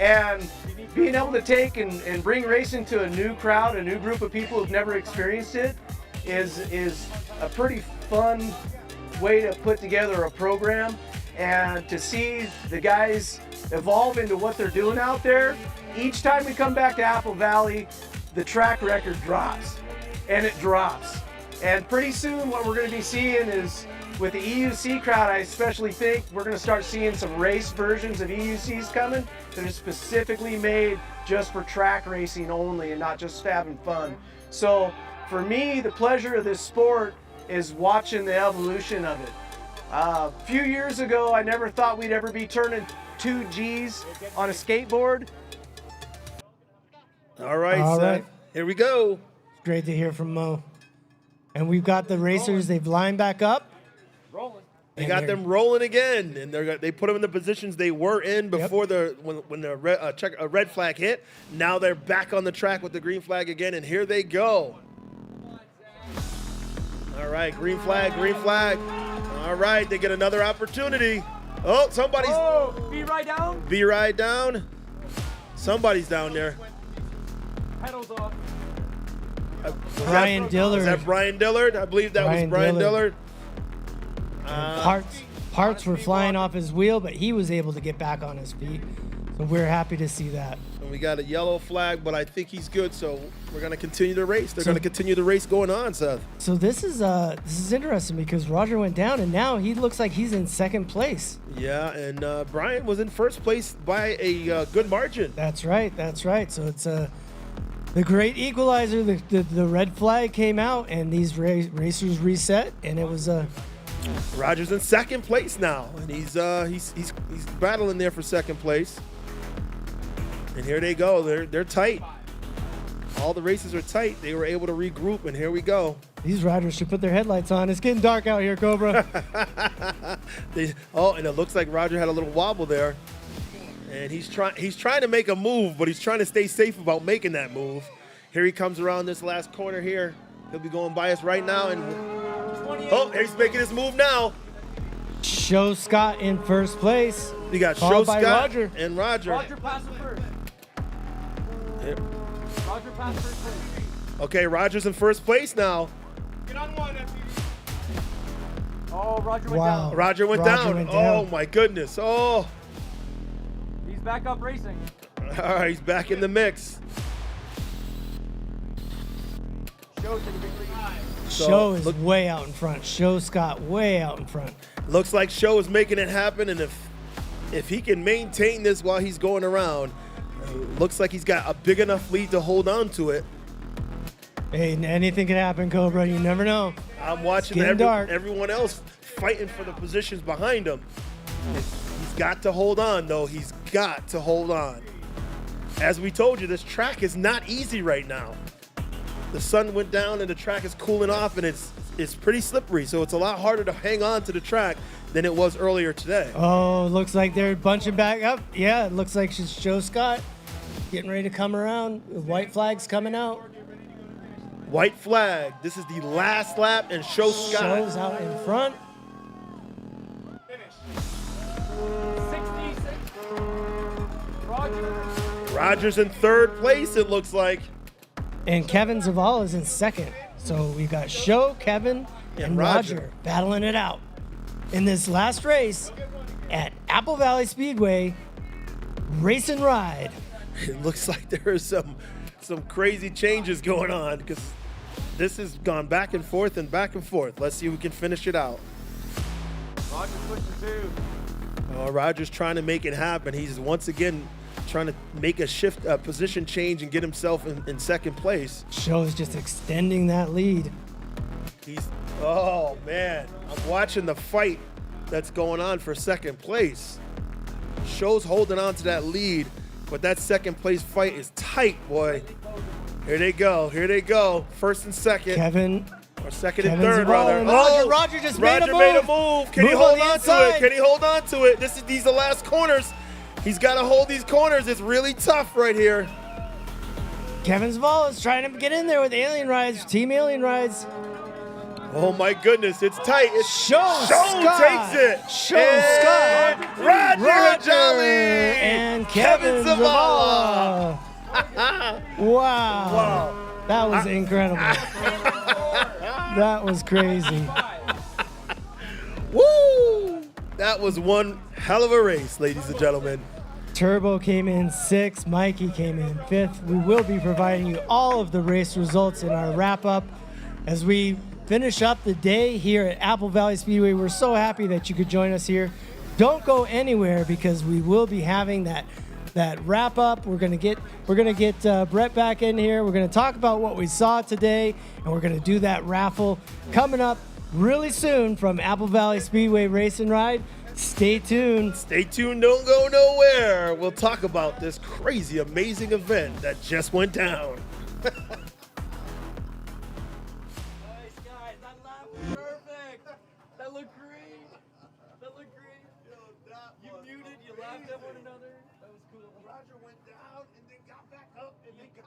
And being able to take and bring racing to a new crowd, a new group of people who've never experienced it, is a pretty fun way to put together a program. And to see the guys evolve into what they're doing out there, each time we come back to Apple Valley, the track record drops, and it drops. And pretty soon what we're going to be seeing is, with the EUC crowd, I especially think we're going to start seeing some race versions of EUCs coming that are specifically made just for track racing only and not just having fun. So for me, the pleasure of this sport is watching the evolution of it. A few years ago, I never thought we'd ever be turning 2 Gs on a skateboard.
All right,
All
Seth.
right.
Here we go.
Great to hear from Mo. And we've got the racers. They've lined back up.
They got them rolling again, and they put them in the positions they were in before when the red flag hit. Now they're back on the track with the green flag again, and here they go. All right, green flag, green flag. All right, they get another opportunity. Oh, somebody's.
Oh, B right down.
B right down. Somebody's down there.
Pedals off.
Brian Dillard.
Is that Brian Dillard? I believe that was Brian Dillard.
Parts were flying off his wheel, but he was able to get back on his feet. So we're happy to see that.
And we got a yellow flag, but I think he's good, so we're going to continue the race. They're going to continue the race going on, Seth.
So this is interesting because Roger went down, and now he looks like he's in second place.
Yeah, and Brian was in first place by a good margin.
That's right. That's right. So it's the great equalizer. The red flag came out, and these racers reset, and it was
Roger's in second place now, and he's battling there for second place. And here they go. They're tight. All the races are tight. They were able to regroup, and here we go.
These riders should put their headlights on. It's getting dark out here, Cobra.
And it looks like Roger had a little wobble there. And he's trying to make a move, but he's trying to stay safe about making that move. Here he comes around this last corner here. He'll be going by us right now, and he's making his move now.
Show Scott in first place.
You got Show Scott and Roger.
Roger passed first.
Yep.
Roger passed first place.
Okay, Roger's in first place now.
Get on one, Oh, Roger went down.
Roger went down. Oh, my goodness. Oh.
He's back up racing.
All right, he's back in the mix.
Show is way out in front. Show Scott way out in front.
Looks like Show is making it happen, and if he can maintain this while he's going around, looks like he's got a big enough lead to hold on to it.
Hey, anything can happen, Cobra. You never know.
I'm watching everyone else fighting for the positions behind him. He's got to hold on, though. He's got to hold on. As we told you, this track is not easy right now. The sun went down and the track is cooling off, and it's pretty slippery, so it's a lot harder to hang on to the track than it was earlier today.
Oh, looks like they're bunching back up. Yeah, it looks like it's Joe Scott getting ready to come around. The white flag's coming out.
White flag. This is the last lap, and Show Scott.
Show's out in front.
66. Roger.
Roger's in third place, it looks like.
And Kevin Zavala is in second. So we got Show, Kevin, and Roger battling it out in this last race at Apple Valley Speedway. Race and ride.
It looks like there are some crazy changes going on because this has gone back and forth and back and forth. Let's see who can finish it out.
Roger pushing two.
Roger's trying to make it happen. He's once again trying to make a position change and get himself in second place.
Show is just extending that lead.
Oh man, I'm watching the fight that's going on for second place. Show's holding on to that lead, but that second place fight is tight, boy. Here they go. First and second.
Kevin.
Or second and third, rather.
Roger just
made a move. Can he hold on to it? These are the last corners. He's got to hold these corners. It's really tough right here.
Kevin Zavala is trying to get in there with Alien Rides, Team Alien Rides.
Oh my goodness, it's tight.
Show Scott
takes it.
Show Scott.
Roger Jolly.
And Kevin
Zavala.
Wow. That was incredible. That was crazy.
Woo! That was one hell of a race, ladies and gentlemen.
Turbo came in 6th, Mikey came in 5th. We will be providing you all of the race results in our wrap-up as we finish up the day here at Apple Valley Speedway. We're so happy that you could join us here. Don't go anywhere because we will be having that wrap-up. We're gonna get Brett back in here. We're gonna talk about what we saw today, and we're gonna do that raffle coming up really soon from Apple Valley Speedway Race and Ride. Stay tuned.
Stay tuned, don't go nowhere. We'll talk about this crazy, amazing event that just went down.
Nice, guys. That lap was perfect. That looked great. That looked great. You muted, you laughed at one another. That was cool.
Roger went down and then got back up and then got...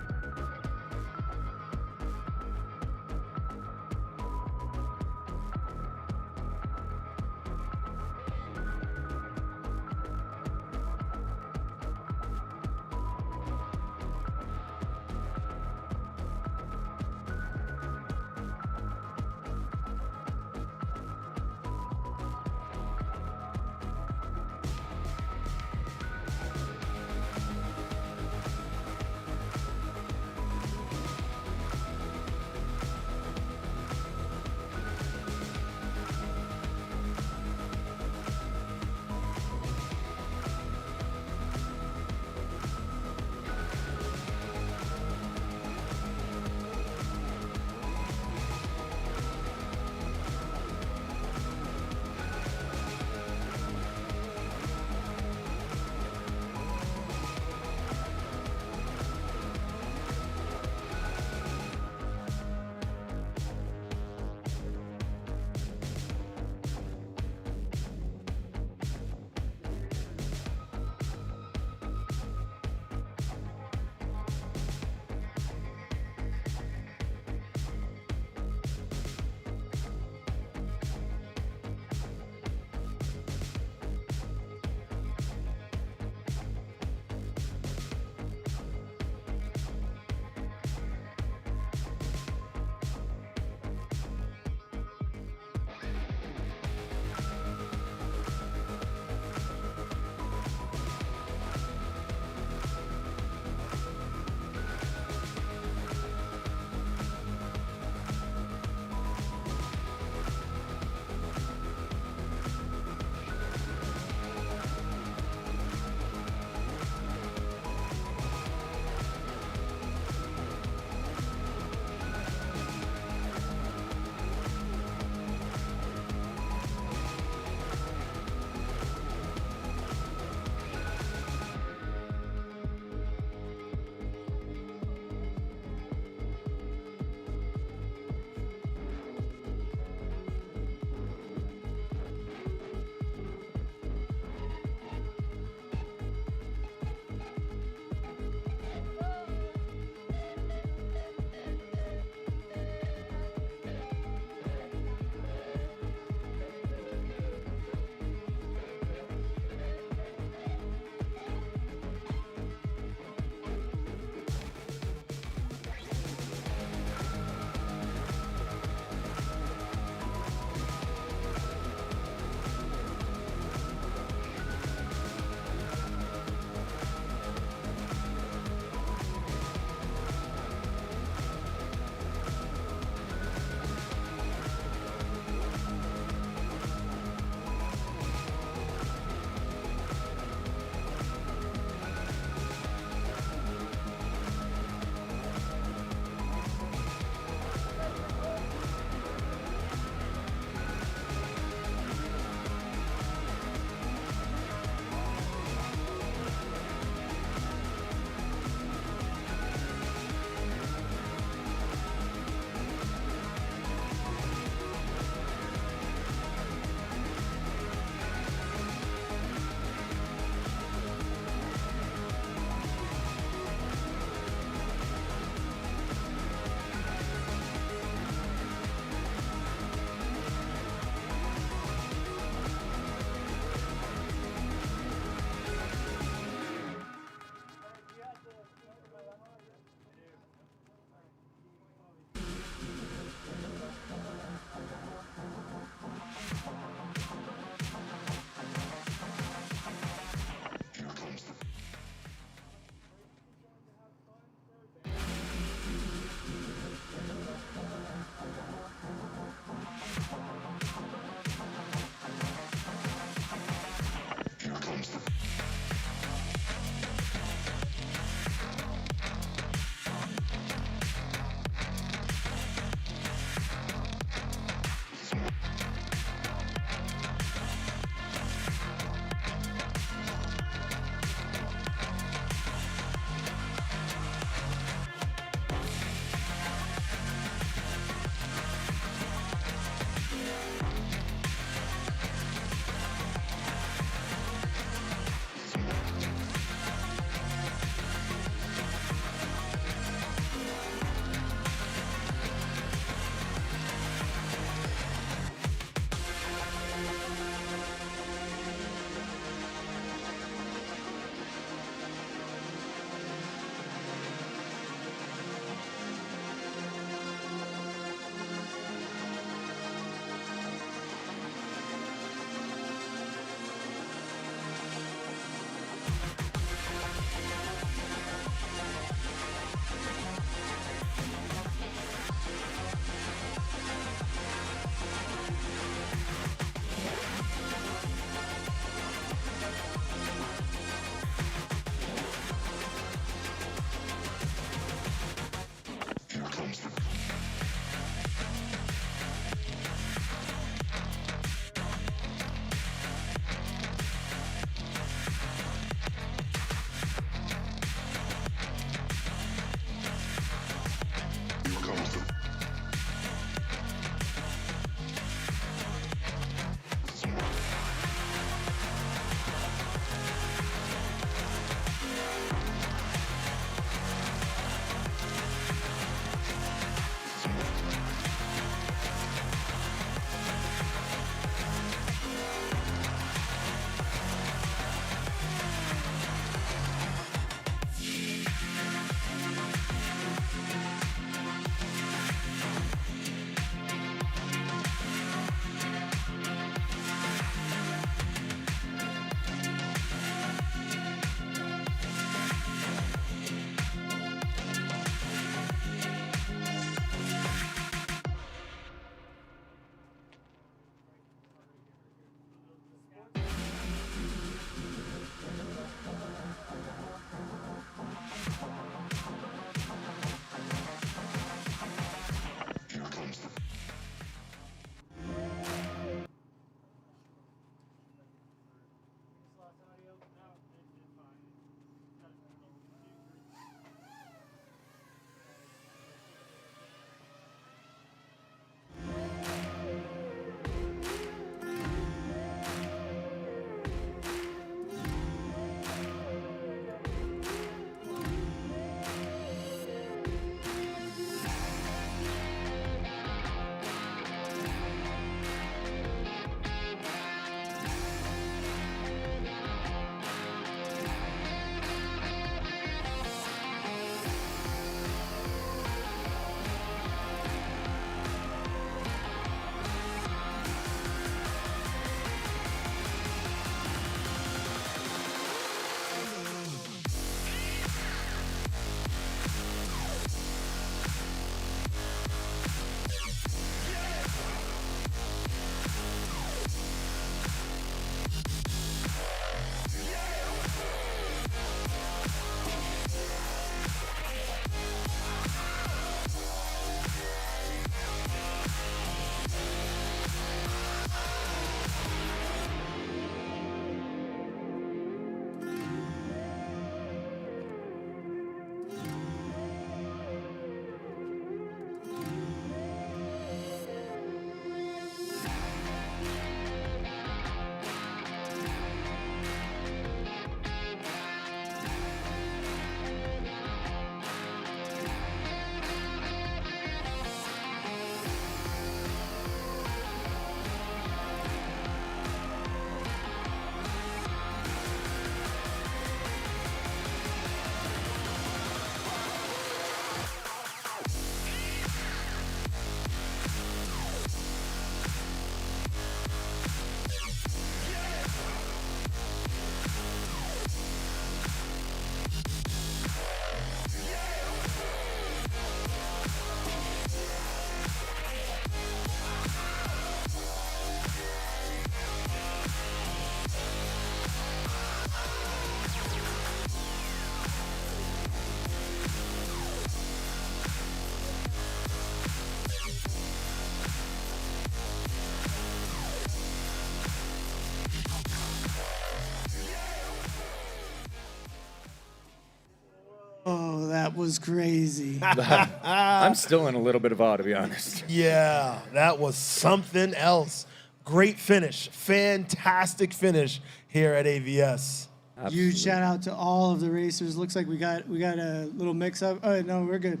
That was crazy.
I'm still in a little bit of awe, to be honest.
Yeah, that was something else. Great finish. Fantastic finish here at AVS.
Huge shout out to all of the racers. Looks like we got a little mix up. Oh, no, we're good.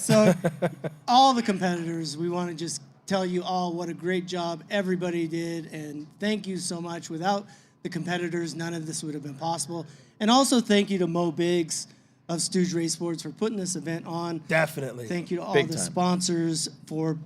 So all the competitors, we want to just tell you all what a great job everybody did, and thank you so much. Without the competitors, none of this would have been possible. And also thank you to Mo Biggs of Stooge Raceboards for putting this event on.
Definitely.
Thank you to all
Big
the
time.
sponsors for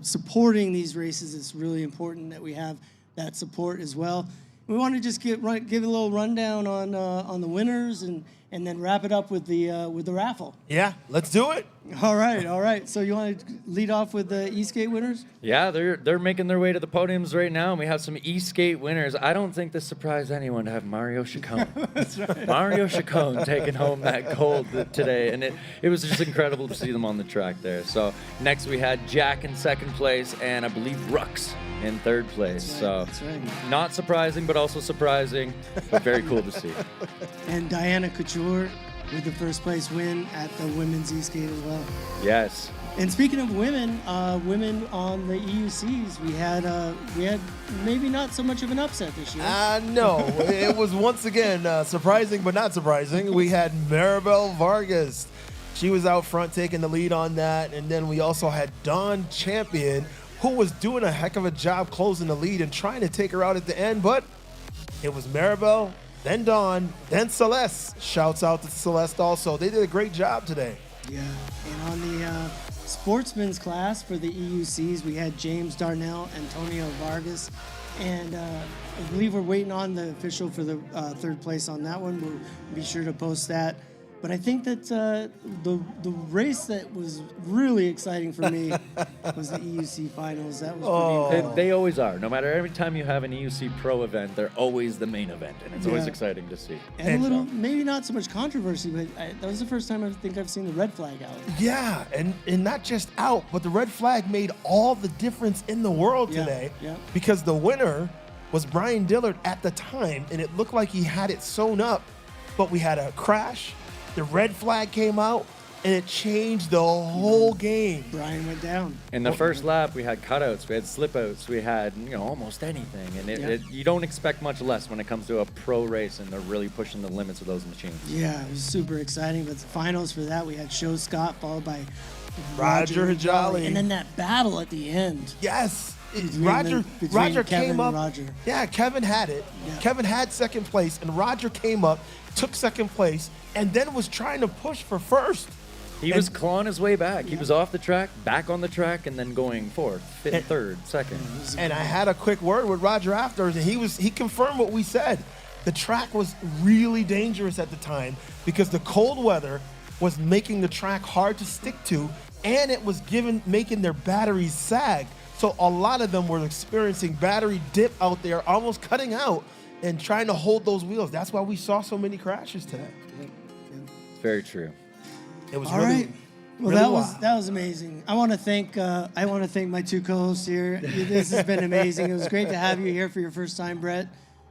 supporting these races. It's really important that we have that support as well. We want to just give a little rundown on the winners and then wrap it up with the raffle.
Yeah, let's do it.
All right. So you want to lead off with the ESK8 winners?
Yeah, they're making their way to the podiums right now, and we have some ESK8 winners. I don't think this surprised anyone to have Mario Chacon.
That's right.
Mario Chacon taking home that gold today, and it was just incredible to see them on the track there. So next we had Jack in second place, and I believe Rux in third place.
That's right.
Not surprising, but also surprising, but very cool to see.
And Diana Couture with the first place win at the women's ESK8 as well.
Yes.
And speaking of women, women on the EUCs, we had maybe not so much of an upset this year.
No, it was once again surprising, but not surprising. We had Maribel Vargas. She was out front taking the lead on that. And then we also had Dawn Champion, who was doing a heck of a job closing the lead and trying to take her out at the end. But it was Maribel, then Dawn, then Celeste. Shouts out to Celeste also. They did a great job today.
Yeah. And on the sportsmen's class for the EUCs, we had James Darnell, Antonio Vargas, and I believe we're waiting on the official for the third place on that one. We'll be sure to post that. But I think that the race that was really exciting for me was the EUC finals. That was pretty cool.
They always are. No matter every time you have an EUC Pro event, they're always the main event, and it's always exciting to see.
And a little, maybe not so much controversy, but that was the first time I think I've seen the red flag out.
Yeah, and not just out, but the red flag made all the difference in the world today.
Yeah.
Because the winner was Brian Dillard at the time, and it looked like he had it sewn up, but we had a crash. The red flag came out, and it changed the whole game.
Brian went down.
In the first lap, we had cutouts, we had slip-outs, we had almost anything. And you don't expect much less when it comes to a pro race, and they're really pushing the limits of those machines.
Yeah, it was super exciting. But the finals for that, we had Show Scott followed by
Roger Hajali.
And then that battle at the end.
Yes.
Between
Roger
Kevin
came up.
and Roger.
Yeah, Kevin had it.
Yeah.
Kevin had second place, and Roger came up, took second place, and then was trying to push for first.
He was clawing his way back. He was off the track, back on the track, and then going fourth, fifth, third, second.
And I had a quick word with Roger afterwards, and he confirmed what we said. The track was really dangerous at the time because the cold weather was making the track hard to stick to, and it was making their batteries sag. So a lot of them were experiencing battery dip out there, almost cutting out and trying to hold those wheels. That's why we saw so many crashes today.
Very true.
It was
All
really,
right. Well,
really
that was amazing. I want to thank my two co-hosts here. This has been amazing. It was great to have you here for your first time, Brett.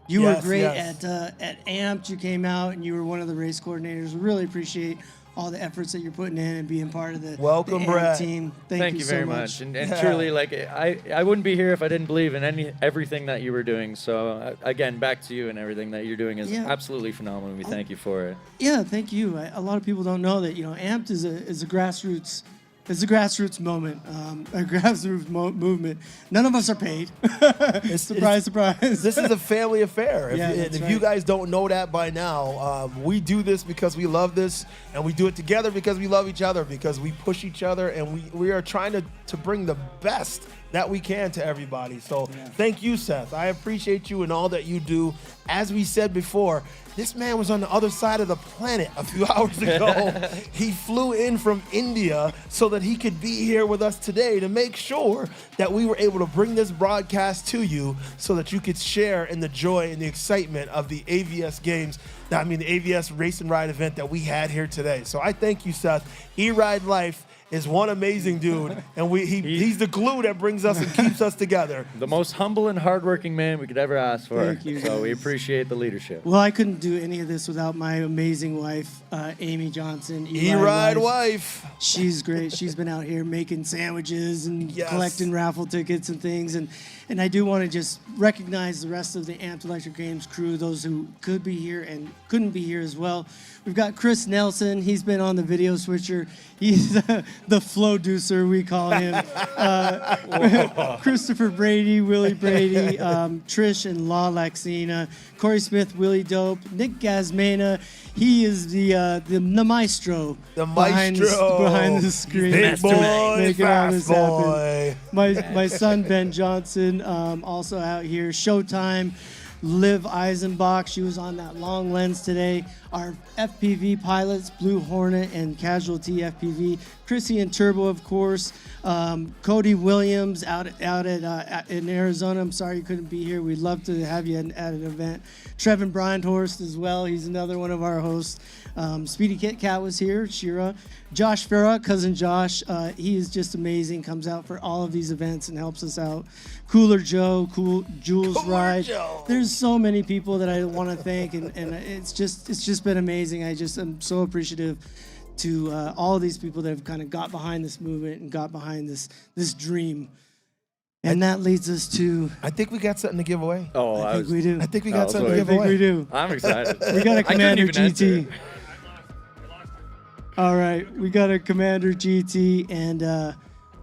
You were great at Amped. You came out and you were one of the race coordinators. We really appreciate all the efforts that you're putting in and being part of the
Welcome,
the
Brett.
team.
Thank you
so
very much. And truly, I wouldn't be here if I didn't believe in everything that you were doing. So again, back to you, and everything that you're doing is absolutely phenomenal. We thank you for it.
Yeah, thank you. A lot of people don't know that Amped is a grassroots. It's a grassroots moment, a grassroots movement. None of us are paid. Surprise. This
is a family affair. If
right.
you guys don't know that by now, we do this because we love this, and we do it together because we love each other, because we push each other, and we are trying to bring the best that we can to everybody. So thank you, Seth. I appreciate you and all that you do. As we said before, this man was on the other side of the planet a few hours ago. He flew in from India so that he could be here with us today to make sure that we were able to bring this broadcast to you so that you could share in the joy and the excitement of the AVS games. The AVS Race and Ride event that we had here today. So I thank you, Seth. E-Ride Life is one amazing dude, and he's the glue that brings us and keeps us together.
The most humble and hardworking man we could ever ask for.
Thank you,
So we
guys.
appreciate the leadership.
Well, I couldn't do any of this without my amazing wife, Amy Johnson.
E-Ride wife.
She's great. She's been out here making sandwiches and
Yes.
collecting raffle tickets and things. And I do want to just recognize the rest of the Amped Electric Games crew, those who could be here and couldn't be here as well. We've got Chris Nelson. He's been on the video switcher. He's the flow deucer, we call him. Christopher Brady, Willie Brady, Trish and La Laxina, Corey Smith, Willie Dope, Nick Gazmena. He is the maestro.
The
behind the screen.
Big boy,
making all this
fast
happen.
boy.
My son Ben Johnson, also out here. Showtime. Liv Eisenbach, she was on that long lens today. Our FPV pilots, Blue Hornet and Casualty FPV. Chrissy and Turbo, of course. Cody Williams out in Arizona. I'm sorry you couldn't be here. We'd love to have you at an event. Trevin Brindhorst as well. He's another one of our hosts. Speedy Kit Kat was here. Shira. Josh Farah, cousin Josh. He is just amazing. Comes out for all of these events and helps us out. Cooler Joe, Jules Ride. There's so many people that I want to thank, and it's just been amazing. I'm so appreciative to all of these people that have kind of got behind this movement and got behind this dream. And that leads us to...
I think we got something to give away.
Oh,
I think we do.
I think we got something to give
I
away.
think we do.
I'm excited.
We got a Commander GT.
Answer.
All right, we got a Commander GT, and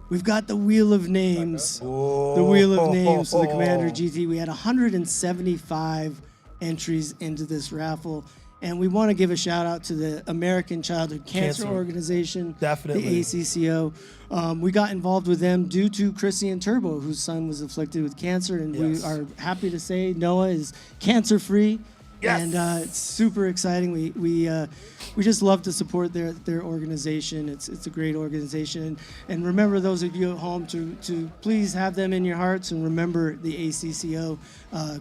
we've got the Wheel of Names. The Wheel of Names for the Commander GT. We had 175 entries into this raffle, and we want to give a shout out to the American Childhood Cancer Organization,
Definitely.
the ACCO. We got involved with them due to Chrissy and Turbo, whose son was afflicted with cancer, and we are happy to say Noah is cancer-free.
Yes.
And it's super exciting. We just love to support their organization. It's a great organization. And remember, those of you at home, to please have them in your hearts, and remember the ACCO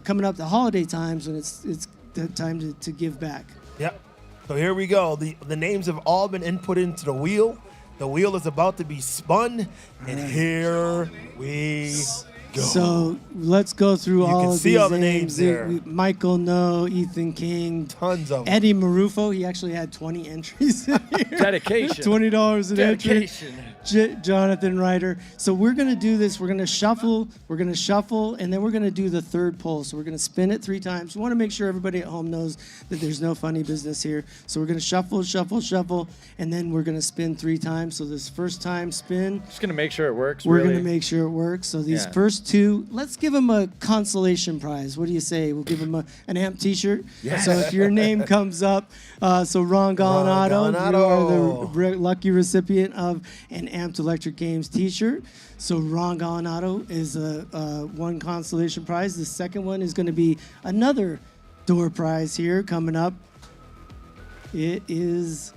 coming up the holiday times when it's the time to give back.
Yep. So here we go. The names have all been input into the wheel. The wheel is about to be spun, and here we go.
So let's go through all
can
of
see
these
all the names there.
Michael No, Ethan King,
Tons of them.
Eddie Marufo. He actually had 20 entries in here.
Dedication.
$20 an entry.
Dedication.
Jonathan Ryder. So we're gonna do this. We're gonna shuffle, and then we're gonna do the third pull. So we're gonna spin it 3 times. We want to make sure everybody at home knows that there's no funny business here. So we're gonna shuffle, and then we're gonna spin 3 times. So this first time spin,
Just going to make sure it works.
we're
really.
gonna make sure it works. So these
Yeah.
first 2, let's give them a consolation prize. What do you say? We'll give them an AMP T-shirt.
Yes.
So if your name comes up, so Ron Gallinado, you are the lucky recipient of an Amped Electric Games T-shirt. So Ron Gallinado is one consolation prize. The second one is going to be another door prize here coming up. It is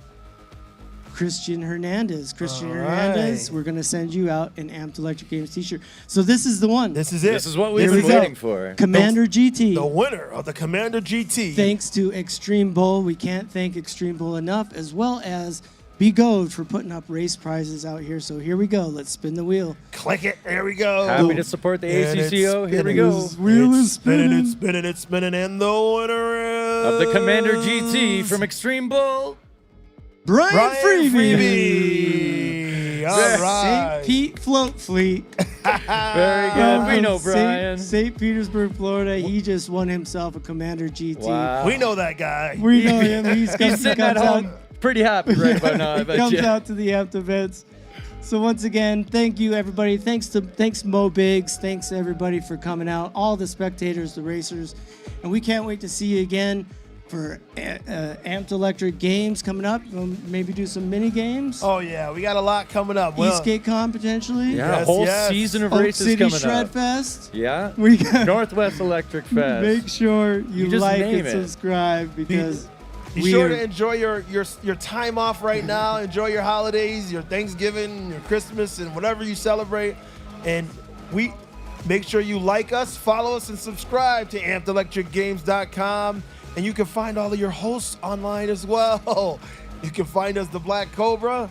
Christian Hernandez. Hernandez, we're going to send you out an Amped Electric Games T-shirt. So this is the one.
This is it.
This is what we've
Here
been
we go.
waiting for.
Commander GT.
The winner of the Commander GT.
Thanks to Extreme Bull. We can't thank Extreme Bull enough, as well as Begode for putting up race prizes out here. So here we go. Let's spin the wheel.
Click it. There we go.
Happy to support the ACCO. Here we go.
Wheel is spinning.
It's spinning, and the winner is...
Of the Commander GT from Extreme Bull,
Brian Freebie.
Freebie. All right.
St. Pete Float Fleet.
Very good. We know Brian.
St. Petersburg, Florida. He just won himself a Commander GT.
Wow.
We know that guy.
We know him.
He's sitting at home pretty happy right about now. I bet
comes
you.
out to the Amped events. So once again, thank you everybody. Thanks Mo Biggs. Thanks everybody for coming out. All the spectators, the racers, and we can't wait to see you again for Amped Electric Games coming up. We'll maybe do some mini games.
Oh yeah, we got a lot coming up. Well,
Skate Con potentially.
Yeah,
Yes,
a whole
yes.
season of
Oak
races
City
coming
Shred
up.
Fest.
Yeah.
We got
Northwest Electric Fest.
make sure you
just
like
name
and
it.
subscribe because
be sure to enjoy your time off right now. Enjoy your holidays, your Thanksgiving, your Christmas, and whatever you celebrate. And we make sure you like us, follow us, and subscribe to AmpedElectricGames.com. And you can find all of your hosts online as well. You can find us, the Black Cobra.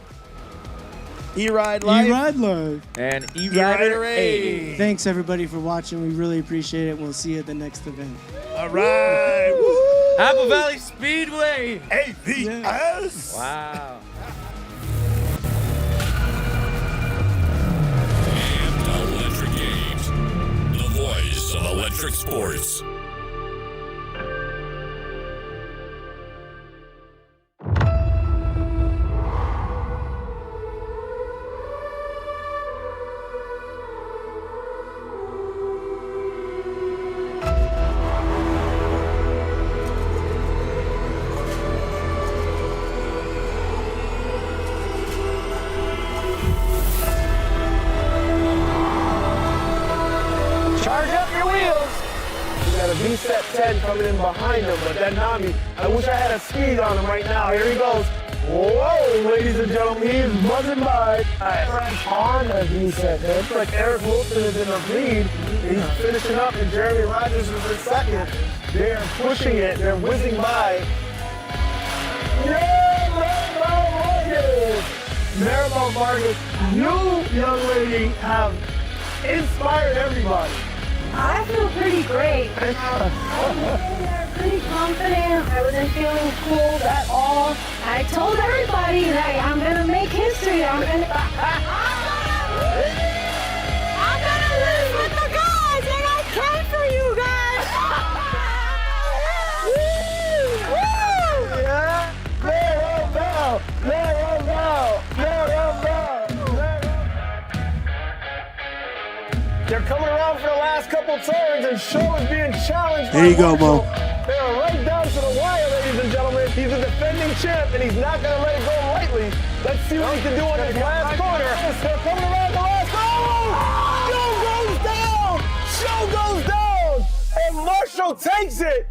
E-Ride Live.
E-Ride Live.
And
E-Rider A.
Thanks, everybody, for watching. We really appreciate it. We'll see you at the next event.
All right. Woo-hoo.
Apple Valley Speedway.
AVS.
Wow.
Electric Games, the voice of electric sports.
V-Step 10 coming in behind him, but that Nami, I wish I had a speed on him right now. Here he goes. Whoa, ladies and gentlemen, he is buzzing by. On the V-Step. It looks like Eric Wilson is in the lead. He's finishing up, and Jeremy Rogers is in second. They're pushing it. They're whizzing by. Maribel Vargas, you, young lady, have inspired everybody.
I feel pretty great. I was in there pretty confident. I wasn't feeling cold at all. I told everybody that I'm gonna make history. I'm gonna live with the guys, and I came for you guys.
They're coming around for the last couple turns, and Show is being challenged.
There you go, Mo.
They are right down to the wire, ladies and gentlemen. He's a defending champ, and he's not going to let it go lightly. Let's see what he can do on this last corner. They're coming around the last. Oh! Show goes down! Show goes down! And Marshall takes it!